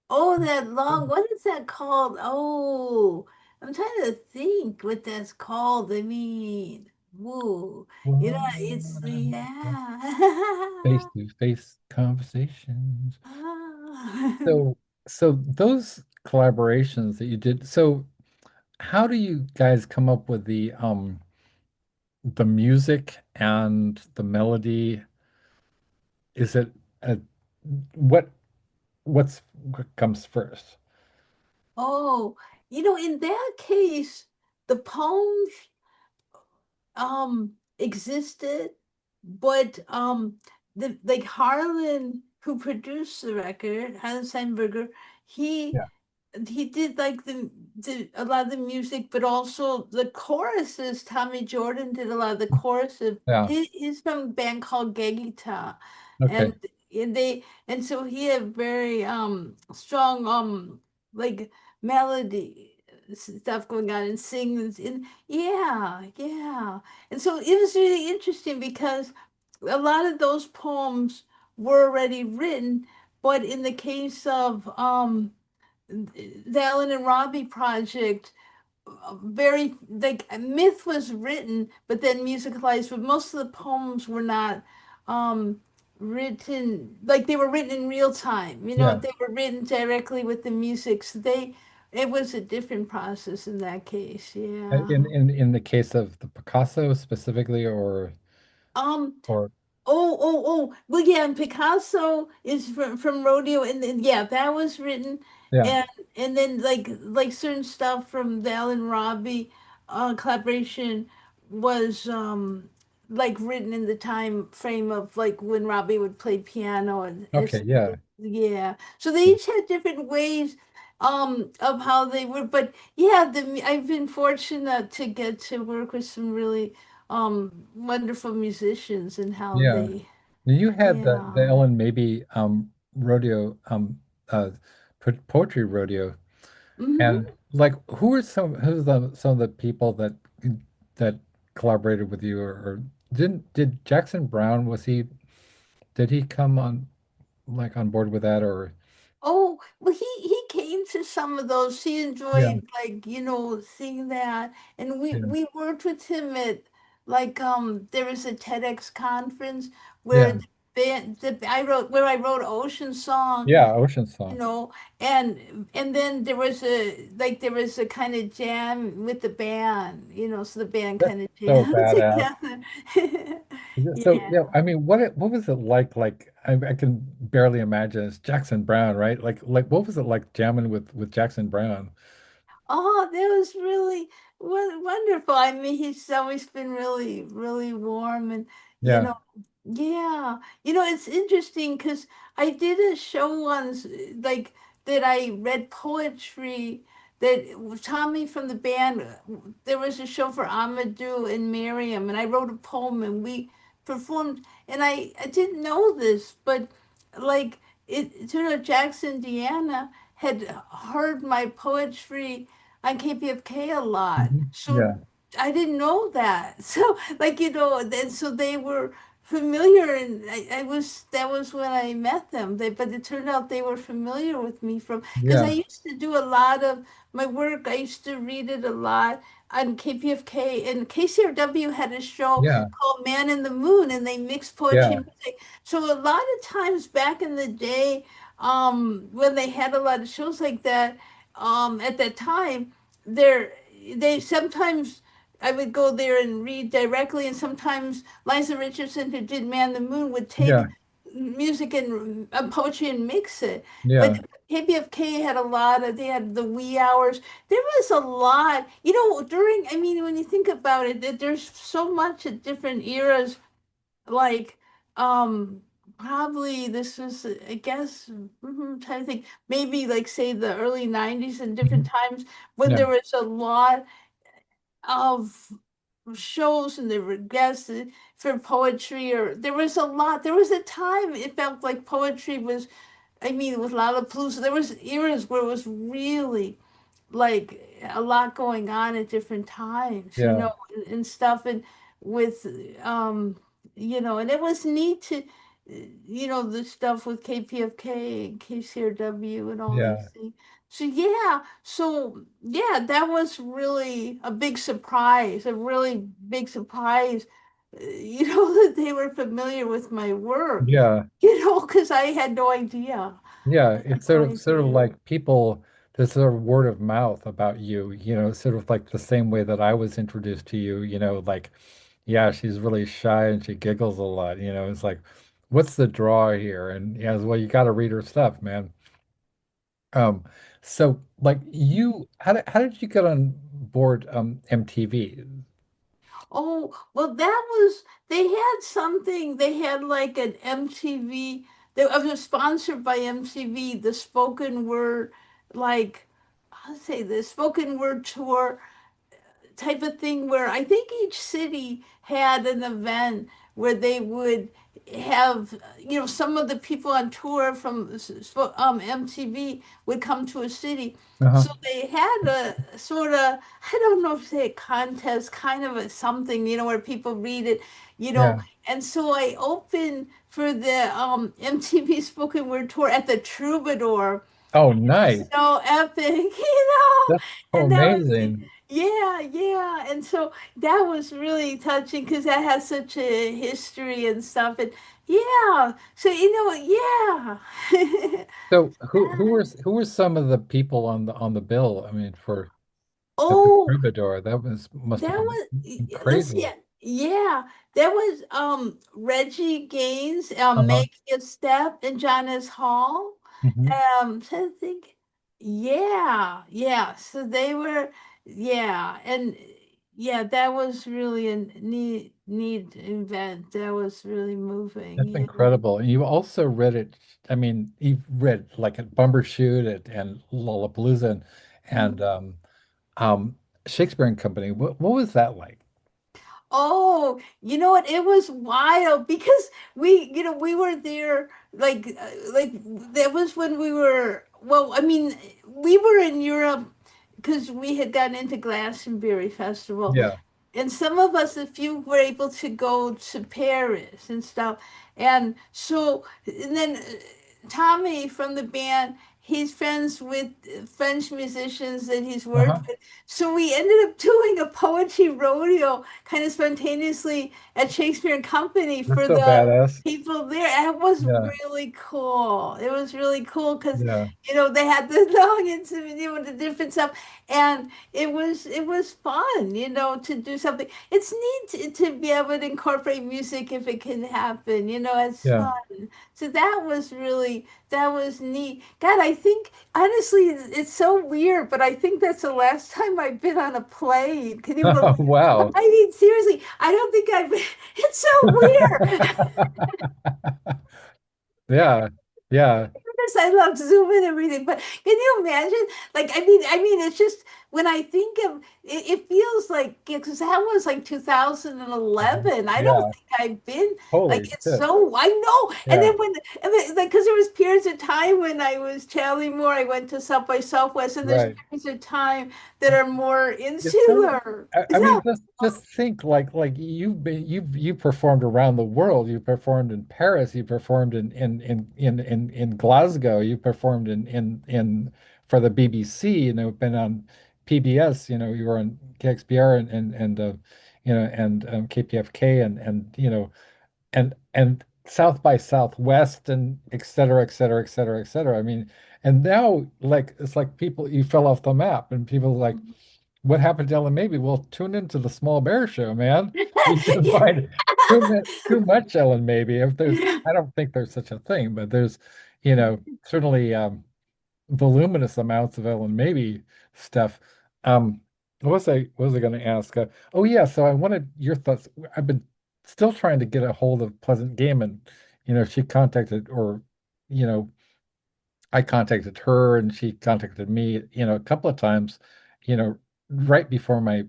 oh, that long, what is that called? Oh, I'm trying to think what that's called. I mean, whoa, it's yeah. Face to face conversations. Ah. So those collaborations that you did, so how do you guys come up with the music and the melody? Is it a what what comes first? Oh, in that case, the poems existed, but the like Harlan, who produced the record, Harlan Steinberger, he Yeah. he did like the a lot of the music, but also the choruses. Tommy Jordan did a lot of the choruses. Yeah. He's from a band called Gegita, Okay. and and so he had very strong like melody stuff going on and sings and yeah. And so it was really interesting because a lot of those poems were already written, but in the case of the Ellyn and Robbie project, very like myth was written, but then musicalized. But most of the poems were not written like they were written in real time. Yeah. They were written directly with the music. So it was a different process in that case. Yeah. In the case of the Picasso specifically, Um, or oh. Well, yeah, and Picasso is from Rodeo, and then yeah, that was written, yeah. and then like certain stuff from the Alan Robbie collaboration was like written in the time frame of like when Robbie would play piano and Okay. Yeah. yeah. So they each had different ways of how they were, but yeah, I've been fortunate to get to work with some really wonderful musicians and how Yeah. they You had the yeah. Ellen maybe rodeo uh poetry rodeo, Hmm. and like who's some of the people that collaborated with you, or did Jackson Brown, did he come on like on board with that, or Oh, well, he came to some of those. He yeah, enjoyed like, seeing that. And yeah, we worked with him at like there was a TEDx conference where yeah, the band I wrote Ocean Song, yeah, Ocean you Song. know, and then there was a kind of jam with the band, so the band That's kind of so jammed badass. together. So Yeah. yeah, I mean, what was it like? Like I can barely imagine. It's Jackson Brown, right? Like what was it like jamming with Jackson Brown? Oh, that was really wonderful. I mean, he's always been really, really warm and, you Yeah, know, yeah. It's interesting because I did a show once, like that I read poetry. that Tommy from the band, there was a show for Amadou and Miriam, and I wrote a poem and we performed. And I didn't know this, but like it turned out Jackson Deanna had heard my poetry on KPFK a lot. Mhm. So Yeah. I didn't know that. So like, then so they were familiar, and I was that was when I met them. But it turned out they were familiar with me from because I Yeah. used to do a lot of my work. I used to read it a lot on KPFK, and KCRW had a show Yeah. called Man in the Moon, and they mixed poetry Yeah. and music. So a lot of times back in the day, when they had a lot of shows like that, at that time, there they sometimes I would go there and read directly, and sometimes Liza Richardson, who did Man the Moon, would take Yeah. music and poetry and mix it. But Yeah. KPFK had a lot of, they had the wee hours. There was a lot, I mean, when you think about it, that there's so much at different eras, like, um, probably this was, I guess, trying to think, maybe like say the early 90s and different Mhm. times when Yeah. there was a lot of shows and there were guests for poetry, or there was a lot, there was a time it felt like poetry was, I mean, with Lollapalooza, there was eras where it was really like a lot going on at different times, Yeah. and stuff, and with and it was neat to the stuff with KPFK and KCRW and all these Yeah. things. So that was really a big surprise, a really big surprise, that they were familiar with my work, Yeah. because I had no idea. Yeah. I had It's no sort of idea. like people, there's sort of word of mouth about you, sort of like the same way that I was introduced to you, like, yeah, she's really shy and she giggles a lot, it's like, what's the draw here? And yeah, well, you got to read her stuff, man. Um, so like how did you get on board MTV? Oh, well, they had something, they had like an MTV, they was sponsored by MTV, the spoken word, like, I'll say the spoken word tour type of thing, where I think each city had an event where they would have, some of the people on tour from MTV would come to a city. Uh-huh. So they had a sort of, I don't know if say a contest, kind of a something, where people read it, you know. Yeah. And so I opened for the MTV spoken word tour at the Troubadour. Oh, nice. So epic, That's so and that was, amazing. yeah, yeah. And so that was really touching because that has such a history and stuff. And yeah, so yeah. So who were some of the people on the bill? I mean, for at the Oh, Troubadour, that must that have was, been let's crazy. see, yeah, that was Reggie Gaines, Uh-huh. Make a Step, and Jonas Hall. Hmm. Trying to think, yeah, yeah. So they were, yeah, and yeah, that was really a neat event. That was really moving. That's Yeah. incredible. And you also read it, I mean, you've read like at Bumbershoot and Lollapalooza and Shakespeare and Company. What was that like? Oh, you know what? It was wild because we were there like that was when we were, well, I mean, we were in Europe because we had gotten into Glastonbury Festival. Yeah. And some of us, a few, were able to go to Paris and stuff. And so, and then Tommy from the band, he's friends with French musicians that he's Uh-huh. worked with. So we ended up doing a poetry rodeo kind of spontaneously at Shakespeare and Company That's for so the badass. people there. And it was Yeah. really cool. It was really cool because, Yeah. they had the long intimate, the different stuff. And it was fun, to do something. It's neat to be able to incorporate music if it can happen, it's Yeah. fun. So that was neat. God, I think honestly it's so weird, but I think that's the last time I've been on a plane. Can you believe? Wow. I mean, seriously, I don't think I've been. It's so weird. Yeah. Yeah. Yes, I love Zoom and everything, but can you imagine? Like, it's just when I think of it, it feels like because that was like Mhm. 2011. I don't Yeah. think I've been like Holy it's shit. so I know. And Yeah. then like because there was periods of time when I was traveling more, I went to South by Southwest, and there's Right. periods of time that are more It's so, insular. I Is mean, that just think like you performed around the world. You performed in Paris. You performed in Glasgow. You performed in for the BBC. You know, been on PBS. You know, you were on KXBR and KPFK and South by Southwest and et cetera, et cetera, et cetera, et cetera. I mean, and now like it's like people you fell off the map and people like what happened to Ellen Maybe? Well, tune into the Small Bear Show, man. You can find too much Ellen Maybe. If there's, yeah. I don't think there's such a thing, but there's, certainly voluminous amounts of Ellen Maybe stuff. Um, what was I going to ask? Oh yeah, so I wanted your thoughts. I've been still trying to get a hold of Pleasant Gaiman. She contacted, or you know, I contacted her and she contacted me, a couple of times, you know, right before my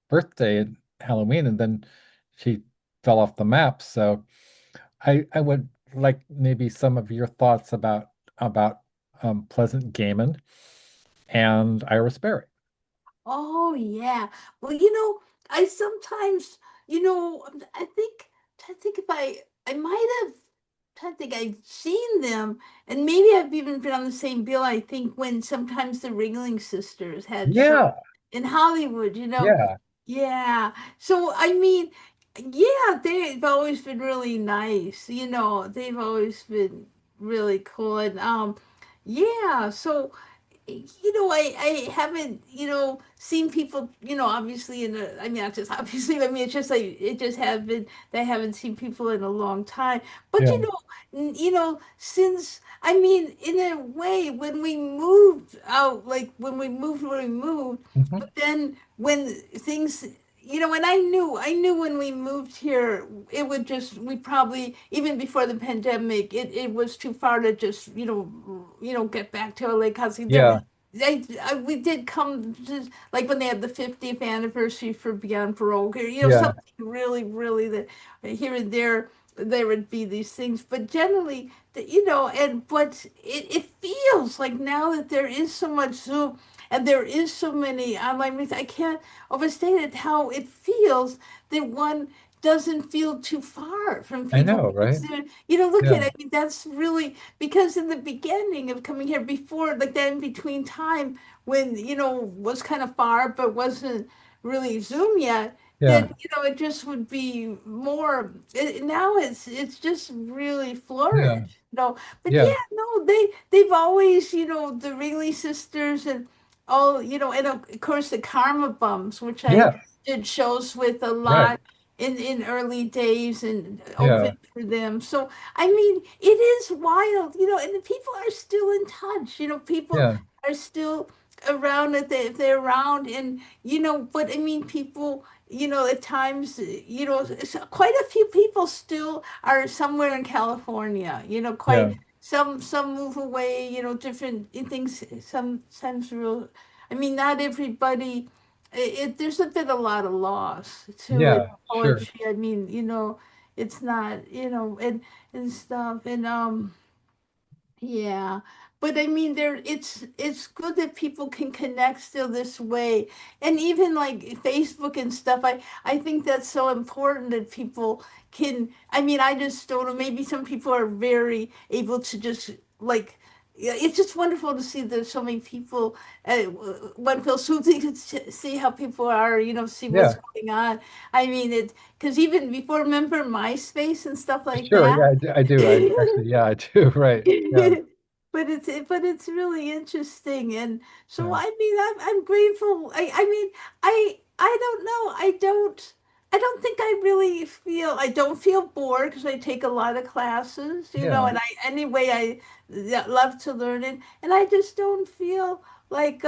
birthday and Halloween, and then she fell off the map. So I would like maybe some of your thoughts about Pleasant Gaiman and Iris Berry. Oh yeah. Well, I sometimes, I think if I might have, I think I've seen them, and maybe I've even been on the same bill. I think when sometimes the Ringling Sisters had shows Yeah, in Hollywood. yeah, Yeah. So yeah, they've always been really nice. They've always been really cool, and yeah. So I haven't, seen people, obviously I mean, not just obviously, I mean, it's just like, it just have been, they haven't seen people in a long time. But, yeah. since, I mean, in a way, when we moved out, like when we moved where we moved, Mhm. but then when things, and I knew when we moved here, it would just, we probably, even before the pandemic, it was too far to just, get back to LA because Yeah, we did come to, like when they had the 50th anniversary for Beyond Parole, yeah, something really, really that here and there would be these things, but generally, but it feels like now that there is so much Zoom and there is so many online meetings, I can't overstate it how it feels that one doesn't feel too far from I people know, because right? look at Yeah, it, I mean that's really because in the beginning of coming here before like that in between time when was kind of far but wasn't really Zoom yet yeah, that it just would be more now it's just really yeah, flourished but yeah, yeah no they've always the Ringley sisters and all and of course the Karma Bums which I yeah, did shows with a right. lot in early days and Yeah, opened for them so I mean, it is wild, and the people are still in touch. People yeah, are still around if they're around, and but I mean, people, at times, quite a few people still are somewhere in California. yeah, Quite some move away. Different things. Sometimes real. I mean, not everybody. There's been a lot of loss too in yeah, sure. poetry. I mean, it's not, and stuff. And yeah. But I mean it's good that people can connect still this way. And even like Facebook and stuff, I think that's so important that people can I mean I just don't know, maybe some people are very able to just like yeah, it's just wonderful to see there's so many people. One feels soothing to see how people are, see what's Yeah, going on. I mean, it because even before, remember MySpace and stuff like sure. that. Yeah, I do. I actually, yeah, I do. Right. Yeah, But it's really interesting, and so yeah, I mean I'm grateful. I mean I don't know. I don't think I don't feel bored because I take a lot of classes, yeah, and I love to learn it, and I just don't feel like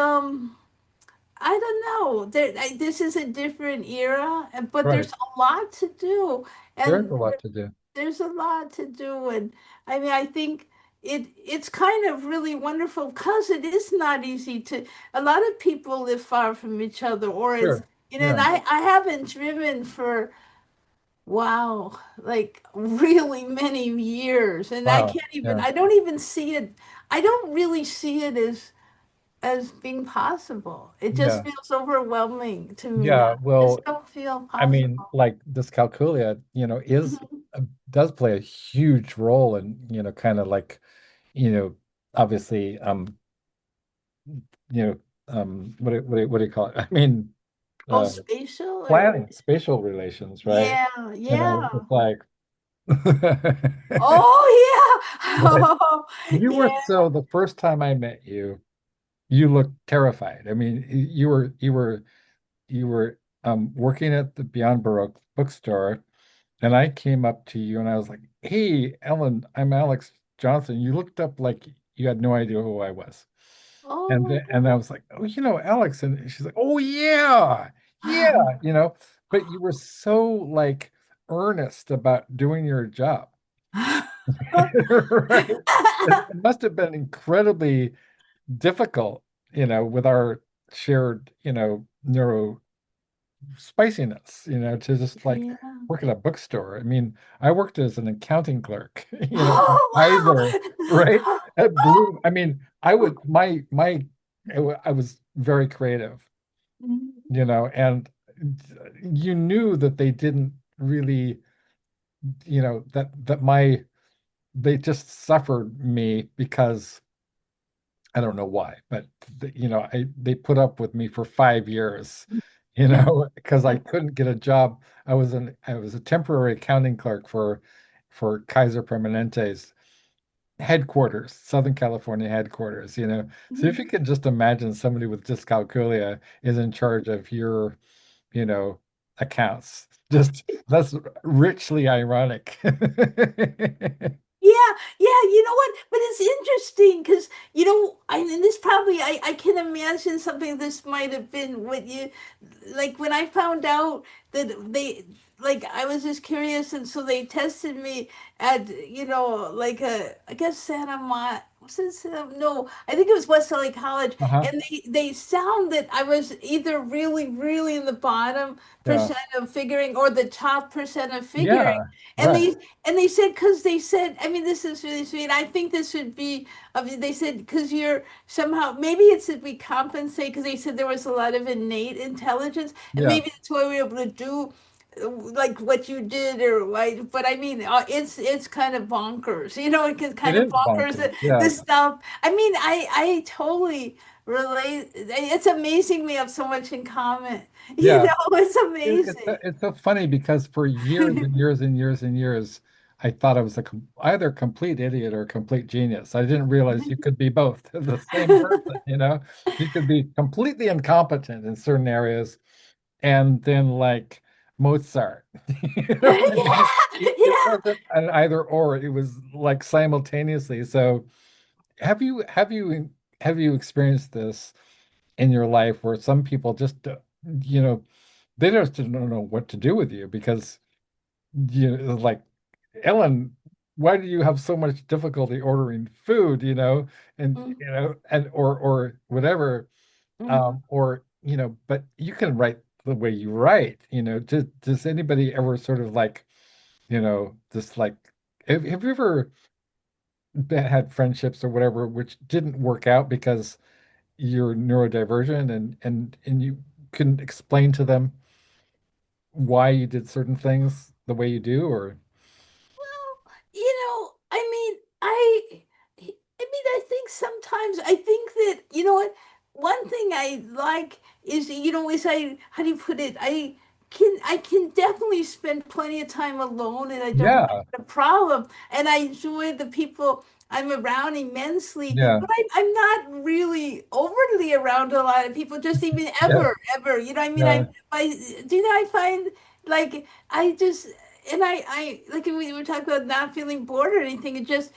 I don't know. This is a different era, but right. there's a lot to do, There is and a lot to do. there's a lot to do, and I mean, I think, it's kind of really wonderful because it is not easy to, a lot of people live far from each other, or it's, Sure. and Yeah. I haven't driven for, wow, like really many years, and I Wow. can't even, Yeah. I don't even see it, I don't really see it as being possible. It just Yeah. feels overwhelming to me now. Yeah. I Well, just don't feel I mean, possible. like dyscalculia, is Mhm. does play a huge role in, kind of like, you know, obviously, what do you call it? I mean, Oh, uh, spatial or, planning spatial relations, right? yeah, yeah. It's like, Oh yeah. right? Oh You were yeah. so the first time I met you, you looked terrified. I mean, you were working at the Beyond Baroque bookstore, and I came up to you and I was like, "Hey, Ellen, I'm Alex Johnson." You looked up like you had no idea who I was. Oh And my then I was like, "Oh, Alex." And she's like, "Oh yeah. Yeah, God. but you were so like earnest about doing your job." Right? It must have been incredibly difficult, with our shared, neuro spiciness, to just like Yeah. work at a bookstore. I mean, I worked as an accounting clerk, either, Oh right? wow. At Bloom. I mean, I would I was very creative, and you knew that they didn't really, that they just suffered me because I don't know why, but they put up with me for 5 years, because I couldn't get a job. I was a temporary accounting clerk for Kaiser Permanente's headquarters, Southern California headquarters. So if you can just imagine somebody with dyscalculia is in charge of your, you know, accounts, just that's richly ironic. Yeah, yeah, you know what? But it's interesting because, and this probably, I can imagine something this might have been what you, like when I found out that like, I was just curious, and so they tested me at, like I guess Santa Monica. Was it no, I think it was West LA College, Uh-huh. and they found that I was either really, really in the bottom Yeah. percent of figuring or the top percent of figuring. Yeah. And Right. they said, because they said, I mean, this is really sweet. I think this would be, I mean, they said, because you're somehow, maybe it's that we compensate, because they said there was a lot of innate intelligence, and Yeah. maybe that's why we were able to do like what you did, or like, but I mean, it's kind of bonkers, it's It kind of is bonkers, bonkers. Yeah. this stuff. I mean, I totally relate. It's amazing we have so much in common. Yeah. It's It's amazing. it's so funny because for years and years and years and years, I thought I was either a complete idiot or a complete genius. I didn't realize you could be both the same person, You could be completely incompetent in certain areas and then like Mozart. I mean, Yeah, it yeah. wasn't an either or, it was like simultaneously. So have you experienced this in your life where some people just you know they just don't know what to do with you because like, Ellen, why do you have so much difficulty ordering food, and or whatever, Mhm. or but you can write the way you write, does anybody ever sort of like, just like, have you ever had friendships or whatever which didn't work out because you're neurodivergent and you couldn't explain to them why you did certain things the way you do, or I mean, I think sometimes I think that, what, one thing I like is, is how do you put it? I can definitely spend plenty of time alone, and I don't yeah, find it a problem. And I enjoy the people I'm around immensely, yeah, but I'm not really overly around a lot of people, just even yeah, ever. I mean, yeah, I find, like, I just, and I like, we were talking about not feeling bored or anything. It just,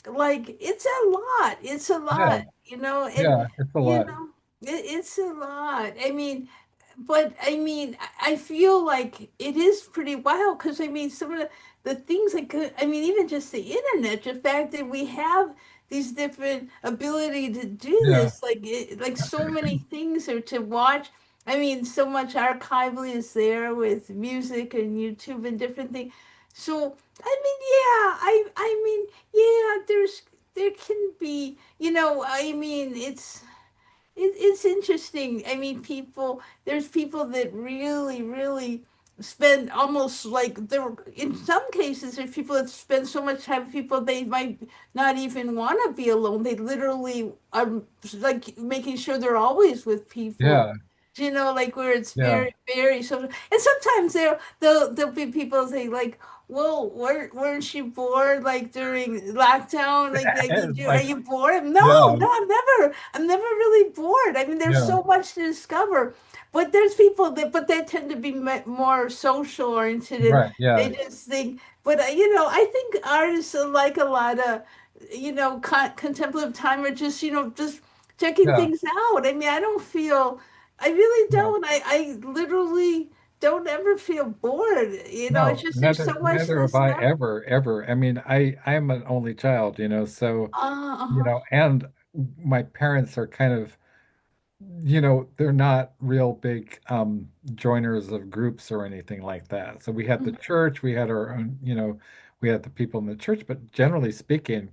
like, it's a lot. It's a yeah, lot, and yeah, it's a you lot. know, it's a lot. I mean, but I mean, I feel like it is pretty wild because I mean, some of the things, like, I mean, even just the internet, the fact that we have these different ability to do Yeah. this. Like so many things are to watch. I mean, so much archivally is there with music and YouTube and different things. So I mean, yeah, I mean, yeah, there can be, I mean, it's interesting. I mean, there's people that really, really spend almost like there, in some cases, there's people that spend so much time with people they might not even want to be alone. They literally are like making sure they're always with people. Yeah. Like where it's Yeah. very, very social. And sometimes there'll be people say like, "Whoa, weren't you bored like during lockdown? It's Are like, you bored?" No, yeah. no, I'm never really bored. I mean, there's Yeah. so much to discover, but there's people but they tend to be more social oriented, and Right. Yeah. they just think. But I think artists are like a lot of, contemplative time are just, just checking Yeah. things out. I mean, I really Yeah. don't. I literally don't ever feel bored. It's No, just there's so much to neither have I discover. ever. I mean, I'm an only child, so Uh-huh. and my parents are kind of, they're not real big joiners of groups or anything like that. So we had the church, we had our own, we had the people in the church, but generally speaking,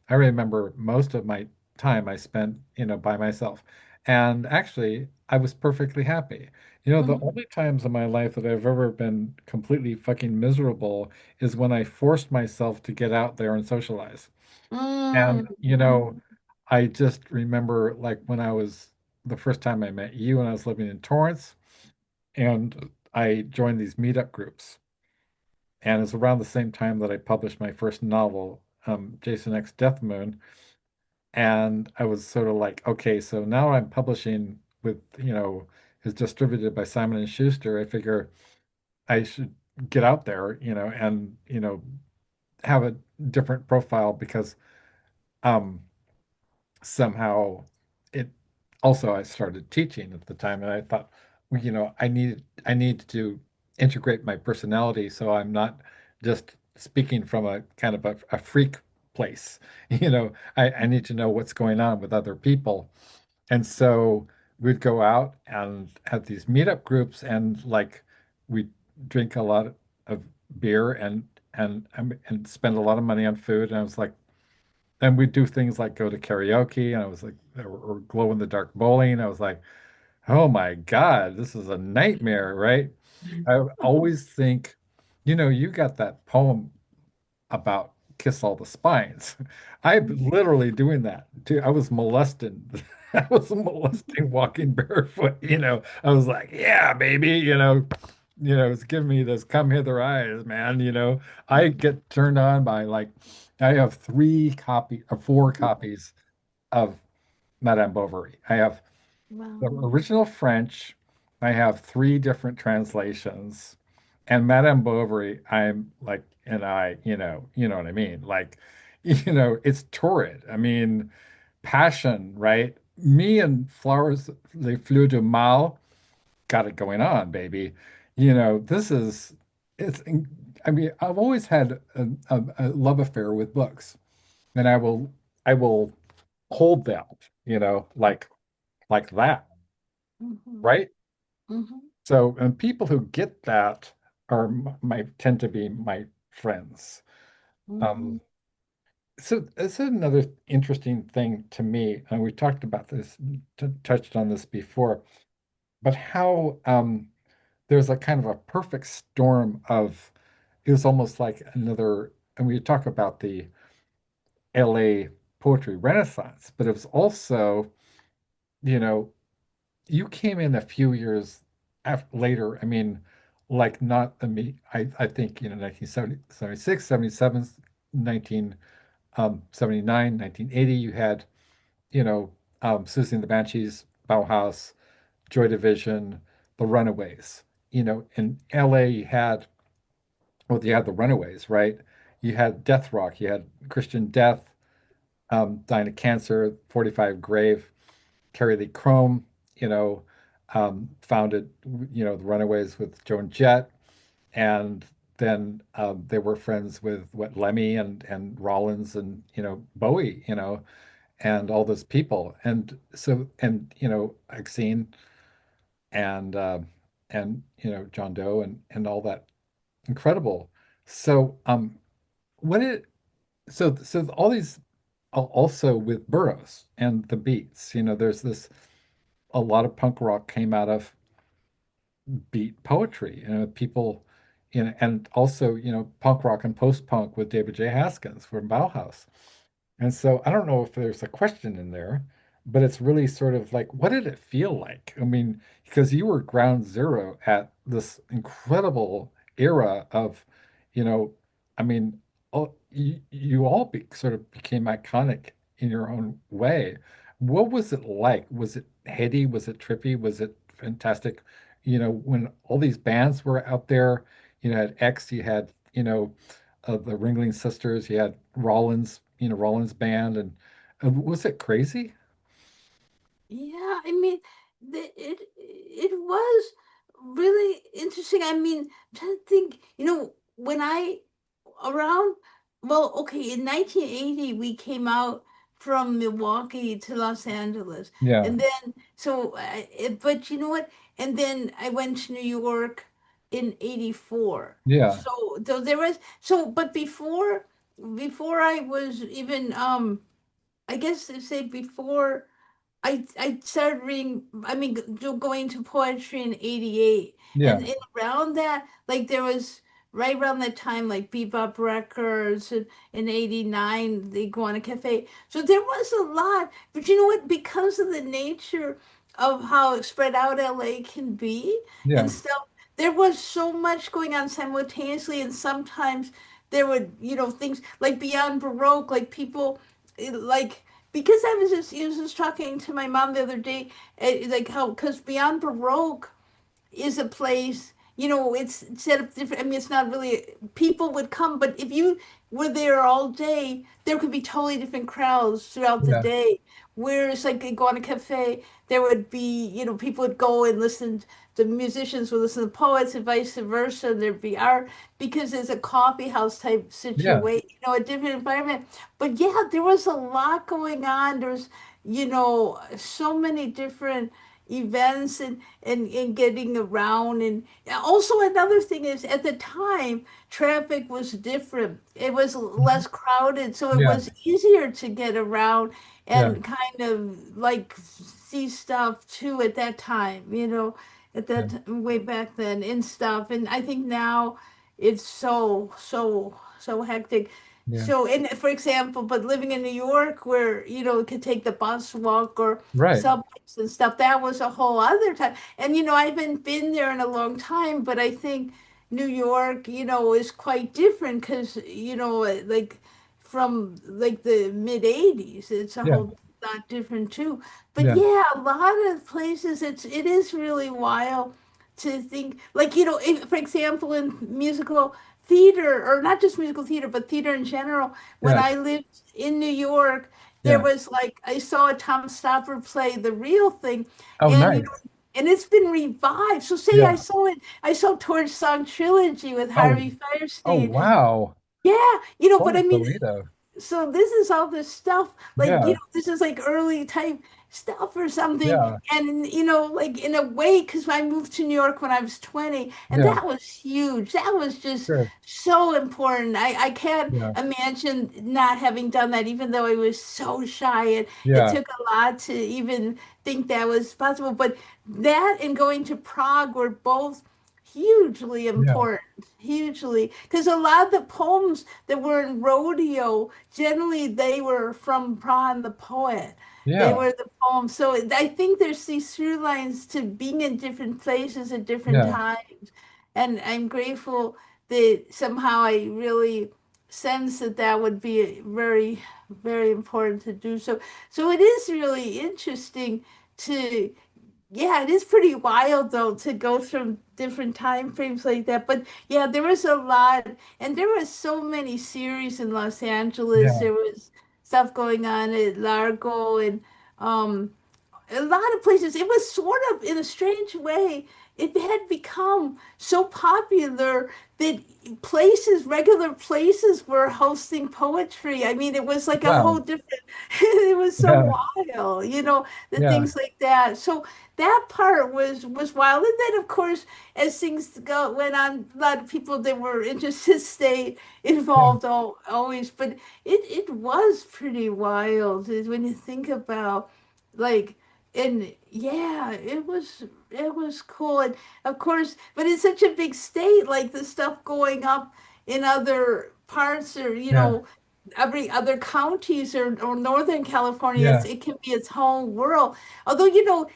I remember most of my time I spent, by myself. And actually, I was perfectly happy. The Mhm. only times in my life that I've ever been completely fucking miserable is when I forced myself to get out there and socialize. Mm, And, I just remember like when I was the first time I met you and I was living in Torrance and I joined these meetup groups. And it's around the same time that I published my first novel, Jason X Death Moon. And I was sort of like, okay, so now I'm publishing with, is distributed by Simon and Schuster. I figure I should get out there, and, have a different profile because um somehow it also I started teaching at the time and I thought, well, I need to integrate my personality so I'm not just speaking from a kind of a freak place. I need to know what's going on with other people. And so we'd go out and have these meetup groups and like we'd drink a lot of beer and spend a lot of money on food. And I was like, and we do things like go to karaoke, and I was like, or glow in the dark bowling. I was like, oh my God, this is a nightmare, right? I always think, you got that poem about kiss all the spines. I'm literally doing that too. I was molested. I was molesting walking barefoot, I was like, yeah, baby, it's giving me this come hither eyes, man. I get turned on by like I have four copies of Madame Bovary. I have the wow. original French. I have three different translations. And Madame Bovary, I'm like, and you know what I mean? Like, it's torrid. I mean, passion, right? Me and Flowers, Les Fleurs du Mal got it going on, baby. This is, it's, I mean, I've always had a love affair with books, and I will hold them, like that, Mhm. right? Mhm. So, and people who get that are my tend to be my friends. Mhm. Um, so this is another interesting thing to me, and we talked about this, touched on this before, but how there's a kind of a perfect storm of it was almost like another, and we talk about the LA poetry renaissance, but it was also, you know, you came in a few years later. I mean, like not I think, 1976, 77, 1979, 1980, you had, Susie and the Banshees, Bauhaus, Joy Division, The Runaways. In LA, you had the Runaways, right? You had Death Rock, you had Christian Death, dying of cancer, 45 Grave, Terry Lee Chrome, founded, the Runaways with Joan Jett, and then they were friends with what Lemmy and Rollins and Bowie, and all those people. And so and Exene and John Doe and all that incredible. So what it so all these also with Burroughs and the Beats, there's this a lot of punk rock came out of beat poetry, people, and also, punk rock and post-punk with David J. Haskins from Bauhaus. And so I don't know if there's a question in there, but it's really sort of like, what did it feel like? I mean, because you were ground zero at this incredible era of, you know, I mean, you all sort of became iconic in your own way. What was it like? Was it heady? Was it trippy? Was it fantastic? When all these bands were out there, had X, you had, the Ringling Sisters, you had Rollins, Rollins band, and was it crazy? Yeah, I mean, it was really interesting. I mean, I'm trying to think, when I around, well, okay, in 1980 we came out from Milwaukee to Los Angeles, Yeah, and then but you know what? And then I went to New York in 84. yeah, So there was but before I was even I guess to say before. I started reading, I mean, going to poetry in 88. yeah, And around that, like there was right around that time, like Bebop Records and in 89, the Iguana Cafe. So there was a lot. But you know what? Because of the nature of how spread out LA can be and yeah, stuff, there was so much going on simultaneously. And sometimes there would, things like beyond Baroque, like people, like, because I was just talking to my mom the other day, like how because Beyond Baroque is a place, it's set up different. I mean, it's not really people would come, but if you were there all day, there could be totally different crowds throughout the yeah, day. Whereas, like, you go on a cafe, there would be, people would go and listen. The musicians would listen to poets and vice versa. And there'd be art because it's a coffee house type yeah, situation, a different environment. But yeah, there was a lot going on. There was, so many different events and getting around. And also another thing is at the time traffic was different, it was mhm, less crowded, so it yeah, was easier to get around yeah, and kind of like see stuff too at that time, at yeah, way back then and stuff. And I think now it's so hectic. yeah. So, and for example, but living in New York where, could take the bus, walk, or Right. subways and stuff, that was a whole other time. And, I haven't been there in a long time, but I think New York, is quite different because, like from like the mid 80s, it's a Yeah, whole lot different too. But yeah, yeah, a lot of places, it is really wild to think, like, for example, in musical theater, or not just musical theater, but theater in general. When yeah. I lived in New York, there Yeah. was like I saw a Tom Stoppard play The Real Thing, Oh, and nice. and it's been revived. So say Yeah. I saw Torch Song Trilogy with Oh, Harvey oh, Firestein. wow. Yeah, but Holy I mean, Toledo. so this is all this stuff, like, Yeah, this is like early type stuff or something. yeah, And, like in a way, because I moved to New York when I was 20, and yeah, that was huge. That was just sure. so important. I can't Yeah, imagine not having done that, even though I was so shy. And it yeah, took a lot to even think that was possible. But that and going to Prague were both hugely yeah, important, hugely, because a lot of the poems that were in Rodeo, generally they were from Prawn the poet. They yeah, were the poems. So I think there's these through lines to being in different places at different yeah, times. And I'm grateful that somehow I really sense that that would be very, very important to do. So it is really interesting to, yeah, it is pretty wild though to go through different time frames like that. But yeah, there was a lot, and there was so many series in Los Angeles. yeah, There was stuff going on at Largo, and um a lot of places. It was sort of in a strange way. It had become so popular that regular places were hosting poetry. I mean, it was like a whole Wow. different, it was so Yeah. wild, the Yeah. things like that. So that part was wild. And then, of course, as went on, a lot of people that were interested stayed Yeah. involved always. But it was pretty wild when you think about like and yeah, it was cool. And of course, but it's such a big state, like the stuff going up in other parts or Yeah. every other counties or Northern California, Yeah. it can be its whole world. Although,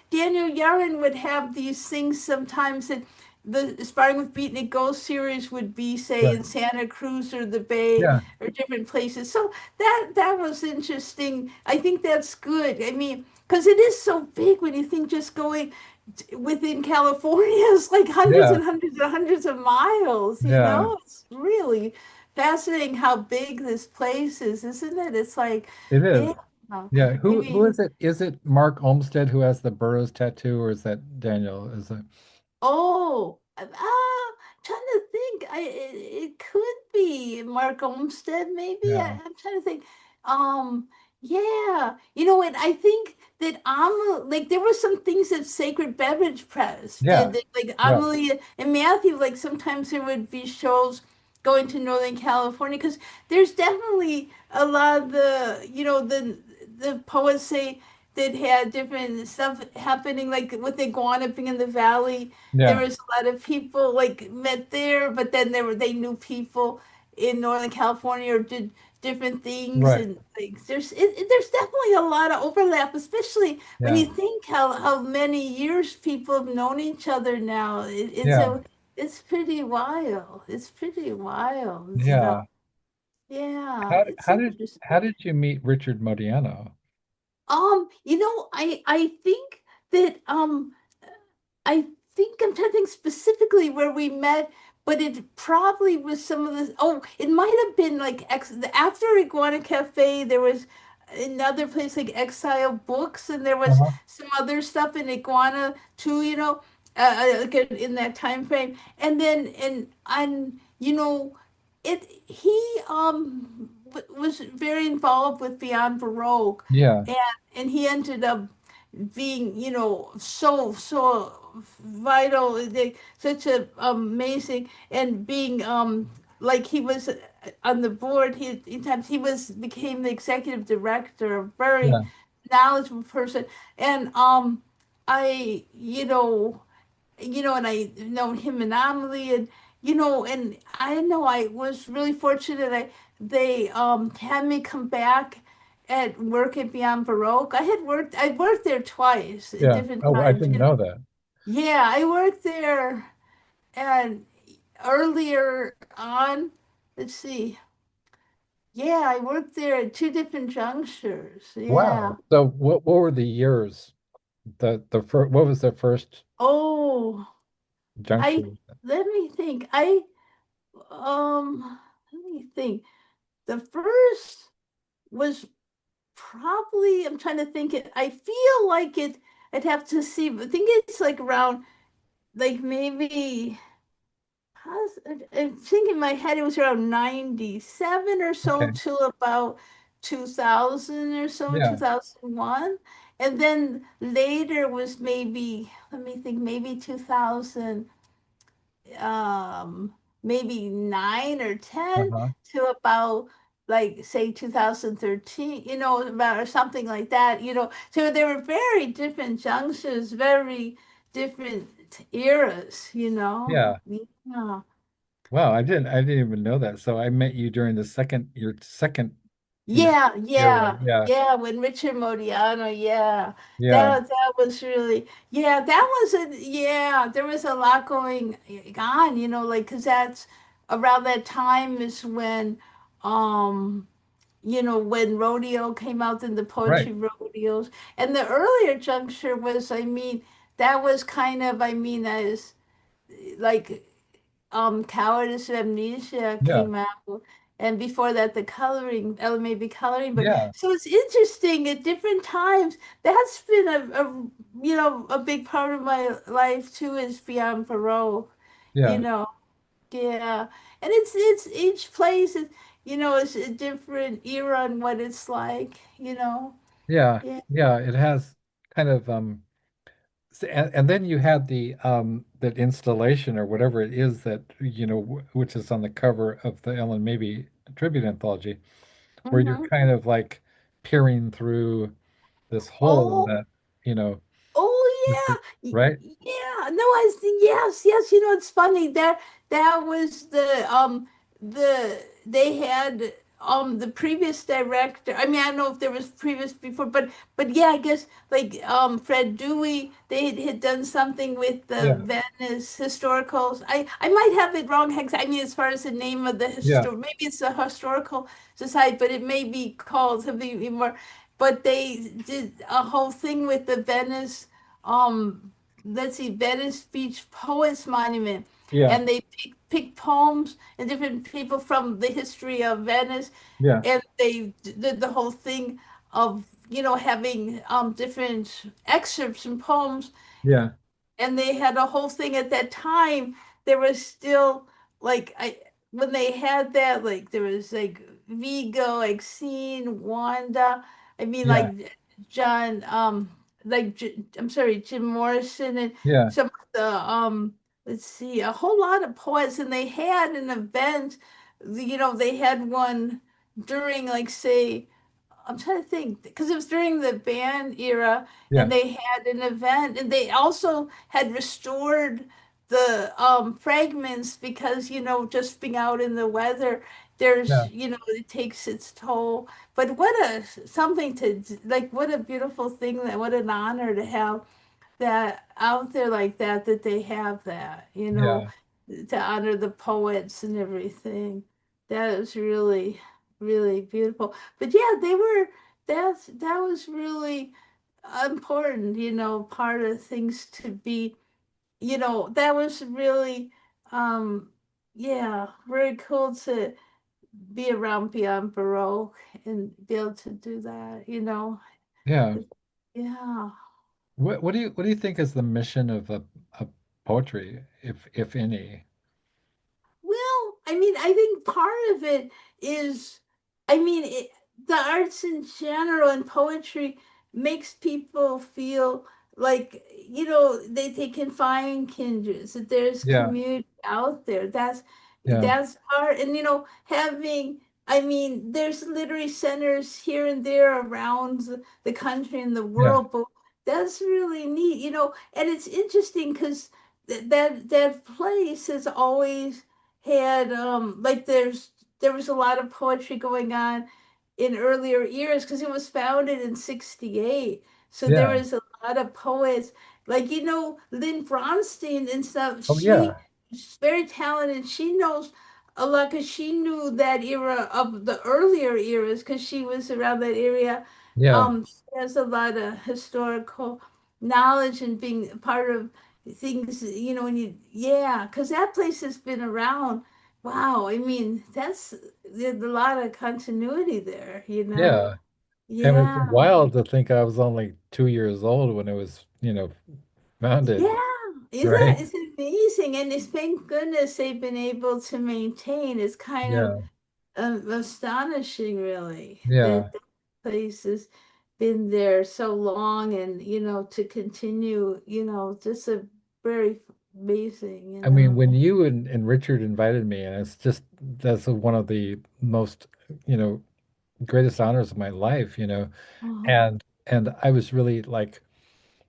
Daniel Yaron would have these things sometimes that the Sparring with Beatnik Ghost series would be, say, in Right. Santa Cruz or the Bay Yeah. or different places. So that was interesting. I think that's good. I mean, because it is so big when you think just going within California is like hundreds Yeah. and hundreds and hundreds of miles, Yeah. It's really fascinating how big this place is, isn't it? It's like, It is. yeah, Yeah. Who maybe, is it? Is it Mark Olmsted who has the Burroughs tattoo, or is that Daniel? Is it? oh, trying to think. It could be Mark Olmsted, maybe. Yeah. I'm trying to think. Um, yeah, and I think that like there were some things that Sacred Beverage Press did Yeah. that, like Right. Amelie and Matthew, like sometimes there would be shows going to Northern California because there's definitely a lot of the poets say that had different stuff happening, like with the iguana being in the valley. There Yeah. was a lot of people like met there, but then they knew people in Northern California or did different things Right. and things. There's definitely a lot of overlap, especially when Yeah. you think how many years people have known each other now. Yeah. It's pretty wild. It's pretty wild stuff. Yeah. Yeah, How it's how did how interesting. did you meet Richard Modiano? I think that I think I'm trying to think specifically where we met, but it probably was some of the. Oh, it might have been like after Iguana Cafe. There was another place like Exile Books, and there was Uh-huh. some other stuff in Iguana too. Like in that time frame. And then and it he was very involved with Beyond Baroque, Yeah. and he ended up being, so vital, such a amazing, and being like he was on the board. Times he became the executive director, a very Yeah. knowledgeable person, and I, and I know him and Amelie, and and I know I was really fortunate. They had me come back at work at Beyond Baroque. I worked there twice at Yeah. different Oh, I times. didn't know that. Yeah, I worked there and earlier on. Let's see. Yeah, I worked there at two different junctures. Yeah. Wow. So what were the years? What was the first Oh, I juncture? let me think. Let me think. The first was probably, I'm trying to think it. I feel like I'd have to see, but I think it's like around, like maybe, I think in my head it was around 97 or so Okay. to about 2000 or so, Yeah. 2001. And then later was maybe, let me think, maybe 2000, um maybe 9 or 10 Uh-huh. to about like say 2013, about or something like that, so they were very different junctures, very different eras, Yeah. yeah. Wow, I didn't even know that. So I met you during your second, Yeah, era. yeah, Yeah. yeah. When Richard Modiano, yeah, Yeah. that was really, yeah, yeah. There was a lot going on, like because that's around that time is when, um, when rodeo came out in the Right. poetry rodeos, and the earlier juncture was, I mean, that was kind of, I mean, as like Cowardice of Amnesia Yeah. came out, And before that, the coloring, Ellen may be coloring book. Yeah, So it's interesting at different times. That's been a big part of my life too, is Beyond Parole, you yeah, know. Yeah. And it's each place is, is a different era and what it's like, you know. yeah, Yeah. yeah. It has kind of and then you had the that installation or whatever it is that which is on the cover of the Ellen Maybe tribute anthology, where you're Hmm. kind of like peering through this hole Oh, that you know, oh yeah, right? yeah. No, I think yes, yes. It's funny that was they had the previous director. I mean, I don't know if there was previous before, but yeah, I guess like Fred Dewey. They had done something with the Yeah, Venice historicals. I might have it wrong. I mean, as far as the name of the yeah, maybe it's the historical society, but it may be called something more. But they did a whole thing with the Venice, um, let's see, Venice Beach Poets Monument, yeah, and they pick poems and different people from the history of Venice, yeah, and they did the whole thing of having different excerpts and poems, yeah, and they had a whole thing at that time. There was still like I when they had that, like there was like Vigo, like Scene, Wanda. I mean yeah, like John, I'm sorry, Jim Morrison and yeah, some of the let's see, a whole lot of poets, and they had an event. They had one during, like, say, I'm trying to think because it was during the band era, yeah, and they had an event, and they also had restored the fragments because just being out in the weather, yeah, it takes its toll. But what a something to like, what a beautiful thing, that what an honor to have that out there like that, that they have that, yeah, to honor the poets and everything. That is really, really beautiful. But yeah, that was really important, part of things to be, that was really, um, yeah, very cool to be around Beyond Baroque and be able to do that. yeah. Yeah. What do you think is the mission of poetry, if any? Well, I mean, I think part of it is, I mean, the arts in general and poetry makes people feel like, they can find kindreds, that there's Yeah, community out there. yeah, That's part, and having, I mean, there's literary centers here and there around the country and the yeah, world, but that's really neat, and it's interesting because that place has always had like there was a lot of poetry going on in earlier years because it was founded in 68. So there yeah. was a lot of poets like Lynn Bronstein and stuff. Oh yeah, She's very talented. She knows a lot because she knew that era of the earlier eras because she was around that area. yeah, She has a lot of historical knowledge and being part of things, when yeah, because that place has been around. Wow, I mean, there's a lot of continuity there. yeah. And it's Yeah, wild to think I was only 2 years old when it was, founded, yeah, right? it's amazing, and it's thank goodness they've been able to maintain. It's kind of Yeah, astonishing, really, yeah. that the place has been there so long, and to continue, just a very amazing, I mean, when you and Richard invited me, and that's one of the most, you know, greatest honors of my life, Oh. and I was really like,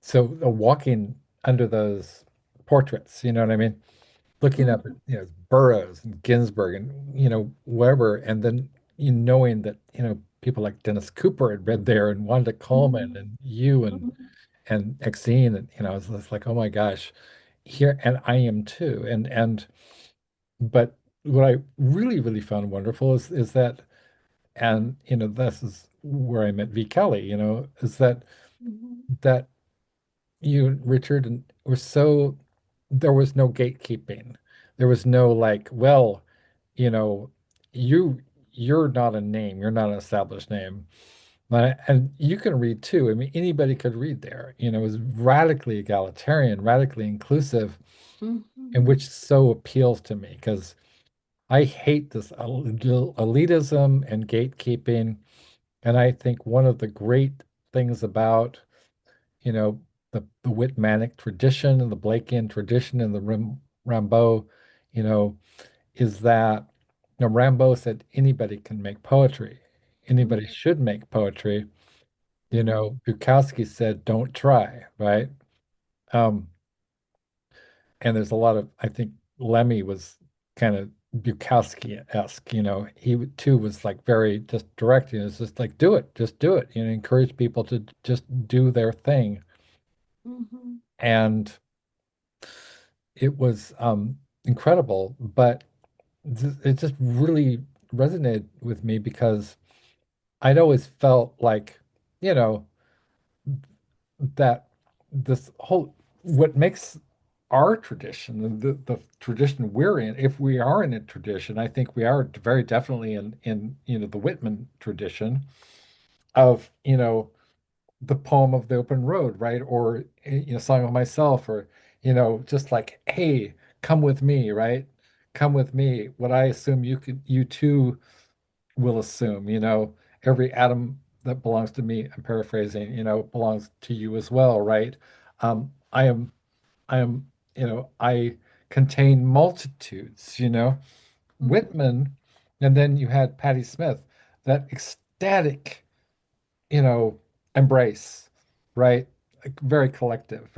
so walking under those portraits, you know what I mean? Looking up at, Mhm. Burroughs and Ginsberg and, wherever, and then knowing that, people like Dennis Cooper had read there and Wanda Coleman Mhm. and you Mhm. and Exene, and, I was just like, oh my gosh, here, and I am too. But what I really, really found wonderful is that, and, this is where I met V. Kelly, is Mhm. that you and Richard and were so, there was no gatekeeping. There was no like, well, you know, you you're not a name, you're not an established name. And you can read too. I mean, anybody could read there. It was radically egalitarian, radically inclusive, and Mhm. which so appeals to me because I hate this elitism and gatekeeping. And I think one of the great things about, you know, the Whitmanic tradition and the Blakean tradition and the Rimbaud, you know, is that Rimbaud said anybody can make poetry. Anybody Mhm. should make poetry. Mhm. Bukowski said, don't try, right? Um, and there's a lot of, I think Lemmy was kind of Bukowski-esque, he too was like very just direct, it's just like, do it, just do it, encourage people to just do their thing. Mhm. And it was incredible, but it just really resonated with me because I'd always felt like, you know, that this whole what makes our tradition, the tradition we're in, if we are in a tradition, I think we are very definitely in the Whitman tradition of, the poem of the open road, right? Or Song of Myself, or just like, hey, come with me, right? Come with me. What I assume you too will assume, every atom that belongs to me, I'm paraphrasing, belongs to you as well, right? I am, I am, I contain multitudes, Mhm. Whitman, and then you had Patti Smith, that ecstatic, you know, embrace, right? Like, very collective.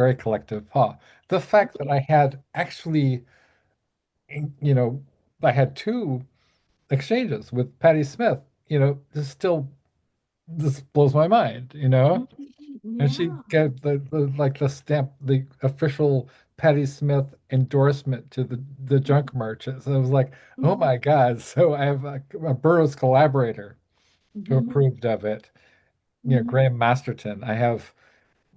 Huh. The fact that I had actually, you know, I had two exchanges with Patti Smith, this still this blows my mind, Mhm. And she Yeah. gave the like the stamp, the official Patti Smith endorsement to the junk merchant. So I was like, oh Mhm. my God. So I have a Burroughs collaborator who Mhm. approved of it, Mhm. Graham Masterton. I have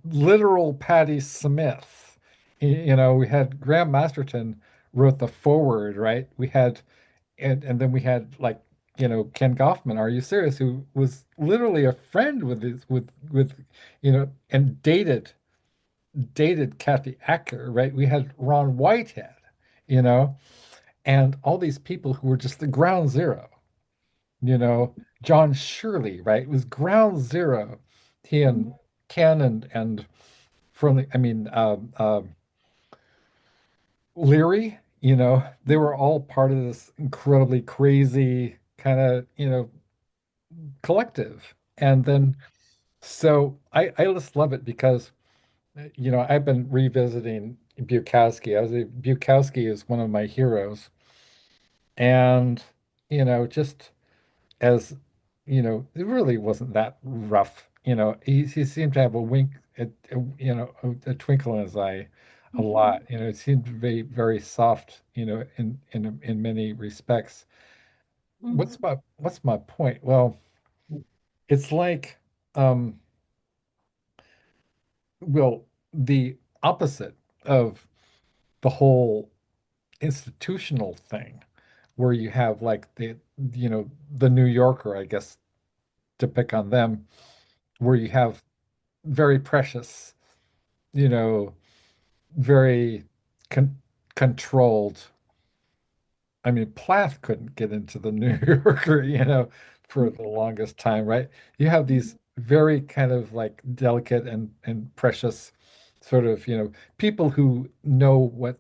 literal Patti Smith. We had Graham Masterton wrote the foreword, right? We had and then we had like Ken Goffman, Are You Serious, who was literally a friend with and dated Kathy Acker, right? We had Ron Whitehead, you know, and all these people who were just the ground zero, John Shirley, right? It was ground zero. He and Ken and from the, I mean, Leary, they were Mhm. all part of this incredibly crazy kind of, collective. And then, so I just love it because, I've been revisiting Bukowski. Bukowski is one of my heroes. And, just as, it really wasn't that rough. He seemed to have a wink, a twinkle in his eye a Mhm. lot. It seemed to be very soft, in many respects. Mhm. What's my point? Well, it's like, um, well, the opposite of the whole institutional thing, where you have like the New Yorker, I guess, to pick on them, where you have very precious, you know, very controlled. I mean, Plath couldn't get into the New Yorker, for the longest time, right? You have these very kind of like delicate and precious sort of, people who know what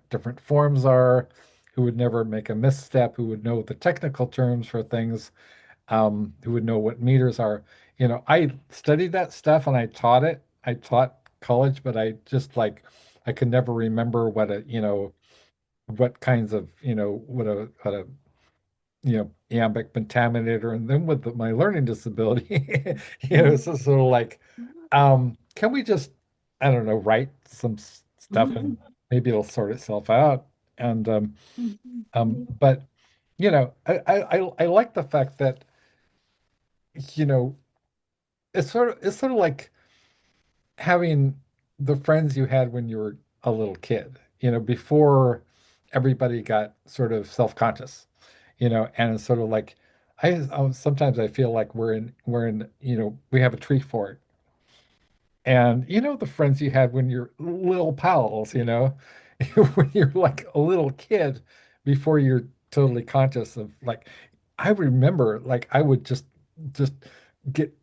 different forms are, who would never make a misstep, who would know the technical terms for things, who would know what meters are. I studied that stuff and I taught it. I taught college, but I just like I could never remember what kinds of, what a iambic pentameter, and then with my learning disability, Mhm. so sort of like, can we just, I don't know, write some stuff Mhm. and maybe it'll sort itself out. And Mhm. but I like the fact that, you know, it's sort of like having the friends you had when you were a little kid, before everybody got sort of self-conscious, and it's sort of like, sometimes I feel like we're in, we have a tree fort. And the friends you had when you're little pals, when you're like a little kid before you're totally conscious of like I remember like I would just get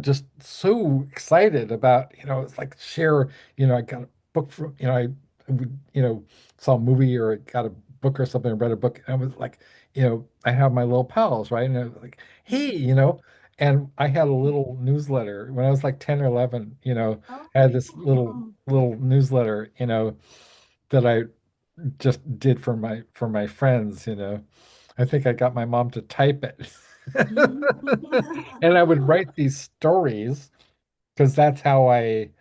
just so excited about, it's like share, I got a book from, I would, saw a movie or got a book or something, read a book, and I was like, I have my little pals, right? And I was like, hey, and I had a little newsletter when I was like 10 or 11, I had this little Oh. little newsletter, that I just did for my friends, I think I got my mom to type it. And I would write these stories because that's how I,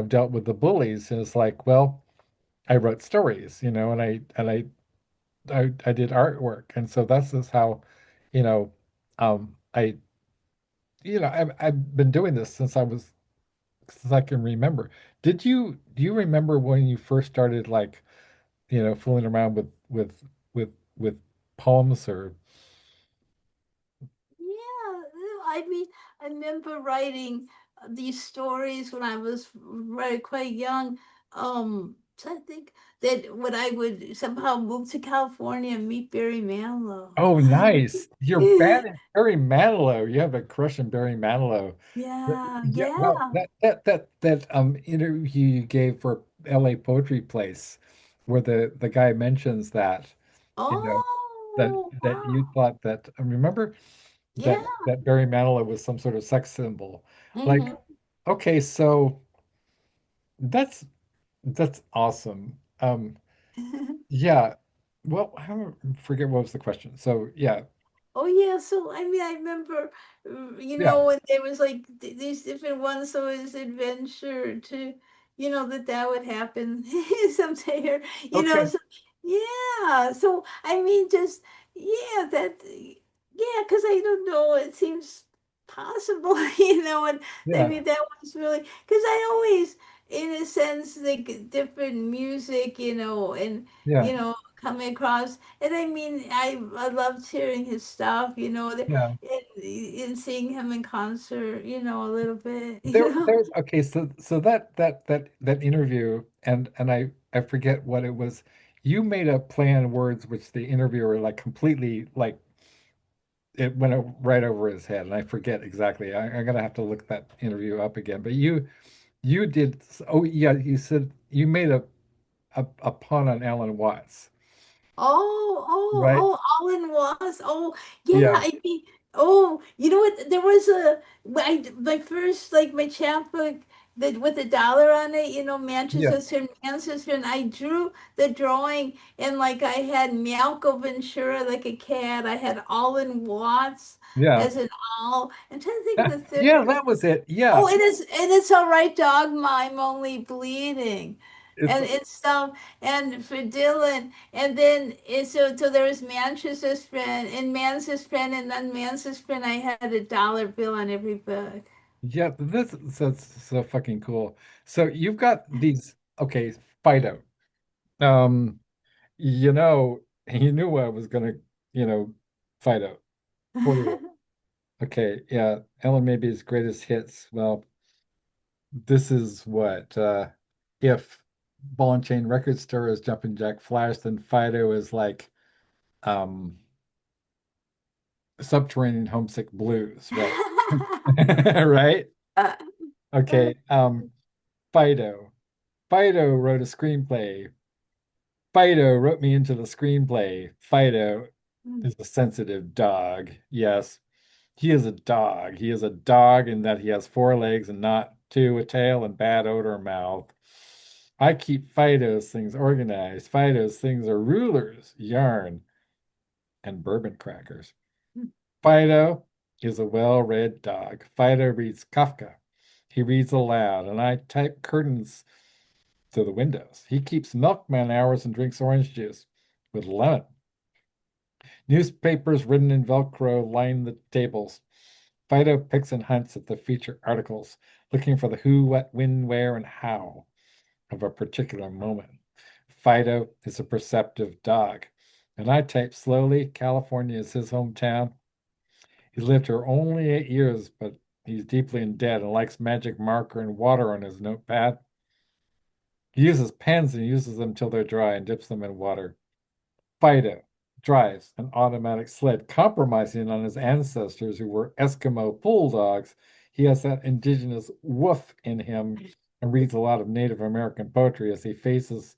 dealt with the bullies. And it's like, well, I wrote stories, and I did artwork. And so that's just how, you know, I, I've been doing this since I can remember. Do you remember when you first started like, fooling around with poems or Yeah, I mean, I remember writing these stories when I was very quite young. So I think that when I would somehow move to California and meet Barry Manilow. Oh, nice. You're bad at Barry Manilow. You have a crush on Barry Manilow. Yeah, Yeah, well, yeah. that interview you gave for LA Poetry Place, where the guy mentions that, you know, that Oh, that you wow. thought that remember Yeah. that Barry Manilow was some sort of sex symbol. Like, Hmm. okay, so that's that's awesome. Yeah. Well, forget what was the question. So yeah, Oh yeah, so I mean, I remember, yeah, when there was like these different ones, so his adventure to, that would happen someday, or okay, so yeah. So I mean, just yeah, yeah, because I don't know, it seems possible, and I yeah, mean that was really because I always, in a sense, like different music, and yeah, coming across. And I mean, I loved hearing his stuff, yeah. and seeing him in concert, a little bit, There's okay, so that interview and I forget what it was. You made a play on words which the interviewer like completely like it went right over his head, and I forget exactly. I'm gonna have to look that interview up again. But you did. Oh yeah, you said you made a pun on Alan Watts, right? Ellyn was. Oh, yeah. Yeah, I mean, oh, you know what? There was my first, like, my chapbook that with a dollar on it, yeah, Manchester and Manchester, and I drew the drawing, and like I had Malcolm Ventura like a cat. I had Ellyn Watts yeah. as an owl. I'm trying to think of the Yeah, third. that was it. Yeah, Oh, it's all right, dog. I'm only bleeding, it's and it's stuff. And for Dylan, and then so there was Manchester's friend and Man's friend, and then Man's friend. I had a dollar bill on every book. yeah. That's so fucking cool. So you've got these. Okay, Fido. Um. You knew I was gonna, fight out for you. Okay, yeah, Ellen maybe his greatest hits. Well, this is what if Ball and Chain Record Store is Jumpin' Jack Flash, then Fido is like um Subterranean Homesick Blues, right? Right? Uh, Okay, Fido. Fido wrote a screenplay. Fido wrote me into the screenplay. Fido is a sensitive dog. Yes. He is a dog. He is a dog in that he has four legs and not two, a tail and bad odor mouth. I keep Fido's things organized. Fido's things are rulers, yarn, and bourbon crackers. Fido is a well-read dog. Fido reads Kafka. He reads aloud, and I type curtains to the windows. He keeps milkman hours and drinks orange juice with lemon. Newspapers written in Velcro line the tables. Fido picks and hunts at the feature articles, looking for the who, what, when, where, and how of a particular moment. Fido is a perceptive dog. And I typed slowly. California is his hometown. He lived here only 8 years, but he's deeply in debt and likes magic marker and water on his notepad. He uses pens and uses them till they're dry and dips them in water. Fido drives an automatic sled, compromising on his ancestors who were Eskimo bulldogs. He has that indigenous woof in him and reads a lot of Native American poetry as he faces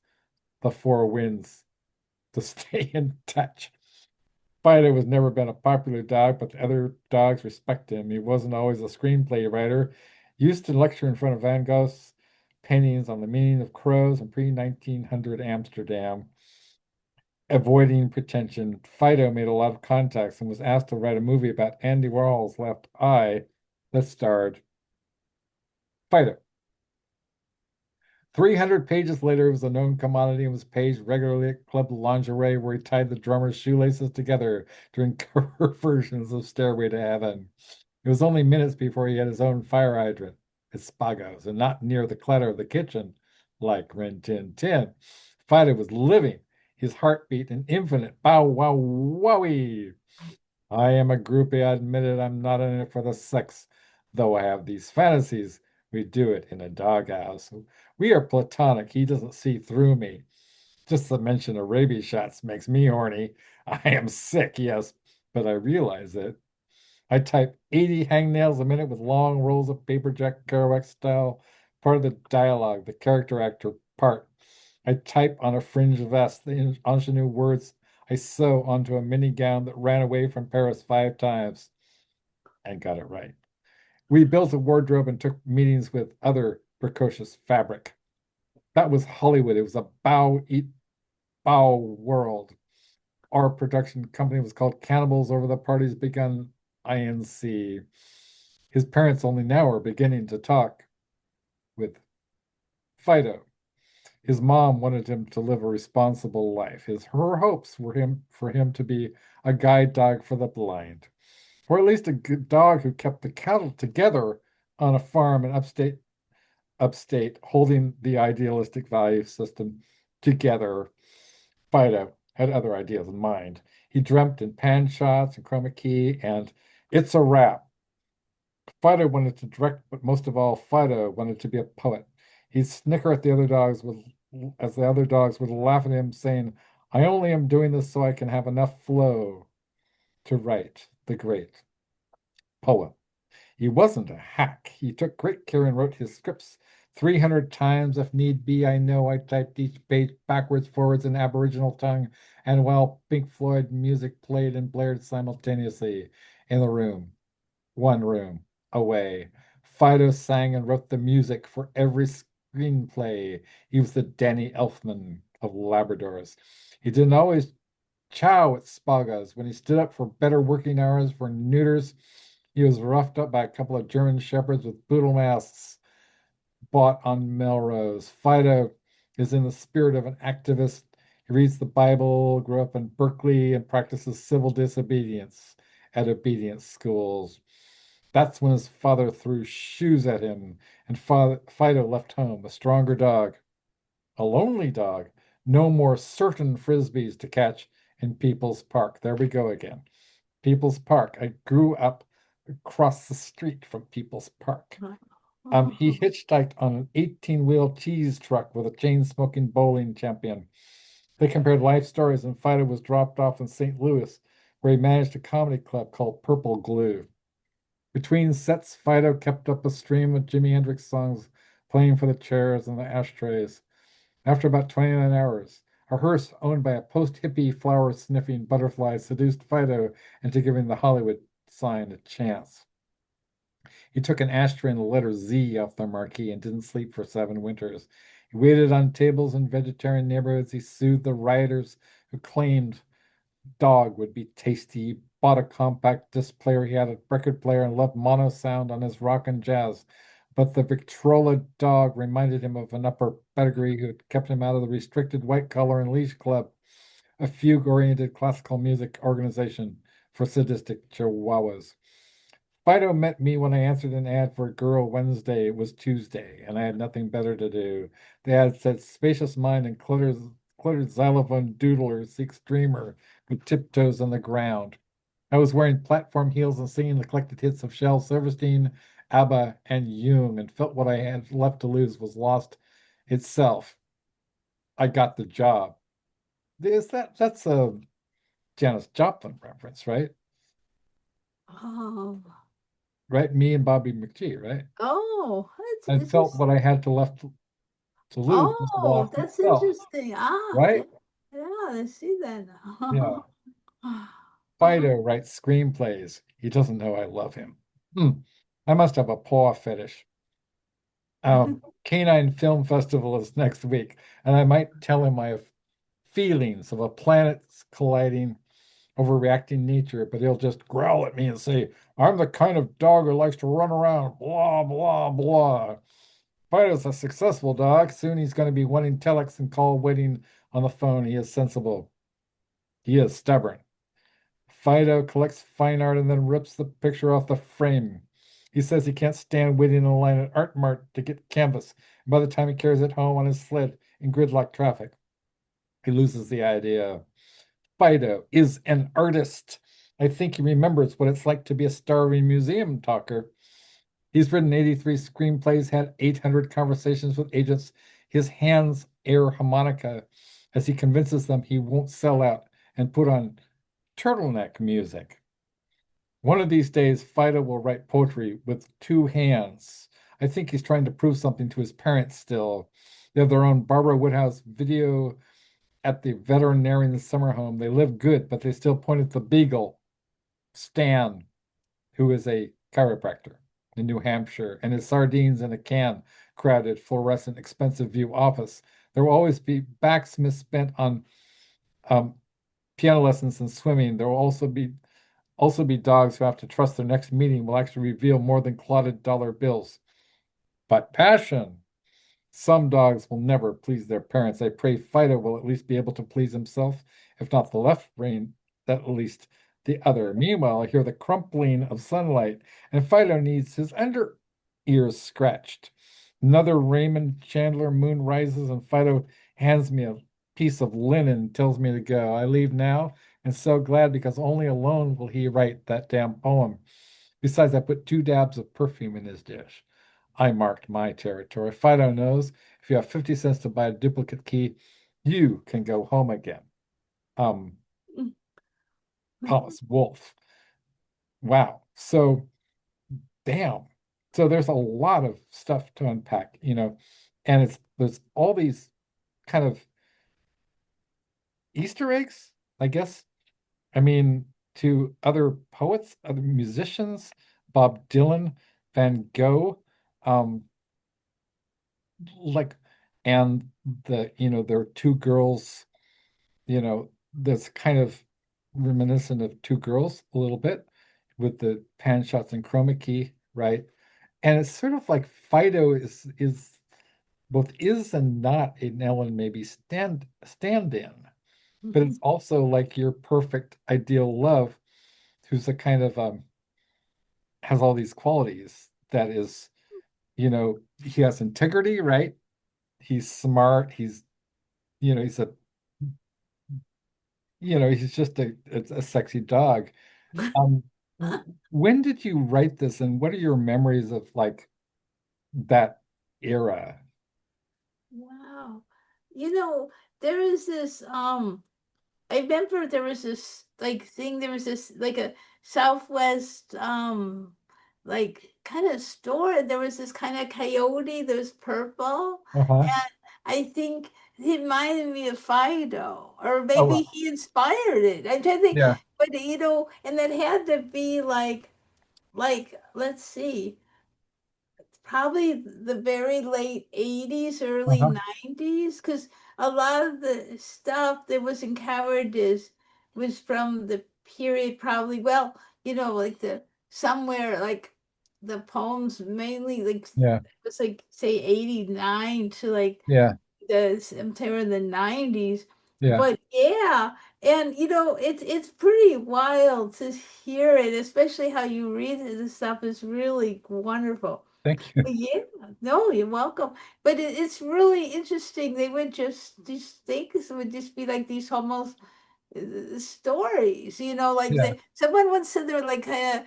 the four winds to stay in touch. Fido has never been a popular dog, but the other dogs respect him. He wasn't always a screenplay writer. Used to lecture in front of Van Gogh's paintings on the meaning of crows in pre-1900 Amsterdam. Avoiding pretension, Fido made a lot of contacts and was asked to write a movie about Andy Warhol's left eye that starred Fido. 300 pages later, it was a known commodity and was paged regularly at Club Lingerie, where he tied the drummer's shoelaces together during cover versions of Stairway to Heaven. It was only minutes before he had his own fire hydrant at Spago's and not near the clutter of the kitchen like Rin Tin Tin. Fido was living, his heartbeat an infinite bow wow wowie. I am a groupie. I admit it. I'm not in it for the sex, though I have these fantasies. We do it in a doghouse. We are platonic. He doesn't see through me. Just the mention of rabies shots makes me horny. I am sick, yes, but I realize it. I type 80 hangnails a minute with long rolls of paper Jack Kerouac style. Part of the dialogue, the character actor part. I type on a fringe vest the ingenue words I sew onto a mini gown that ran away from Paris 5 times and got it right. We built a wardrobe and took meetings with other precocious fabric. That was Hollywood. It was a bow eat bow world. Our production company was called Cannibals Over the Parties Begun INC. His parents only now are beginning to talk with Fido. His mom wanted him to live a responsible life. Her hopes were for him to be a guide dog for the blind, or at least a good dog who kept the cattle together on a farm in upstate, holding the idealistic value system together. Fido had other ideas in mind. He dreamt in pan shots and chroma key, and it's a wrap. Fido wanted to direct, but most of all, Fido wanted to be a poet. He'd snicker at the other dogs with, as the other dogs would laugh at him, saying, I only am doing this so I can have enough flow to write the great poem. He wasn't a hack. He took great care and wrote his scripts 300 times if need be. I know I typed each page backwards, forwards in Aboriginal tongue, and while Pink Floyd music played and blared simultaneously in the room, one room away, Fido sang and wrote the music for every screenplay. He was the Danny Elfman of Labradors. He didn't always chow at Spaga's. When he stood up for better working hours for neuters, he was roughed up by a couple of German shepherds with boodle masks bought on Melrose. Fido is in the spirit of an activist. He reads the Bible, grew up in Berkeley, and practices civil disobedience at obedience schools. That's when his father threw shoes at him, and Fido left home, a stronger dog, a lonely dog, no more certain frisbees to catch in People's Park. There we go again. People's Park. I grew up across the street from People's Park. He hitchhiked on an 18-wheel cheese truck with a chain-smoking bowling champion. They compared life stories, and Fido was dropped off in St. Louis, where he managed a comedy club called Purple Glue. Between sets, Fido kept up a stream of Jimi Hendrix songs playing for the chairs and the ashtrays. After about 29 hours, a hearse owned by a post-hippie flower-sniffing butterfly seduced Fido into giving the Hollywood sign a chance. He took an ashtray and the letter Z off the marquee and didn't sleep for 7 winters. He waited on tables in vegetarian neighborhoods. He soothed the rioters who claimed dog would be tasty. He bought a compact disc player. He had a record player and loved mono sound on his rock and jazz. But the Victrola dog reminded him of an upper pedigree who had kept him out of the restricted white collar and leash club, a fugue-oriented classical music organization for sadistic chihuahuas. Fido met me when I answered an ad for Girl Wednesday. It was Tuesday, and I had nothing better to do. The ad said, spacious mind and cluttered xylophone doodler seeks dreamer with tiptoes on the ground. I was wearing platform heels and singing the collected hits of Shel Silverstein, ABBA, and Jung, and felt what I had left to lose was lost itself. I got the job. That's a Janis Joplin reference, right? Oh, Right? Me and Bobby McGee, right? oh, And it's felt just, what I had to left to lose was oh, lost that's itself, interesting. Ah, yeah, right? yeah, I see that Yeah. now. Fido writes screenplays. He doesn't know I love him. Hmm. I must have a paw fetish. Canine Film Festival is next week, and I might tell him my feelings of a planet colliding, overreacting nature, but he'll just growl at me and say, I'm the kind of dog who likes to run around, blah, blah, blah. Fido's a successful dog. Soon he's going to be wanting telex and call waiting on the phone. He is sensible. He is stubborn. Fido collects fine art and then rips the picture off the frame. He says he can't stand waiting in a line at Art Mart to get canvas. By the time he carries it home on his sled in gridlock traffic, he loses the idea. Fido is an artist. I think he remembers what it's like to be a starving museum talker. He's written 83 screenplays, had 800 conversations with agents. His hands air harmonica as he convinces them he won't sell out and put on turtleneck music. One of these days, Fido will write poetry with two hands. I think he's trying to prove something to his parents still. They have their own Barbara Woodhouse video at the veterinarian summer home. They live good, but they still point at the beagle, Stan, who is a chiropractor in New Hampshire, and his sardines in a can, crowded, fluorescent, expensive view office. There will always be backs misspent on um, piano lessons and swimming. There will also be dogs who have to trust their next meeting will actually reveal more than clotted dollar bills. But passion. Some dogs will never please their parents. I pray Fido will at least be able to please himself, if not the left brain, at least the other. Meanwhile, I hear the crumpling of sunlight, and Fido needs his under ears scratched. Another Raymond Chandler moon rises, and Fido hands me a piece of linen and tells me to go. I leave now, and so glad because only alone will he write that damn poem. Besides, I put 2 dabs of perfume in his dish. I marked my territory. Fido knows if you have 50 cents to buy a duplicate key, you can go home again. Um, Thomas Wolfe. Wow. So, damn. So there's a lot of stuff to unpack, and there's all these kind of Easter eggs, I guess. I mean, to other poets, other musicians, Bob Dylan, Van Gogh, um, like, and there are two girls, that's kind of reminiscent of two girls a little bit with the pan shots and chroma key, right? And it's sort of like Fido is both is and not an Ellyn maybe stand in, but it's also like your perfect ideal love, who's a kind of has all these qualities that is, he has integrity, right? He's smart, he's a he's just a sexy dog. Um, when did you write this, and what are your memories of like that era? Wow. You know, there is this I remember there was this like thing, there was this like a Southwest like kind of store. There was this kind of coyote that was purple. Uh-huh. And I think it reminded me of Fido. Or Oh, maybe wow. he inspired it. I'm trying to think, Yeah. but and that had to be like let's see probably the very late 80s, early Uh-huh. 90s, because a lot of the stuff that was in cowardice was from the period probably, well, like the somewhere like the poems mainly like Yeah. it was like say 89 to like Yeah. the September of the 90s. Yeah. But yeah, and it's pretty wild to hear it, especially how you read it. This stuff is really wonderful. Thank you. Yeah, no, you're welcome. But it's really interesting. They would just these things would just be like these almost stories, like Yeah, someone once said they were like a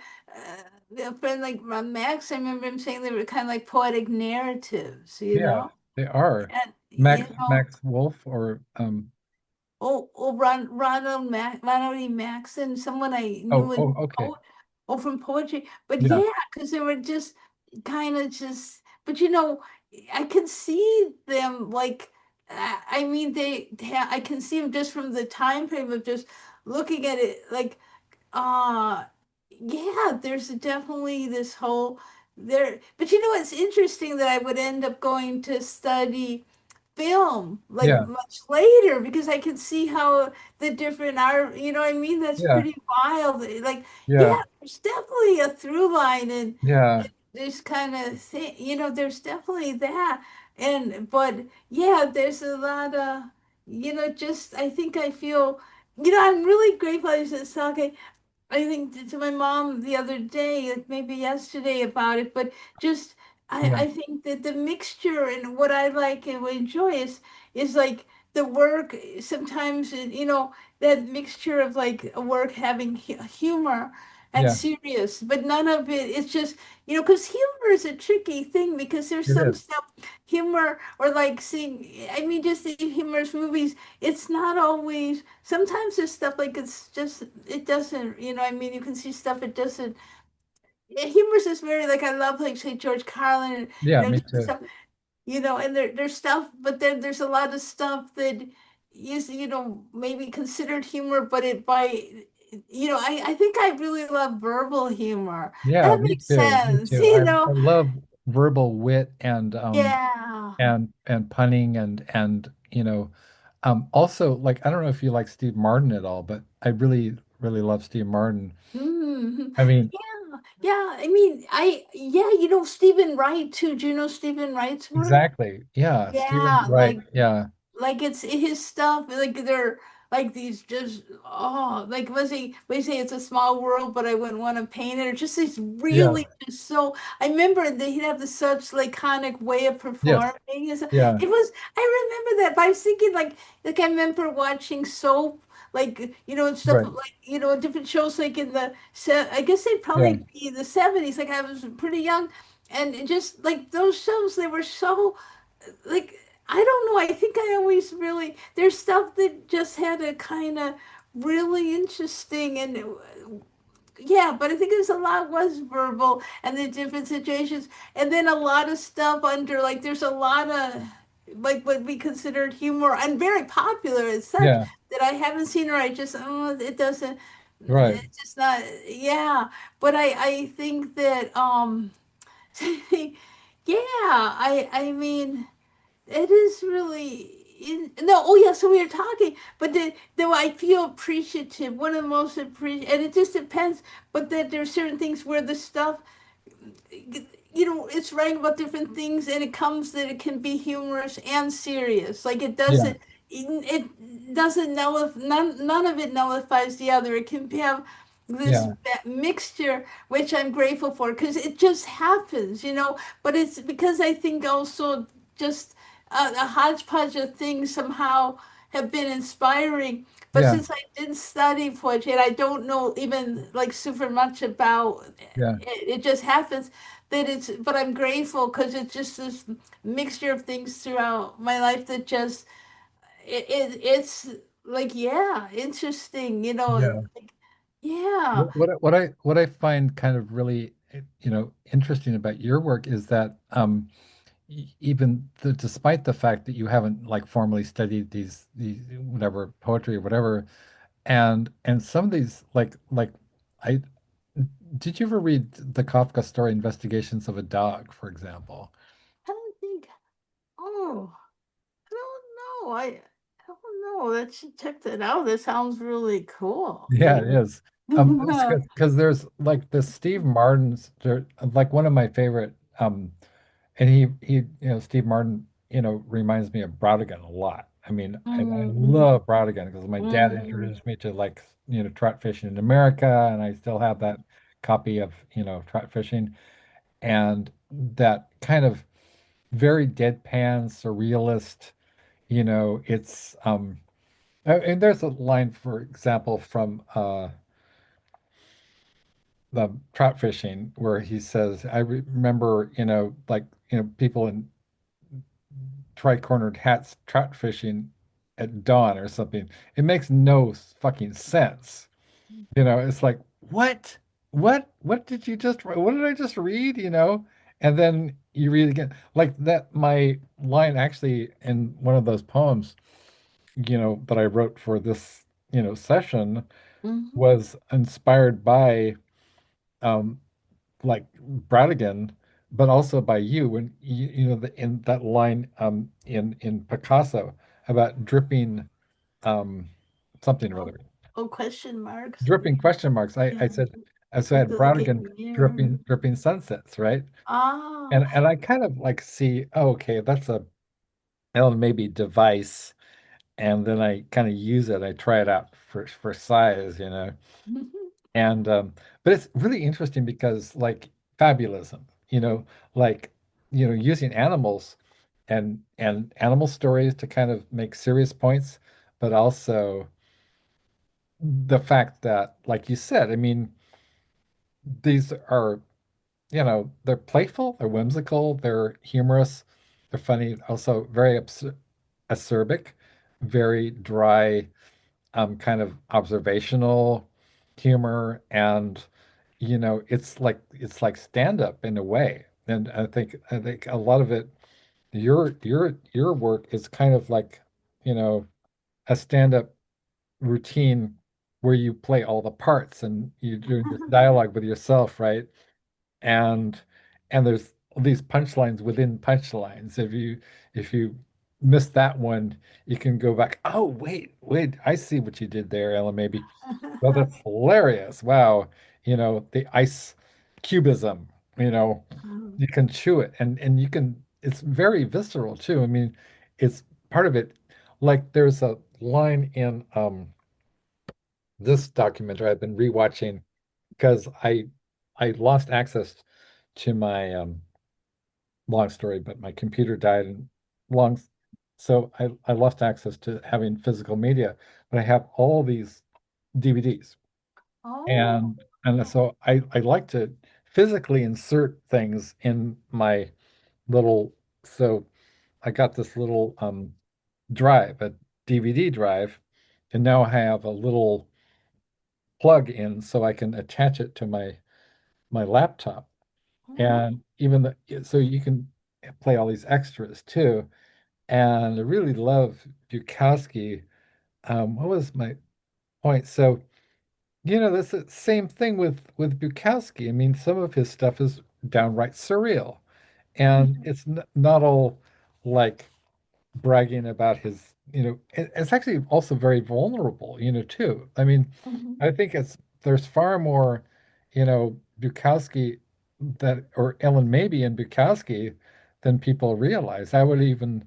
friend like Max. I remember him saying they were kind of like poetic narratives, yeah, they are. and Max Wolf or Ronald E. Maxon, someone I knew in okay. from poetry. But Yeah, yeah, because they were just kind of just. But I can see them like. I mean, I can see them just from the time frame of just looking at it. Like, uh, yeah, there's definitely this whole there. But it's interesting that I would end up going to study film like yeah, much later because I can see how the different art, what I mean? That's yeah, pretty wild. Like, yeah, yeah, there's definitely a through line and yeah, this kind of thing, there's definitely that. But yeah, there's a lot of, just I think I feel, I'm really grateful. I was just talking I think to my mom the other day, like maybe yesterday about it, but just yeah, I think that the mixture and what I like and enjoy is like the work sometimes that mixture of like a work having humor and yeah. serious, but none of it it's just because humor is a tricky thing because there's It some is. stuff humor or like seeing I mean just the humorous movies it's not always sometimes there's stuff like it's just it doesn't I mean you can see stuff it doesn't humorous is very like I love like say George Carlin and Yeah, me different too. stuff and there's stuff but then there's a lot of stuff that is maybe considered humor but it by I think I really love verbal humor Yeah, that me makes too. Me sense too. I love verbal wit yeah. and punning and also like I don't know if you like Steve Martin at all, but I really love Steve Martin. Hmm. I mean, Yeah, yeah. I mean, yeah, Stephen Wright too. Do you know Stephen Wright's work? exactly. Yeah, Stephen Yeah, right. Yeah. like it's his stuff like they're like these just like was he say it's a small world but I wouldn't want to paint it or just these Yeah. really just so I remember that he'd have this such laconic way of Yes. performing Yeah. it was I remember that but I was thinking like I remember watching soap like and stuff Right. like different shows like in the I guess they'd Yeah. probably be the 70s like I was pretty young and it just like those shows they were so like I don't know. I think I always really there's stuff that just had a kind of really interesting and yeah, but I think there's a lot was verbal and the different situations, and then a lot of stuff under like there's a lot of like what we considered humor and very popular as such Yeah. that I haven't seen or I just it doesn't Right. it's just not yeah, but I think that yeah I mean. It is really no, oh yeah, so we were talking, but though I feel appreciative, one of the most appreciative, and it just depends, but that there are certain things where the stuff it's writing about different things and it comes that it can be humorous and serious. Like Yeah. it doesn't none of it nullifies the other. It can have this Yeah. mixture, which I'm grateful for because it just happens. But it's because I think also just a hodgepodge of things somehow have been inspiring. But Yeah. since I didn't study poetry and I don't know even like super much about Yeah. it just happens that but I'm grateful because it's just this mixture of things throughout my life that just it's like yeah interesting Yeah. like, yeah. What I find kind of really interesting about your work is that despite the fact that you haven't like formally studied these whatever poetry or whatever and some of these I did you ever read the Kafka story Investigations of a Dog, for example? I don't think oh I don't know I don't know let's check that out that sounds really cool Yeah, it is. yeah. Because there's like this Steve Martin's like one of my favorite and he Steve Martin reminds me of Brodigan a lot. I mean, I Mm, love Brodigan because my dad mm, introduced me to like trout fishing in America, and I still have that copy of trout fishing. that kind of very deadpan, surrealist, it's and there's a line, for example, from the trout fishing where he says, I remember, like, people in tri-cornered hats trout fishing at dawn or something. It makes no fucking sense. It's like, what? What did you just, what did I just read? And then you read again. Like that, my line actually in one of those poems, that I wrote for this, session Mhm. was inspired by um like Bradigan, but also by you when in that line in Picasso about dripping um something or Oh, other. oh, question marks. Dripping question marks. I Yeah. said I Like said a look in Bradigan the mirror. dripping sunsets, right? Ah. And I kind of like see, oh, okay, that's a maybe device, and then I kind of use it. I try it out for size, And but it's really interesting because like fabulism, like using animals and animal stories to kind of make serious points, but also the fact that, like you said, I mean, these are, they're playful, they're whimsical, they're humorous, they're funny, also very acerbic, very dry, kind of observational humor, and it's like stand up in a way. And I think a lot of it, your work is kind of like, you know, a stand up routine where you play all the parts and you're doing this dialogue with yourself, right? and and there's these punchlines within punchlines. If you miss that one, you can go back. Oh, wait, I see what you did there, Ella. Maybe. Well, that's hilarious. Wow. The ice cubism, you know, Um, you can chew it, and you can, it's very visceral too. I mean, it's part of it. Like there's a line in this documentary I've been rewatching because I lost access to my long story, but my computer died and long so I lost access to having physical media, but I have all these DVDs. oh. And so I like to physically insert things in my little, so I got this little drive, a DVD drive, and now I have a little plug in so I can attach it to my laptop. Oh. And even so you can play all these extras too. And I really love Bukowski. What was my point? So, that's the same thing with Bukowski. I mean, some of his stuff is downright surreal, and Mhm. it's n not all like bragging about his, it's actually also very vulnerable, too. I mean, Mhm. I think there's far more, Bukowski that, or Ellen maybe in Bukowski than people realize. I would even,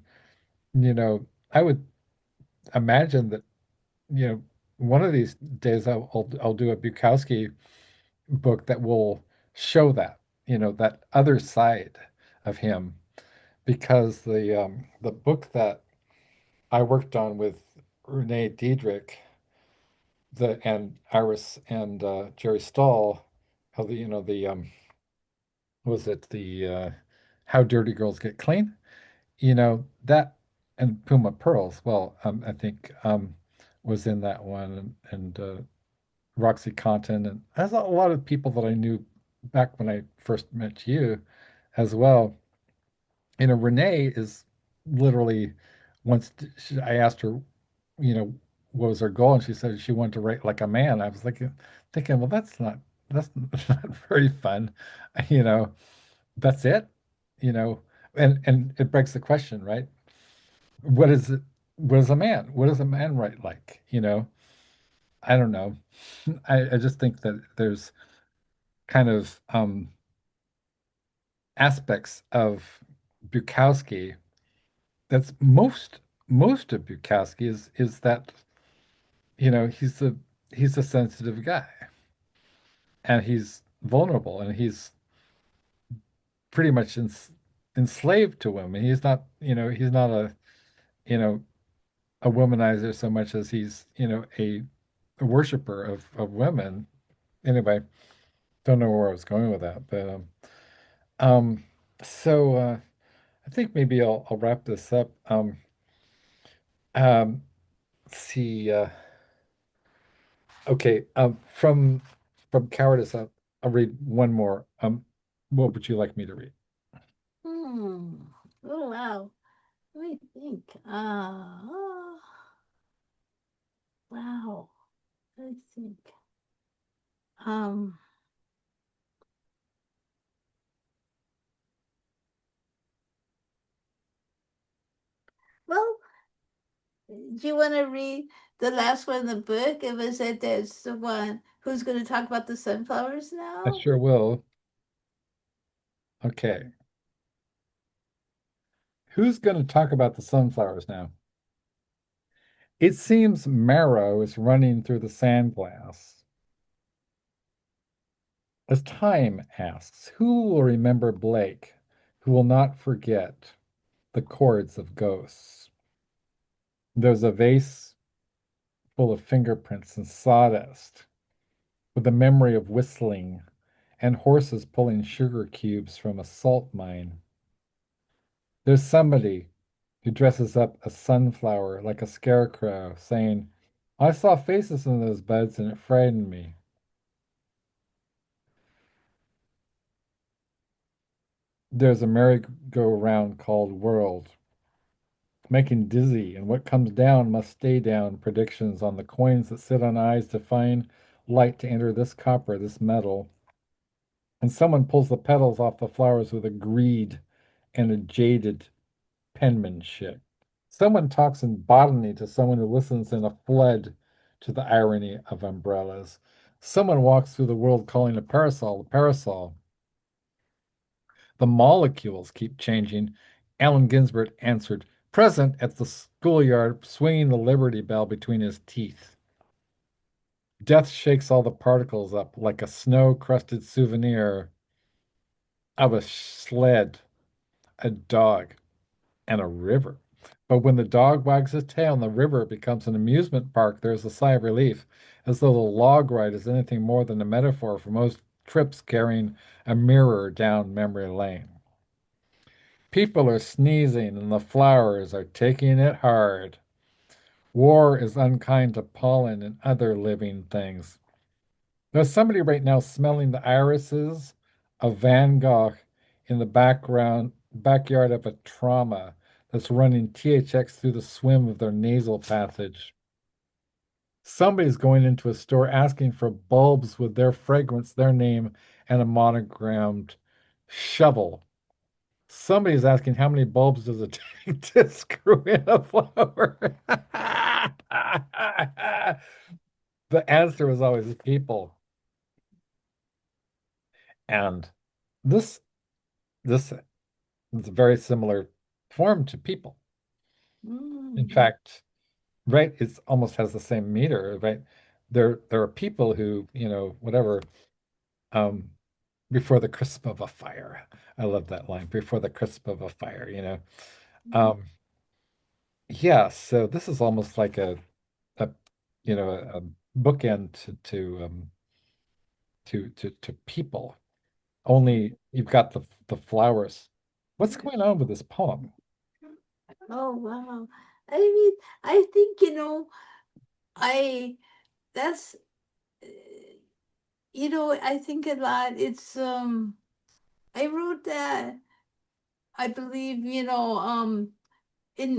I would imagine that, one of these days I'll do a Bukowski book that will show that, that other side of him, because the book that I worked on with Renee Diedrich, and Iris and Jerry Stahl, how the was it the How Dirty Girls Get Clean? That, and Puma Pearls. Well, I think was in that one, and Roxy Conton, and there's a lot of people that I knew back when I first met you as well. Renee is literally, I asked her, you know, what was her goal, and she said she wanted to write like a man. I was like thinking, well, that's not very fun, you know. That's it, you know, and it begs the question, right? What is it? What is a man? What does a man write like? I don't know. I just think that there's kind of aspects of Bukowski that's most of Bukowski is that he's a sensitive guy, and he's vulnerable, and he's pretty much enslaved to women. He's not, he's not you know, a womanizer so much as he's, a worshiper of women. Anyway, don't know where I was going with that, but um so I think maybe I'll wrap this up. Um let's see okay, from cowardice I'll read one more. What would you like me to read? Hmm. Oh, wow. Let me think. Wow. Let me think. Um, well, do you want to read the last one in the book? It was that there's the one who's going to talk about the sunflowers I now. sure will. Okay. Who's going to talk about the sunflowers now? It seems marrow is running through the sandglass. As time asks, who will remember Blake, who will not forget the chords of ghosts? There's a vase full of fingerprints and sawdust, with the memory of whistling and horses pulling sugar cubes from a salt mine. There's somebody who dresses up a sunflower like a scarecrow, saying, I saw faces in those buds and it frightened me. There's a merry-go-round called world, making dizzy, and what comes down must stay down predictions on the coins that sit on eyes to find light to enter this copper, this metal. And someone pulls the petals off the flowers with a greed and a jaded penmanship. Someone talks in botany to someone who listens in a flood to the irony of umbrellas. Someone walks through the world calling a parasol a parasol. The molecules keep changing. Allen Ginsberg answered, present at the schoolyard, swinging the Liberty Bell between his teeth. Death shakes all the particles up like a snow-crusted souvenir of a sled, a dog, and a river. But when the dog wags his tail and the river becomes an amusement park, there's a sigh of relief, as though the log ride is anything more than a metaphor for most trips carrying a mirror down memory lane. People are sneezing and the flowers are taking it hard. War is unkind to pollen and other living things. There's somebody right now smelling the irises of Van Gogh in the backyard of a trauma that's running THX through the swim of their nasal passage. Somebody's going into a store asking for bulbs with their fragrance, their name, and a monogrammed shovel. Somebody's asking how many bulbs does it take to screw in a flower? The answer was always people. And this this is a very similar form to people. In Mm. fact, right, it almost has the same meter, right? There are people who, whatever, um, before the crisp of a fire. I love that line, before the crisp of a fire. Um, yeah, so this is almost like a a bookend to people. Only you've got the flowers. What's going on with this poem? Oh, wow. I mean, I think, I, that's, uh, I think a lot. I wrote that, I believe, in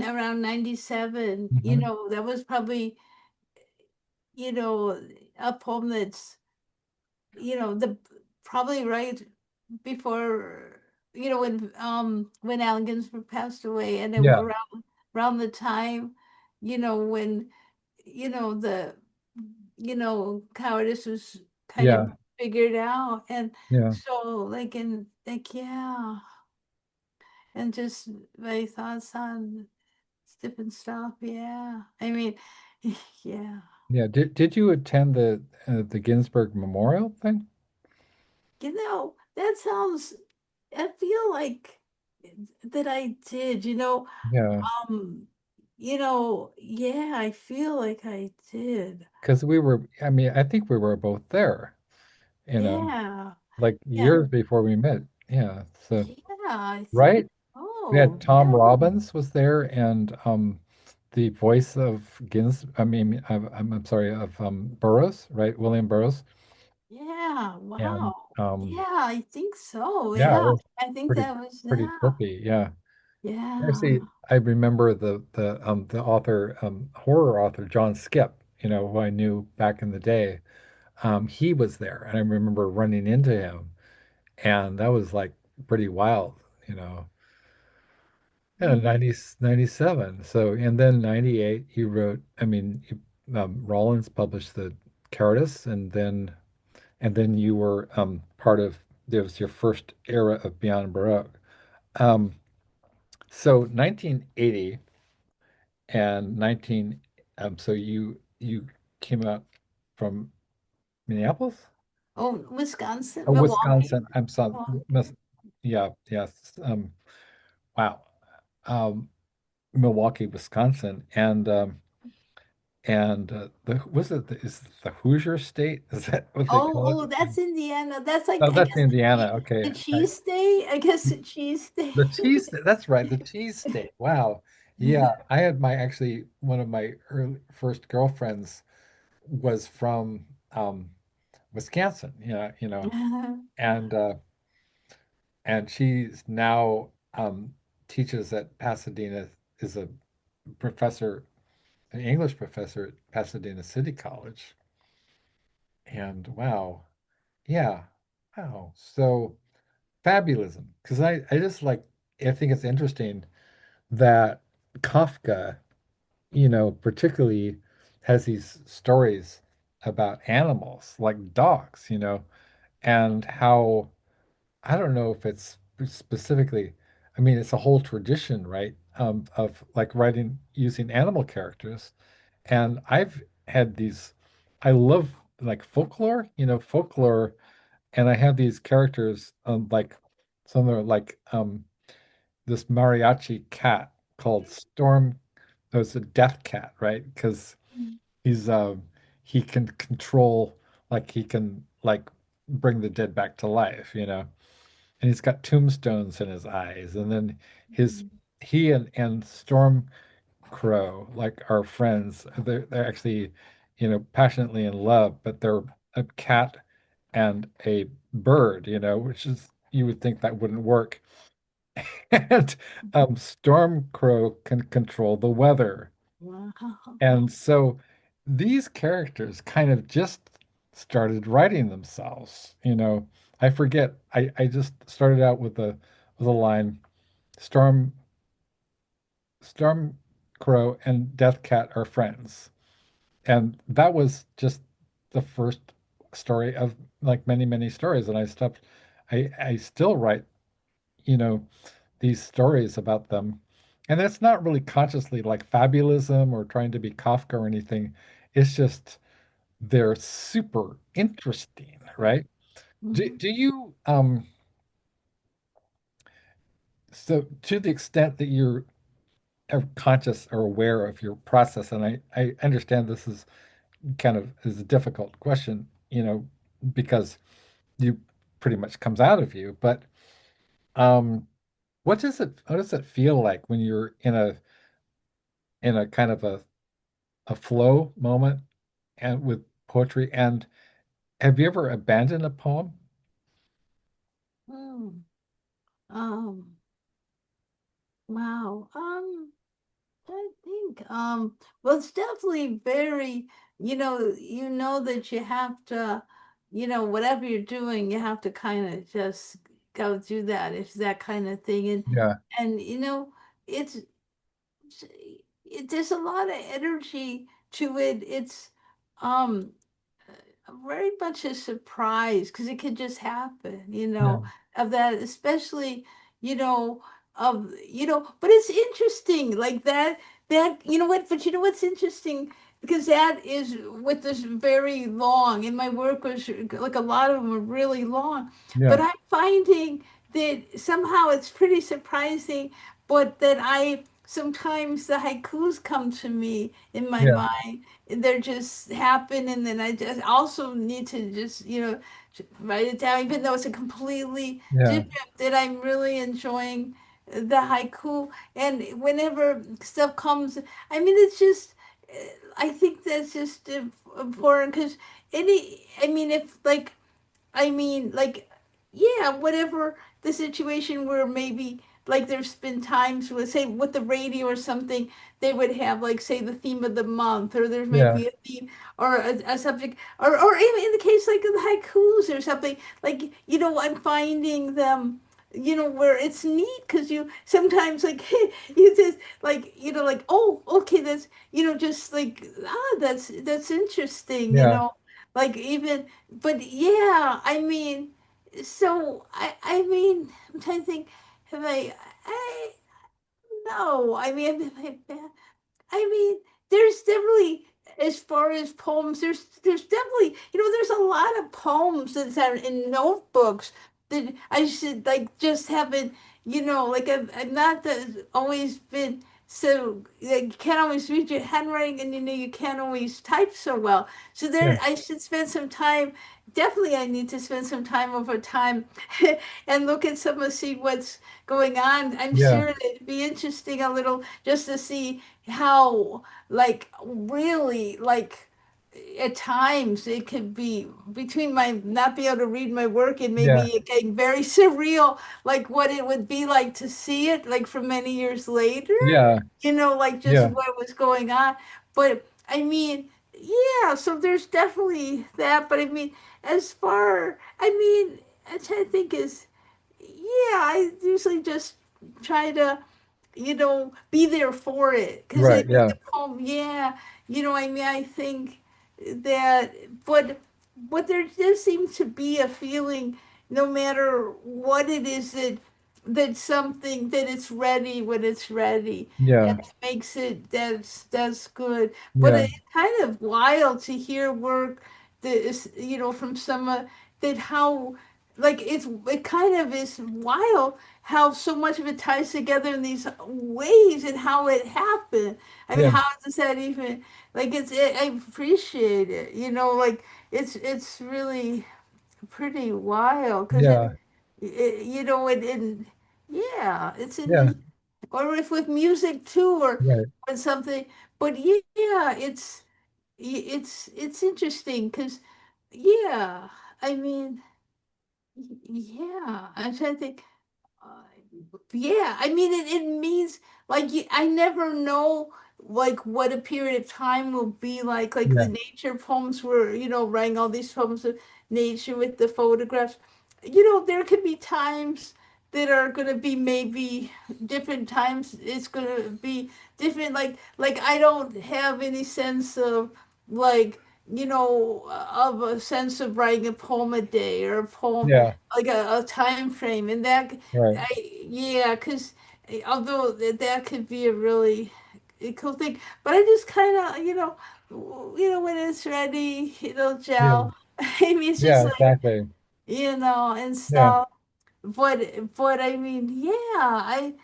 around 97, Mhm. that was probably, you know, a poem that's, the probably right before, when Allen Ginsberg passed away, and Yeah, around the time, when, the, cowardice was kind of yeah, figured out, and yeah, so yeah, and just my thoughts on Stip and Stop, yeah. I mean, yeah. yeah. Did you attend the Ginsburg Memorial thing? That sounds. I feel like that I did, Yeah, um, yeah, I feel like I did. because I mean, I think we were both there, you know, Yeah. like Yeah. years before we met. Yeah. So, Yeah, I think right? We had oh, Tom yeah. Robbins was there and the voice of I'm sorry, of Burroughs, right? William Burroughs. Yeah. And Wow. Yeah, I think so. yeah, it Yeah. was I think pretty that was pretty yeah. trippy. Yeah. Yeah. Actually, I remember the author, horror author John Skipp, who I knew back in the day. He was there, and I remember running into him, and that was like pretty wild, you know. Yeah, Mm. 90 97. So, and then 98, Rollins published the Caritas, and then you were part of, there was your first era of Beyond Baroque. Um, so 1980 and 19, so you came out from Minneapolis? Oh, Wisconsin, Oh, Milwaukee. Wisconsin. I'm sorry. Milwaukee. Yeah, yes. Wow. Milwaukee, Wisconsin, and is it the Hoosier State? Is that what they Oh, call it? oh, that's Indiana. That's like Oh, I that's guess Indiana. Okay. the cheese state. I guess the cheese state. The cheese, that's right, the cheese state. Wow. Yeah, I had one of my first girlfriends was from Wisconsin, and she's now teaches at Pasadena, is a professor, an English professor at Pasadena City College. And wow, yeah, wow. So fabulism, because I just like, I think it's interesting that Kafka, particularly has these stories about animals like dogs, and how, I don't know if it's specifically, I mean, it's a whole tradition, right? Of like writing using animal characters. And I've had these, I love like folklore, and I have these characters, like some are like this mariachi cat called Storm. It's a death cat, right? Because he's he can control, like he can like bring the dead back to life, and he's got tombstones in his eyes. And then his he and Storm Crow, like, are friends. They're actually, passionately in love, but they're a cat and a bird, which is, you would think that wouldn't work. And Storm Crow can control the weather. Wow. And so these characters kind of just started writing themselves, I forget. I just started out with a line, Storm Storm Crow and Death Cat are friends. And that was just the first story of like many, many stories. And I still write, you know, these stories about them. And it's not really consciously like fabulism or trying to be Kafka or anything. It's just they're super interesting, right? Mhm. Do you so to the extent that you're conscious or aware of your process, and I understand this is a difficult question, because you pretty much comes out of you, but um what does it feel like when you're in a kind of a flow moment and with poetry? And have you ever abandoned a poem? Mm. Um, wow. I think, well, it's definitely very, that you have to, whatever you're doing, you have to kind of just go do that. It's that kind of thing. Yeah, And, it's, there's a lot of energy to it. It's, um, very much a surprise because it could just happen, yeah, of that, especially, you know, but it's interesting like that, but you know what's interesting because that is with this very long, and my work was like a lot of them are really long, yeah, but I'm finding that somehow it's pretty surprising, but that I sometimes the haikus come to me in my Yeah. mind. They're just happen, and then I just also need to just, write it down, even though it's a completely Yeah. different, that I'm really enjoying the haiku. And whenever stuff comes, I mean, it's just, I think that's just important because I mean, if like, I mean, like, yeah, whatever the situation where maybe like there's been times with say with the radio or something, they would have like say the theme of the month, or there's Yeah. maybe a theme or a subject, or even in the case like of the haikus or something, like I'm finding them. Where it's neat because you sometimes like you just like like, oh, okay, that's just like, that's interesting, Yeah. like even, but yeah, I mean, so I mean, I'm trying to think, have I no, I mean, I mean, there's definitely, as far as poems, there's definitely, there's a lot of poems that are in notebooks that I should like just haven't, like I'm not always been so like, you can't always read your handwriting, and you can't always type so well. So Yeah. there, I should spend some time. Definitely, I need to spend some time over time and look at some of see what's going on. I'm Yeah. sure it'd be interesting a little just to see how like really like at times it could be between my not be able to read my work and maybe Yeah. it getting very surreal, like what it would be like to see it like for many years later, Yeah. like just Yeah. what was going on. But I mean, yeah, so there's definitely that. But I mean, as far, I mean, I'm trying to think is, yeah, I usually just try to, be there for it. Because I Right. mean, Yeah. the poem, yeah, I mean, I think that, but, there does seem to be a feeling, no matter what it is, that something that it's ready when it's ready, Yeah. and it makes it that's good. But Yeah. it's kind of wild to hear work that is, from someone that how like it kind of is wild how so much of it ties together in these ways and how it happened. I mean, Yeah. how does that even like I appreciate it. Like it's really pretty wild because Yeah. yeah, it's Yeah. in or if with music too Right. or something. But yeah, it's interesting because yeah, I mean. Yeah, I'm trying to think. Uh, yeah, I mean, it means like I never know like what a period of time will be like Yeah. the nature poems were, writing all these poems of nature with the photographs. There could be times that are going to be maybe different times. It's going to be different. Like I don't have any sense of like, of a sense of writing a poem a day or a poem Yeah. like a time frame, and that Right. yeah, because although that could be a really cool thing, but I just kind of when it's ready it'll Yeah. gel. I mean, it's just Yeah. like Exactly. and Yeah. stuff. But I mean, yeah, I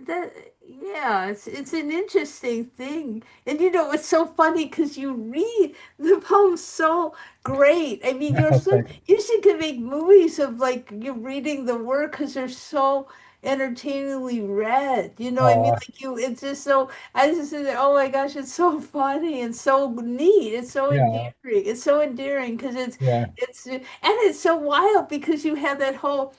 that yeah, it's an interesting thing, and it's so funny because you read the poem so great. I mean, Thanks. you should could make movies of like you reading the work because they're so entertainingly read. I mean, Aw. like it's just so. I just said, oh my gosh, it's so funny and so neat. It's so Yeah. endearing. It's so endearing because Yeah. and it's so wild because you have that whole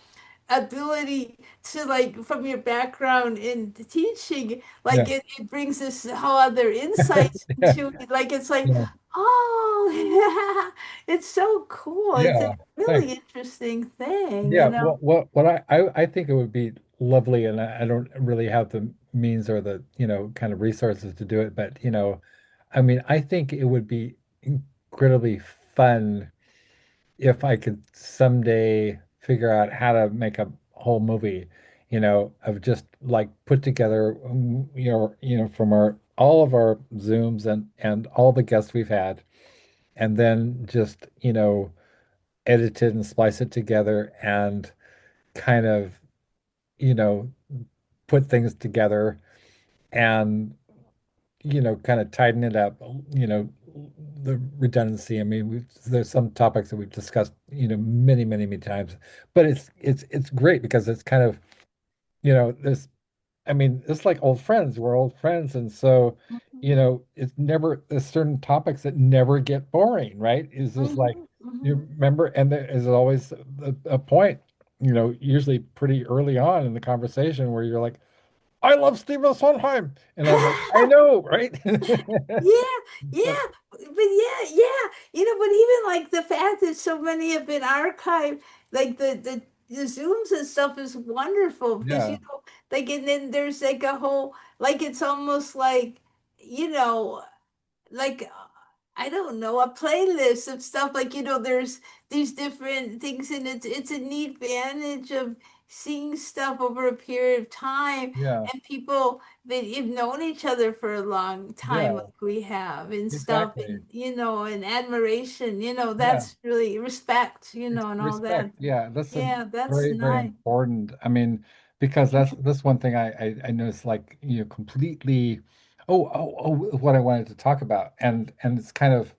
ability to like from your background in the teaching, like Yeah. it brings this whole other insights Yeah. into it. Like it's like, Yeah. oh yeah, it's so cool. It's a Yeah. really Thanks. interesting thing, Yeah. What I think it would be lovely, and I don't really have the means or the, kind of resources to do it, but, I mean, I think it would be incredibly fun if I could someday figure out how to make a whole movie, of just like put together, from our all of our Zooms and all the guests we've had, and then just, edit it and splice it together and kind of you know, put things together and, kind of tighten it up, you know, the redundancy. I mean, there's some topics that we've discussed, many, many, many times, but it's great because it's kind of, this I mean, it's like old friends. We're old friends. And so, Mhm. it's never, there's certain topics that never get boring, right? It's just like, Mhm. you Mhm. remember, and there is always a point, usually pretty early on in the conversation where you're like, I love Stephen Sondheim. And I'm like, I know, right? Yeah, But yeah, but yeah, yeah. But even like the fact that so many have been archived, like the Zooms and stuff is wonderful because yeah, like, and then there's like a whole, like it's almost like, you know, like I don't know, a playlist of stuff, like there's these different things, and it's a neat advantage of seeing stuff over a period of time, yeah, and people that have known each other for a long time yeah, like we have, and stuff, exactly. and and admiration, Yeah. that's really respect, It's and all that. respect. Yeah, that's a Yeah, that's very, very nice. important. I mean, because that's one thing I noticed, like, completely. What I wanted to talk about, and it's kind of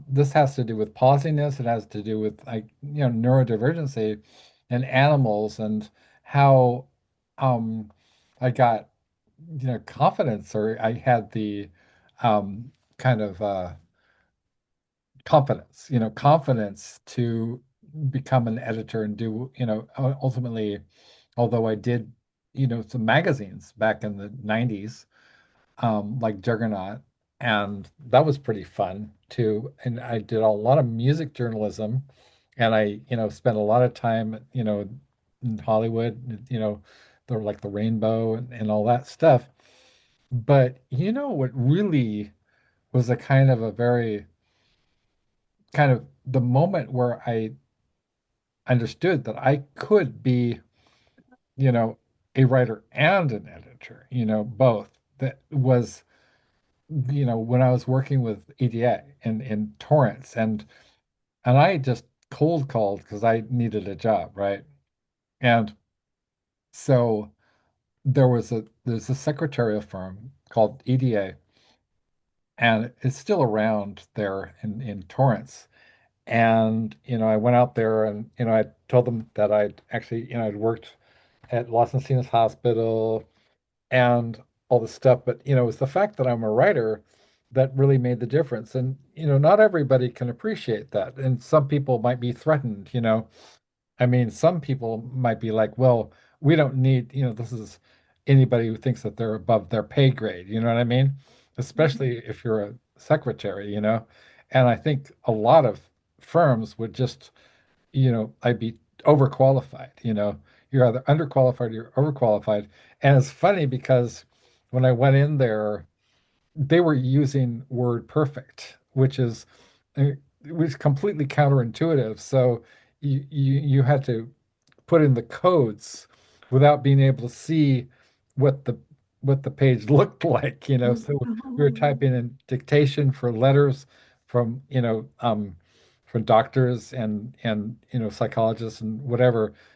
this has to do with pausiness. It has to do with, like, neurodivergency and animals, and how I got, confidence, or I had the kind of confidence to become an editor and do, ultimately, although I did, some magazines back in the 90s, like Juggernaut, and that was pretty fun too. And I did a lot of music journalism, and I, spent a lot of time, in Hollywood, like the Rainbow and all that stuff. But what really was a kind of a very kind of the moment where I understood that I could be, you know, a writer and an editor, both. That was, when I was working with EDA in Torrance, and I just cold called because I needed a job, right? And so there's a secretarial firm called EDA, and it's still around there in Torrance. And, I went out there, and, I told them that I'd actually, I'd worked at Los Angeles Hospital and all this stuff. But, it was the fact that I'm a writer that really made the difference. And, not everybody can appreciate that. And some people might be threatened, I mean, some people might be like, well, we don't need, this is anybody who thinks that they're above their pay grade. You know what I mean? Especially if you're a secretary, And I think a lot of firms would just, I'd be overqualified, You're either underqualified or you're overqualified. And it's funny because when I went in there, they were using word perfect, uh, which is completely counterintuitive. So you had to put in the codes without being able to see what the page looked like, So we were typing in dictation for letters from, from doctors and psychologists and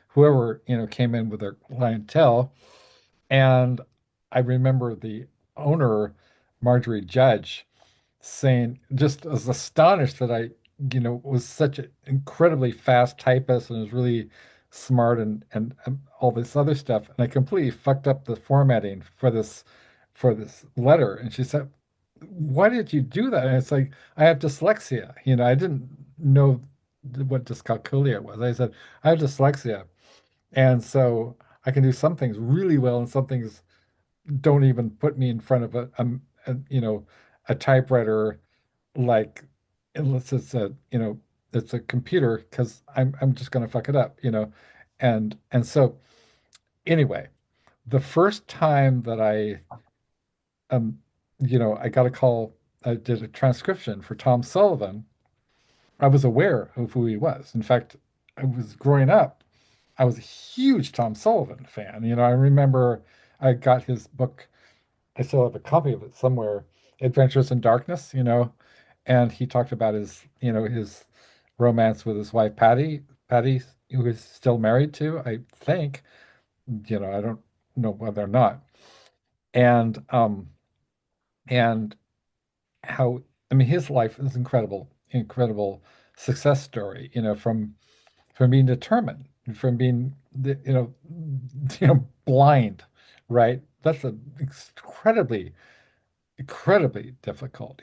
whoever, came in with their clientele. And I remember the owner, Marjorie Judge, saying, just as astonished that I, was such an incredibly fast typist and was really smart and all this other stuff. And I completely fucked up the formatting for this letter. And she said, why did you do that? And it's like, I have dyslexia. I didn't know what dyscalculia was. I said, I have dyslexia. And so I can do some things really well and some things don't even put me in front of a typewriter, like, unless it's a computer, because I'm just gonna fuck it up, and so anyway, the first time that um I got a call, I did a transcription for Tom Sullivan. I was aware of who he was. In fact, I was growing up, I was a huge Tom Sullivan fan. I remember I got his book. I still have a copy of it somewhere, Adventures in Darkness, and he talked about his romance with his wife Patty, who is still married to, I think. I don't know whether or not. And and how I mean his life is incredible, incredible success story, from being determined, from being blind, right? That's a incredibly, incredibly difficult,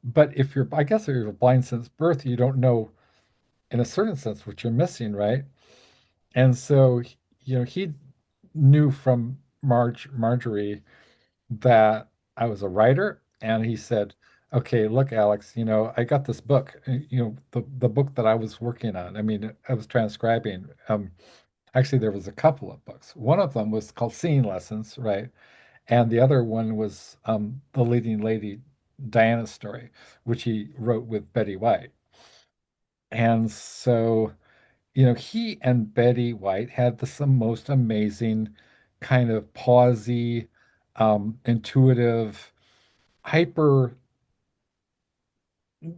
But if you're, I guess if you're blind since birth, you don't know in a certain sense what you're missing, right? And so, he knew from Marjorie that I was a writer, and he said, "Okay, look, Alex, I got this book, the book that I was working on. I mean, I was transcribing. Actually, there was a couple of books. One of them was called Singing Lessons, right? And the other one was The Leading Lady Diana's Story, which he wrote with Betty White. And so, he and Betty White had some most amazing kind of pausey, intuitive, hyper,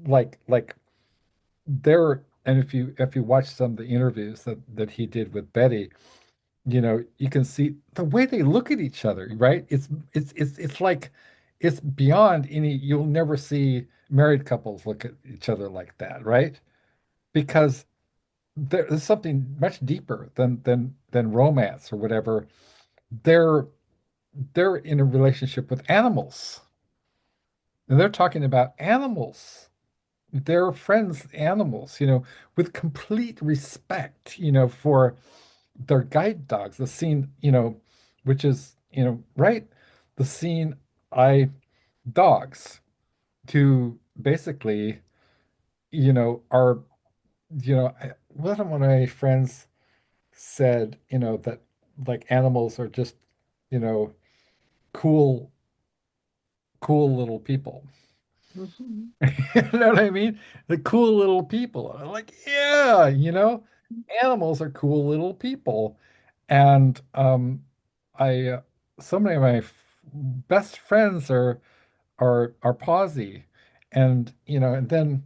like and if you watch some of the interviews that he did with Betty, you can see the way they look at each other, right? It's like it's beyond any, you'll never see married couples look at each other like that, right? Because there's something much deeper than romance or whatever. They're they're in a relationship with animals, and they're talking about animals. They're friends, animals, with complete respect, for their guide dogs. The scene, which is, right? The scene I dogs to basically, are, one of my friends said, that like animals are just, you know, cool, cool little people. Mhm. You know what I mean? The cool little people. I'm like, yeah, animals are cool little people. And I so many of my best friends are pausey. And and then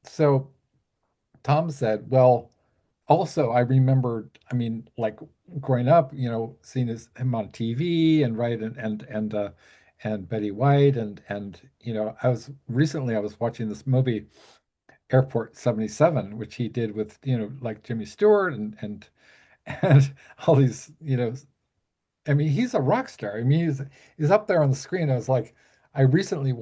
so Tom said, well, also I remembered, I mean, like growing up, seeing him on TV and right and Betty White and I was watching this movie Airport 77, which he did with, like Jimmy Stewart and all these, I mean, he's a rock star. I mean, he's up there on the screen. I was like, I recently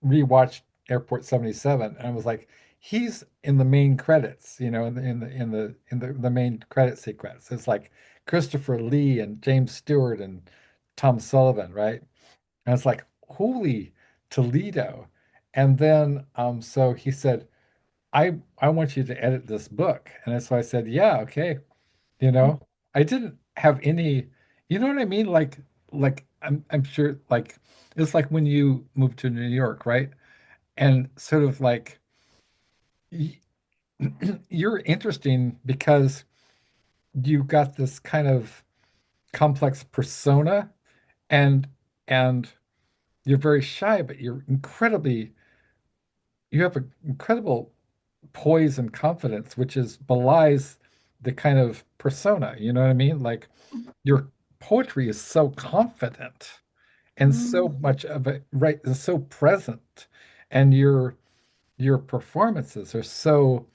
rewatched Airport 77, and I was like, he's in the main credits, in the main credit sequence. It's like Christopher Lee and James Stewart and Tom Sullivan, right? And it's like, holy Toledo. And then so he said, I want you to edit this book. And so I said, yeah, okay. You know, I didn't have any, you know what I mean? Like I'm sure like it's like when you move to New York, right? And sort of like y- you're interesting because you got this kind of complex persona and and you're very shy, but you have an incredible poise and confidence, which is belies the kind of persona, you know what I mean? Like your poetry is so confident and so Mhm. much of it, right, is so present, and your performances are so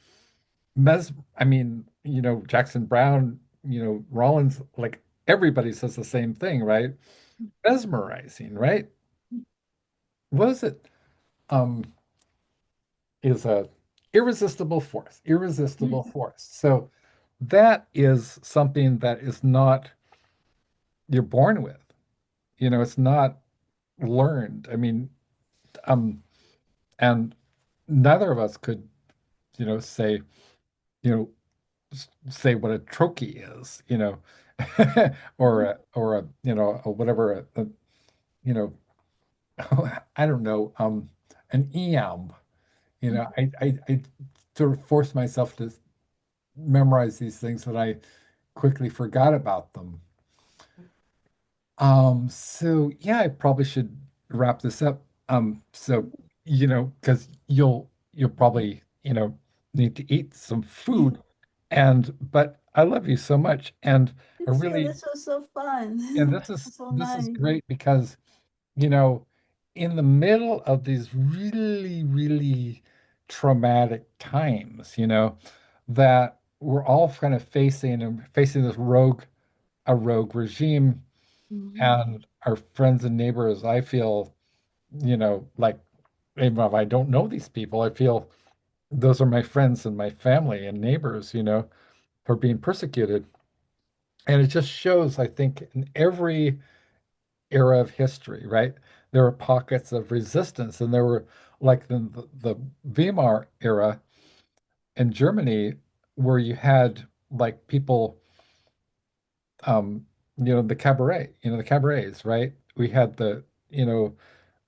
I mean, Jackson Brown, Rollins, like everybody says the same thing, right? Mesmerizing, right? What is it? Um, is a irresistible force. So that is something that is not you're born with. It's not learned. I mean, um, and neither of us could, say, you know, say what a trochee is, or a, or whatever, you know, I don't know, an eam. I sort of forced myself to memorize these things that I quickly forgot about them. So yeah, I probably should wrap this up. So because you'll probably, need to eat some food. And but I love you so much. And I It's so, really, this was so fun. and So this is nice. great because, you know, in the middle of these really, really traumatic times, that we're all kind of facing this a rogue regime, Mhm. and our friends and neighbors, I feel, like even if I don't know these people, I feel those are my friends and my family and neighbors, who are being persecuted. And it just shows, I think, in every era of history, right? There were pockets of resistance, and there were like the Weimar era in Germany, where you had like people, um, the cabarets, right? We had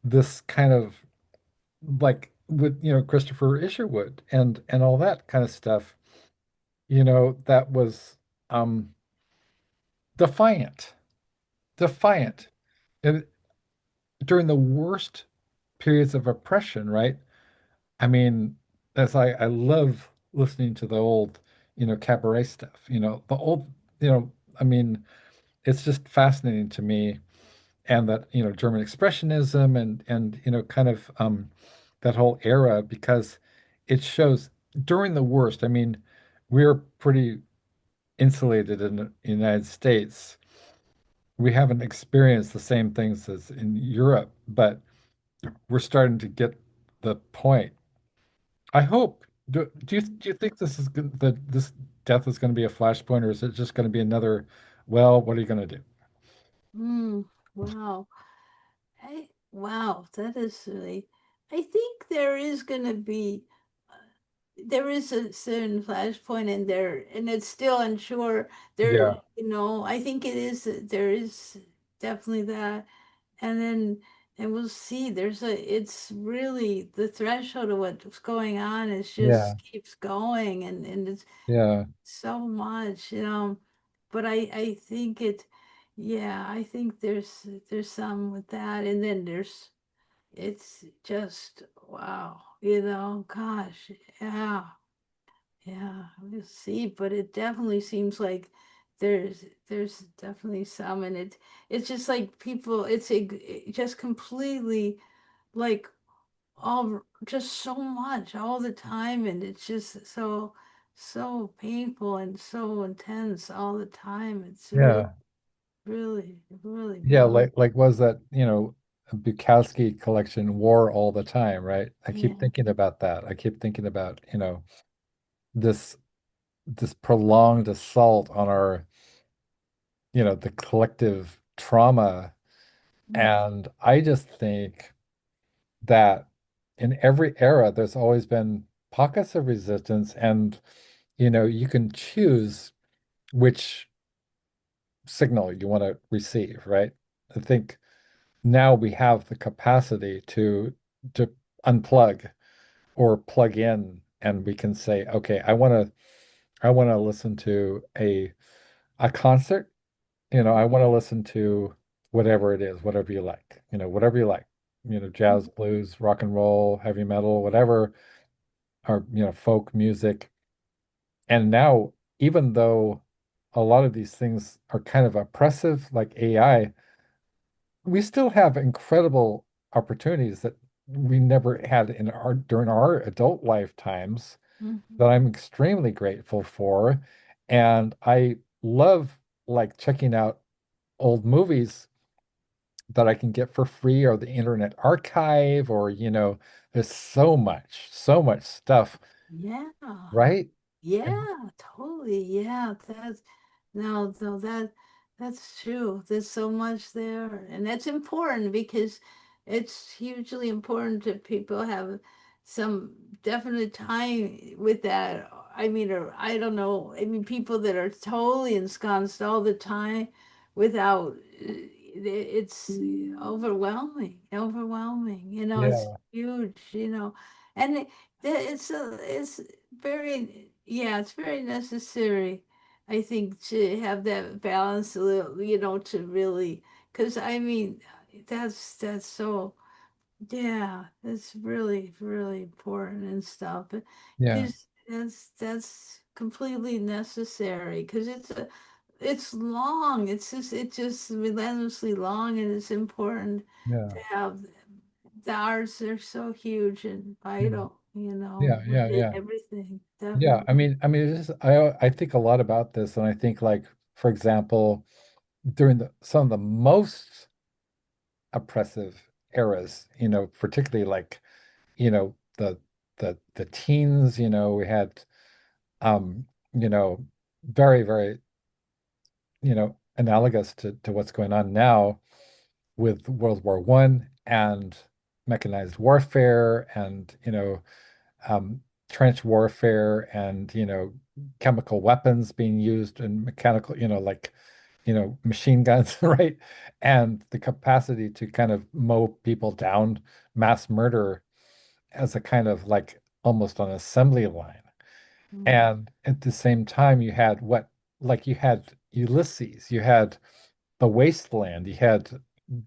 this kind of like with Christopher Isherwood and all that kind of stuff, that was um defiant, defiant. And during the worst periods of oppression, right? I mean, I love listening to the old, cabaret stuff, the old, I mean, it's just fascinating to me. And that, German expressionism and, kind of that whole era, because it shows during the worst, I mean, we're pretty insulated in the United States. We haven't experienced the same things as in Europe, but we're starting to get the point. I hope. Do you think that this death is going to be a flashpoint, or is it just going to be another, well, what are you going to do? Mm, wow. Wow, that is really, I think there is going to be, uh, there is a certain flashpoint in there, and it's still unsure. There, Yeah, I think it is, there is definitely that. And then, and we'll see, it's really the threshold of what's going on is yeah, just keeps going, and it's yeah, so much, but I think yeah, I think there's some with that, and then it's just wow, gosh, yeah, yeah, we'll see, but it definitely seems like there's definitely some, and it's just like people, just completely like all just so much all the time, and it's just so painful and so intense all the time. It's really yeah, really yeah. blown. Like was that, Bukowski collection War All the Time, right? I keep Yeah. thinking about that. I keep thinking about, this this prolonged assault on our, the collective trauma. Mm. And I just think that in every era, there's always been pockets of resistance, and you can choose which signal you want to receive, right? I think now we have the capacity to unplug or plug in, and we can say, okay, I want to listen to a concert, I want to listen to whatever it is, whatever you like, whatever you like, jazz, blues, rock and roll, heavy metal, whatever, or folk music. And now, even though a lot of these things are kind of oppressive, like AI, we still have incredible opportunities that we never had in our during our adult lifetimes Mhm. that I'm extremely grateful for. And I love like checking out old movies that I can get for free, or the Internet Archive, or there's so much stuff, Yeah. right? And Yeah, totally. Yeah, that's no, that's true. There's so much there, and that's important because it's hugely important that people have some definite time with that. I mean, or I don't know. I mean, people that are totally ensconced all the time without it's overwhelming, overwhelming. It's yeah, huge. And it's very, yeah, it's very necessary, I think, to have that balance a little, to really, because I mean, that's so, yeah, that's really, really important and stuff. yeah, Because that's completely necessary because it's long. It's just relentlessly long, and it's important Yeah. to have the arts are so huge and Yeah. vital, Yeah. Yeah. with Yeah. everything, Yeah. definitely. It is, I think a lot about this, and I think like, for example, during some of the most oppressive eras, particularly like, the teens, we had um, you know, very, very, analogous to what's going on now with World War One and mechanized warfare and, um, trench warfare and, chemical weapons being used and mechanical, like, machine guns, right? And the capacity to kind of mow people down, mass murder as a kind of like almost an assembly line. Mm. And at the same time, you had like you had Ulysses, you had the wasteland, you had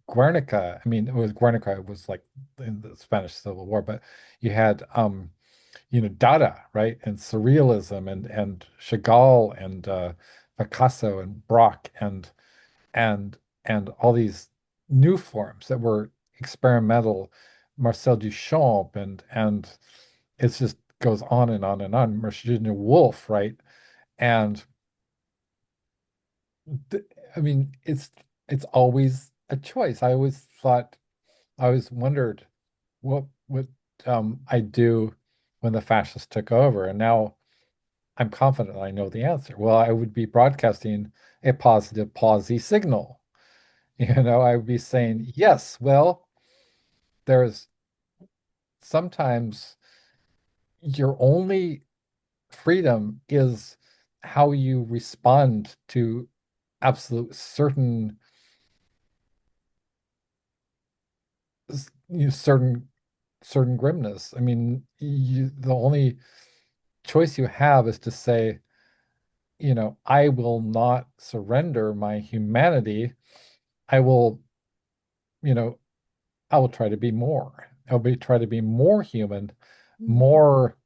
Guernica. I mean, it was Guernica, it was like in the Spanish Civil War, but you had Dada, right? And surrealism and Chagall and Picasso and Braque and all these new forms that were experimental, Marcel Duchamp and it just goes on and on and on. Virginia Woolf, right? And th I mean, it's always a choice. I always wondered what would I'd do when the fascists took over, and now I'm confident I know the answer. Well, I would be broadcasting a positive pawsy signal. I would be saying, yes, well, there's sometimes your only freedom is how you respond to absolute certain grimness. I mean, the only choice you have is to say, I will not surrender my humanity. I will, you know, I will try to be more. Try to be more human, Mhm. more,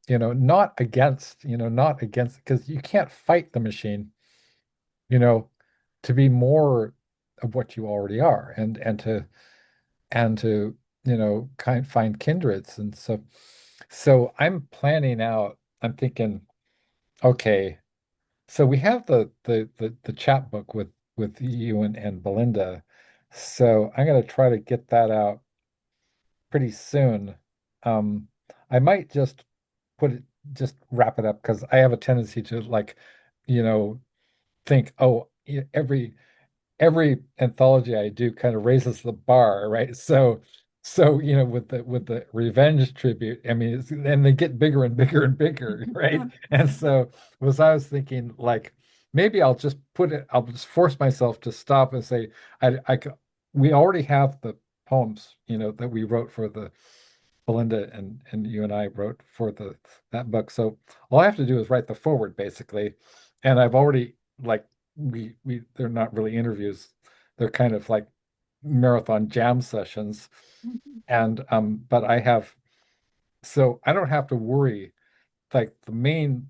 not against, because you can't fight the machine, you know, to be more of what you already are, and to find kindreds. And so I'm planning out. I'm thinking, okay, so we have the chat book with you and Belinda. So I'm gonna try to get that out pretty soon. Um, I might just wrap it up because I have a tendency to like, you know, think, oh, every anthology I do kind of raises the bar, right? So with the revenge tribute, I mean, and they get bigger and bigger and bigger, right? And so I was thinking like maybe I'll just force myself to stop and say we already have the poems, that we wrote for the Belinda and you and I wrote for the that book. So all I have to do is write the forward basically. And I've already like we they're not really interviews. They're kind of like marathon jam sessions. And but I have so I don't have to worry. Like the main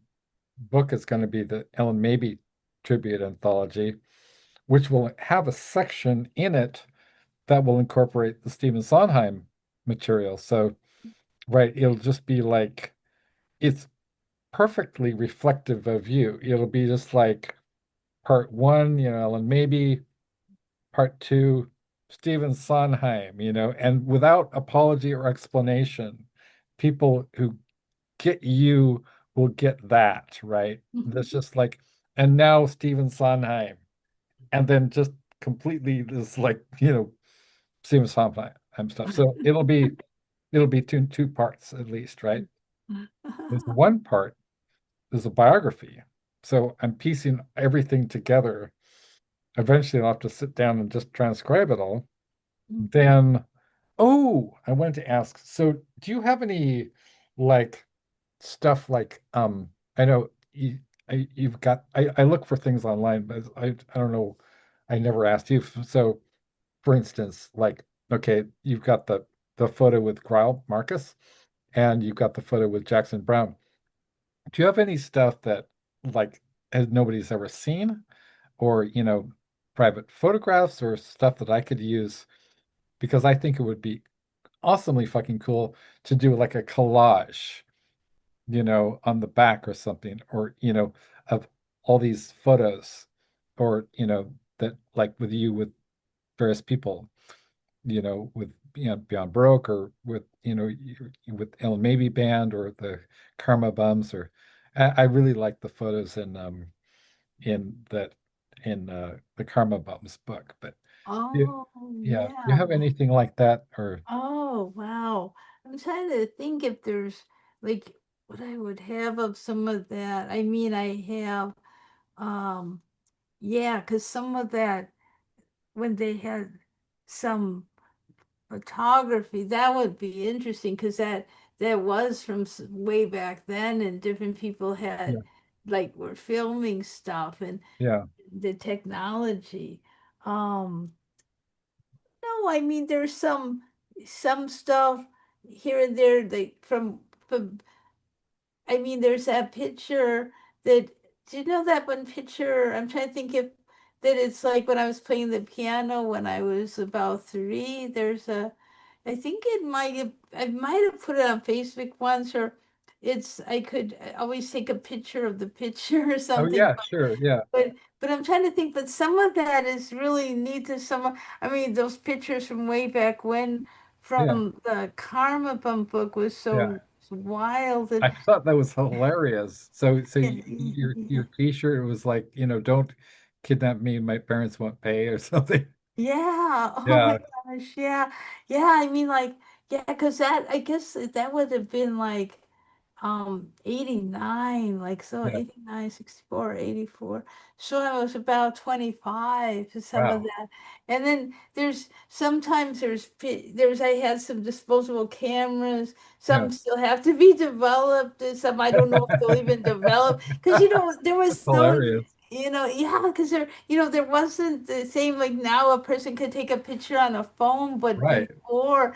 book is going to be the Ellen Mabey tribute anthology, which will have a section in it that will incorporate the Stephen Sondheim material. So right, it'll just be like it's perfectly reflective of you. It'll be just like part one, and maybe part two, Stephen Sondheim, and without apology or explanation, people who get you will get that, right? That's just like, and now Stephen Sondheim, and then just completely this like, Stephen Sondheim stuff. So it'll be two parts at least, right? There's one part is a biography. So I'm piecing everything together. Eventually, I'll have to sit down and just transcribe it all. Then, oh, I wanted to ask, so do you have any like stuff like I know you've got I look for things online, but I don't know. I never asked you. So, for instance, like okay, you've got the photo with Greil Marcus and you've got the photo with Jackson Brown. Do you have any stuff that like nobody's ever seen, or private photographs or stuff that I could use? Because I think it would be awesomely fucking cool to do like a collage, on the back or something, or of all these photos, or that like with you with various people, with Beyond Broke, or with with Ellen Maybe Band, or the Karma Bums, or I really like the photos in that in the Karma Bums book. But yeah, Oh, yeah, you yeah. have anything like that, or Oh, wow. I'm trying to think if there's like what I would have of some of that. I mean, I have, um, yeah, because some of that, when they had some photography, that would be interesting because that was from way back then, and different people yeah, had like were filming stuff and yeah, the technology. Um, no, I mean there's some stuff here and there like from I mean there's that picture that do you know that one picture? I'm trying to think if that it's like when I was playing the piano when I was about three. There's a I think I might have put it on Facebook once or it's I could always take a picture of the picture or oh something. yeah, sure, yeah, But I'm trying to think, but some of that is really neat to some. I mean, those pictures from way back when, yeah, from the Karma Bump book was yeah. so wild and I thought that was hilarious. So yeah, your t-shirt was like, don't kidnap me, my parents won't pay, or something. yeah. Oh my Yeah, gosh, yeah, yeah. I mean, like, yeah, because that I guess that would have been like 89 like so yeah. 89, 64, 84. So I was about 25 to some of Wow. that. And then there's I had some disposable cameras. Yeah. Some still have to be developed, and some I don't know if they'll even develop because there That's was no hilarious. yeah, because there wasn't the same like now a person could take a picture on a phone, but Right. before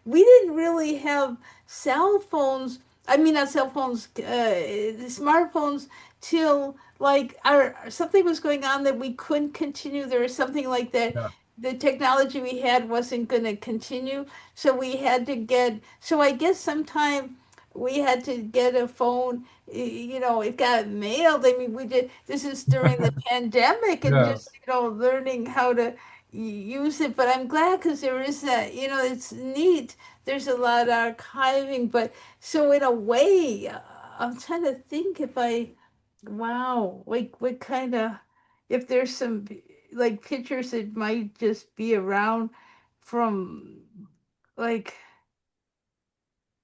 we didn't really have cell phones. I mean, not cell phones, smartphones till like our something was going on that we couldn't continue. There was something like that. Yeah. The technology we had wasn't going to continue, so we had to get. So I guess sometime we had to get a phone. It got mailed. I mean, we did. This is during the pandemic, and Yeah. just learning how to use it. But I'm glad because there is that. It's neat. There's a lot of archiving, but so in a way, I'm trying to think if wow, like what kind of, if there's some like pictures that might just be around from like,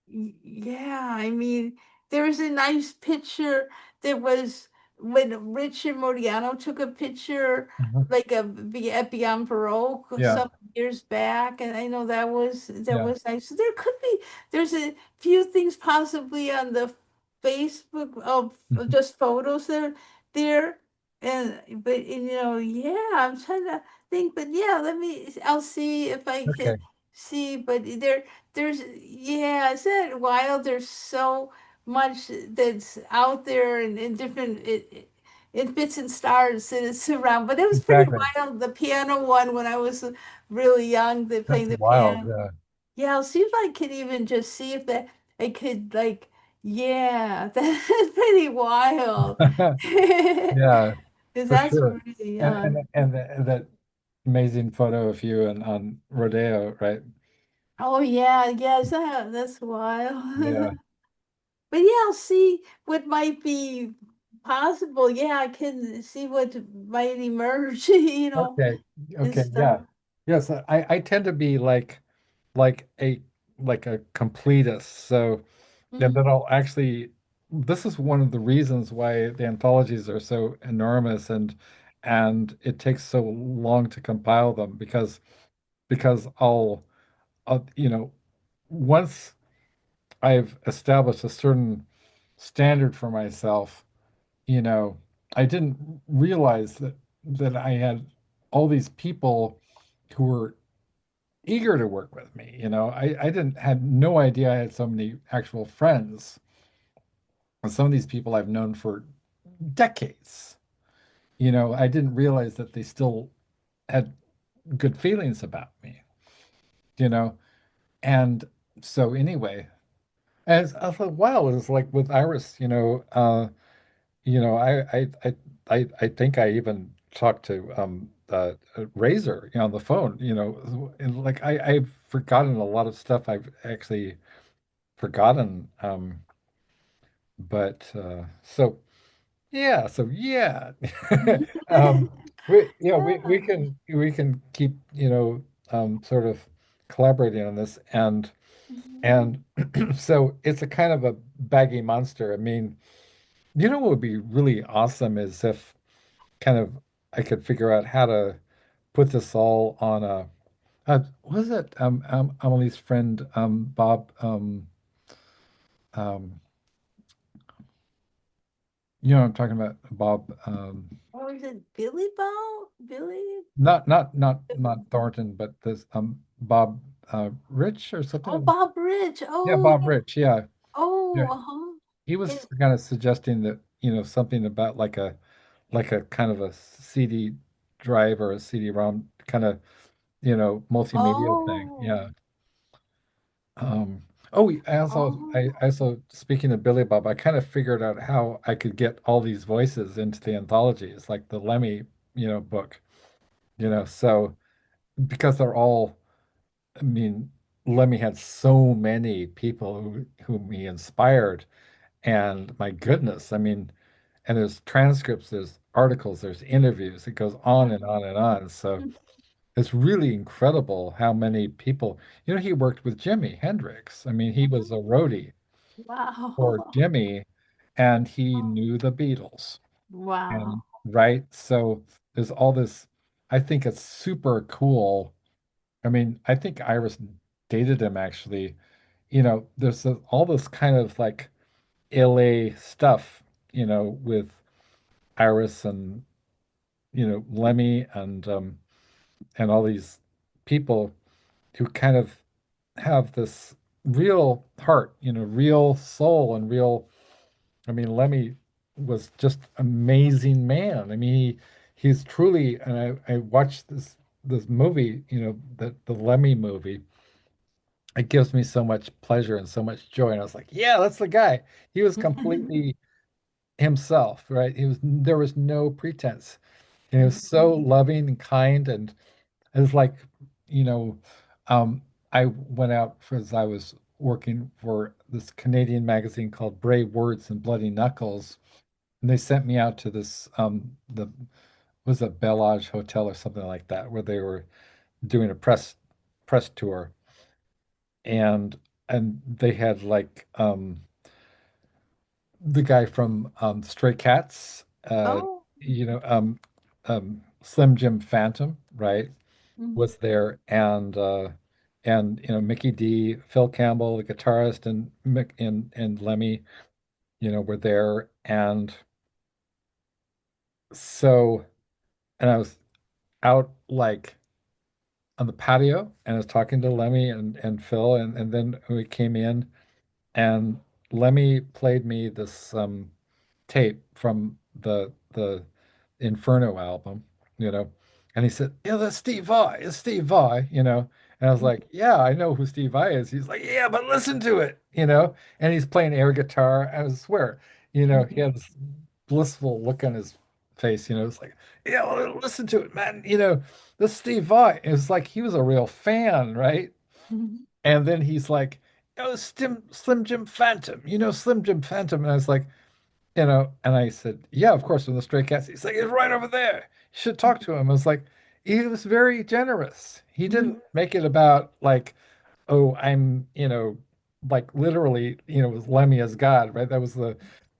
yeah, I mean, there was a nice picture that was when Richard Modiano took a picture Mhm. like at Beyond Baroque Yeah. some years back, and I know that Yeah. was nice. So there's a few things possibly on the Facebook of Mhm. just photos there, and but yeah, I'm trying to think, but yeah, I'll see if I can Okay. see, but yeah, isn't that wild? There's so much that's out there and in different in bits and stars that it's around. But it was pretty Exactly. wild. The piano one when I was really young, they That's playing the wild. piano. Yeah. Yeah, I'll see if I could even just see if that I could like yeah, that's pretty wild. Yeah, Because for that's sure. really And young. that amazing photo of you and on Rodeo, right? Oh yeah, yes, that's wild. Yeah. But yeah, I'll see what might be possible. Yeah, I can see what might emerge, Okay. and Okay. stuff. Yeah. Yes, I tend to be like a completist. So and then Mm. I'll actually, this is one of the reasons why the anthologies are so enormous, and it takes so long to compile them, because I'll once I've established a certain standard for myself, you know, I didn't realize that I had all these people who were eager to work with me. I didn't had no idea I had so many actual friends, And some of these people I've known for decades. I didn't realize that they still had good feelings about me, you know. And so anyway, as I thought, wow, it was like with Iris, I think I even talked to Razor, on the phone, and like I've forgotten a lot of stuff I've actually forgotten. But so yeah. Um, we can keep, sort of collaborating on this, and so it's a kind of a baggy monster. I mean, what would be really awesome is if kind of I could figure out how to put this all on a was it Emily's friend Bob um I'm talking about Bob Or is it Billy Bow? Billy? not Thornton, but this Bob Rich or something Oh, like that. Bob Rich. Yeah, Oh, Bob Rich, yeah. Yeah. oh, uh-huh. He was It- kind of suggesting that, something about like a kind of a CD drive or a CD-ROM kind of, multimedia thing. oh, Yeah. Um, oh, I also speaking of Billy Bob, I kind of figured out how I could get all these voices into the anthologies, like the Lemmy, book, so because they're all, I mean, Lemmy had so many people whom he inspired, and my goodness, I mean, and there's transcripts, there's articles, there's interviews, it goes on and on and on. So it's really incredible how many people, he worked with Jimi Hendrix. I mean, he was a roadie for wow. Jimmy, and he knew the Beatles. Wow. And right, so there's all this. I think it's super cool. I mean, I think Iris dated him actually. There's all this kind of like LA stuff, with Iris and Lemmy and all these people who kind of have this real heart, real soul and real. I mean, Lemmy was just amazing man. I mean, he's truly, and I watched this movie, the Lemmy movie. It gives me so much pleasure and so much joy. And I was like, yeah, that's the guy. He was completely himself, right? There was no pretense. And he was so loving and kind, and it was like, you know, I went out because I was working for this Canadian magazine called Brave Words and Bloody Knuckles, and they sent me out to this the was a Bellage Hotel or something like that, where they were doing a press tour, and they had like the guy from Stray Cats, Oh. Slim Jim Phantom, right, Mhm. was there, and Mickey D, Phil Campbell, the guitarist, and Mick and Lemmy, were there, and so and I was out like on the patio, and I was talking to Lemmy and Phil, and then we came in, and Lemmy played me this tape from the Inferno album, you know, and he said, "Yeah, that's Steve Vai. It's Steve Vai," And I was like, "Yeah, I know who Steve Vai is." He's like, "Yeah, but listen to it," and he's playing air guitar. I swear, he had this blissful look on his face. It's like, "Yeah, well, listen to it, man." This Steve Vai. It's like he was a real fan, right? And then he's like, "Oh, Slim Jim Phantom, Slim Jim Phantom," and I was like, and I said, "Yeah, of course, from the Stray Cats." He's like, "He's right over there. You should talk to him." I was like, he was very generous. He didn't make it about like, oh, I'm, like literally, was Lemmy as God, right?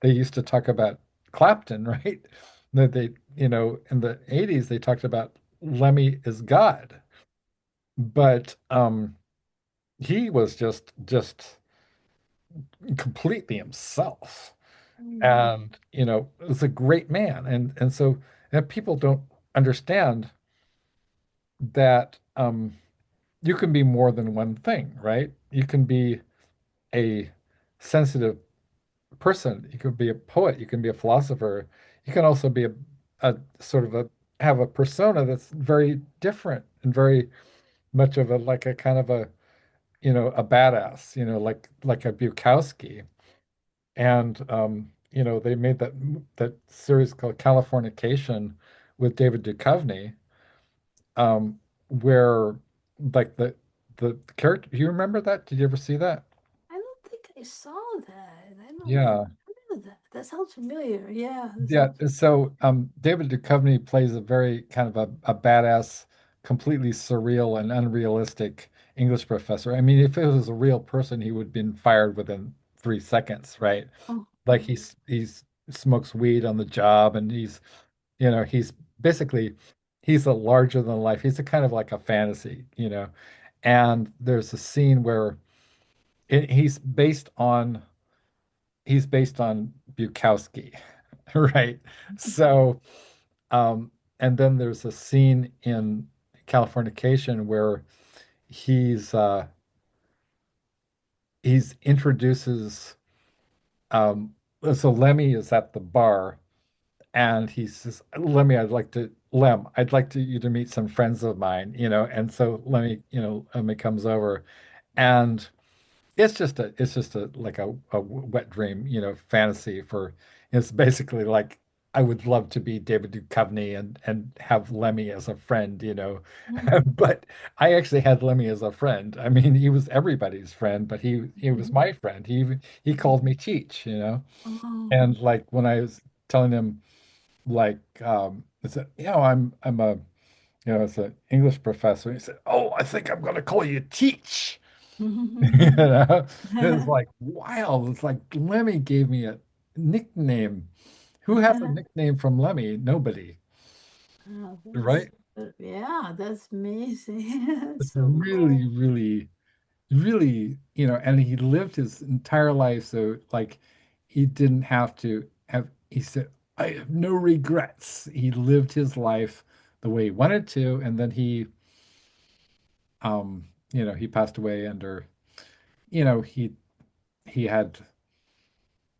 They used to talk about Clapton, right? That in the 80s, they talked about Lemmy as God. But he was just completely himself. And was a great man, and so people don't understand that you can be more than one thing, right? You can be a sensitive person. You could be a poet. You can be a philosopher. You can also be a sort of a have a persona that's very different and very much of a like a kind of a a badass. Like a Bukowski. And they made that series called Californication with David Duchovny, where like the character. Do you remember that? Did you ever see that? I don't think I saw that. I don't Yeah. remember that. That sounds familiar. Yeah, that Yeah, sounds. so David Duchovny plays a very kind of a badass, completely surreal and unrealistic English professor. I mean, if it was a real person, he would have been fired within 3 seconds, right? Oh, Like he's smokes weed on the job, and he's basically he's a larger than life. He's a kind of like a fantasy, you know. And there's a scene where he's based on Bukowski, right? So, um, and then there's a scene in Californication where he's he's introduces so Lemmy is at the bar and he says, I'd like you to meet some friends of mine, and so Lemmy comes over and it's just a like a wet dream, fantasy for it's basically like I would love to be David Duchovny and have Lemmy as a friend, mhm, but I actually had Lemmy as a friend. I mean, he was everybody's friend, but he was mhm. my friend. He called me Cheech, Oh. and like when I was telling him like it's I'm a it's an English professor. He said, "Oh, I think I'm going to call you Teach." It's like, wow, it's like Lemmy gave me a nickname. Who has a nickname from Lemmy? Nobody, Oh, that's right? yeah, that's amazing. That's It's so really, cool. really, really, and he lived his entire life so like he didn't have to have, he said, I have no regrets. He lived his life the way he wanted to, and then he passed away under, he had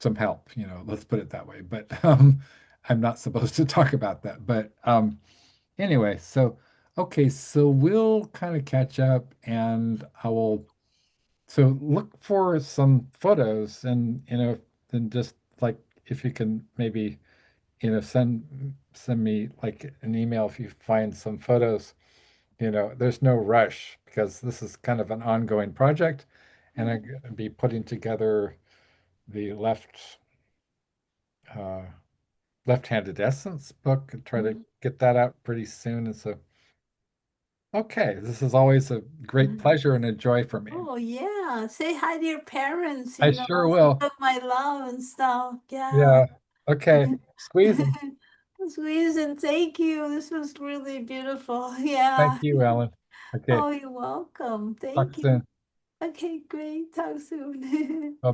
some help, let's put it that way. But I'm not supposed to talk about that. But anyway, so okay, so we'll kind of catch up and I will so look for some photos and then just like if you can maybe send me like an email if you find some photos. There's no rush because this is kind of an ongoing project and I'm going to be putting together the uh, left-handed essence book and try to get that out pretty soon. And so, okay, this is always a great pleasure and a joy for me. Oh yeah. Say hi to your parents, I sure give will. them my love and stuff. Yeah. Yeah. Okay. Squeezing. Squeeze and thank you. This was really beautiful. Thank Yeah. you, Ellen. Okay. Oh, you're welcome. Talk Thank you. soon. Okay, great. Talk soon. Bye.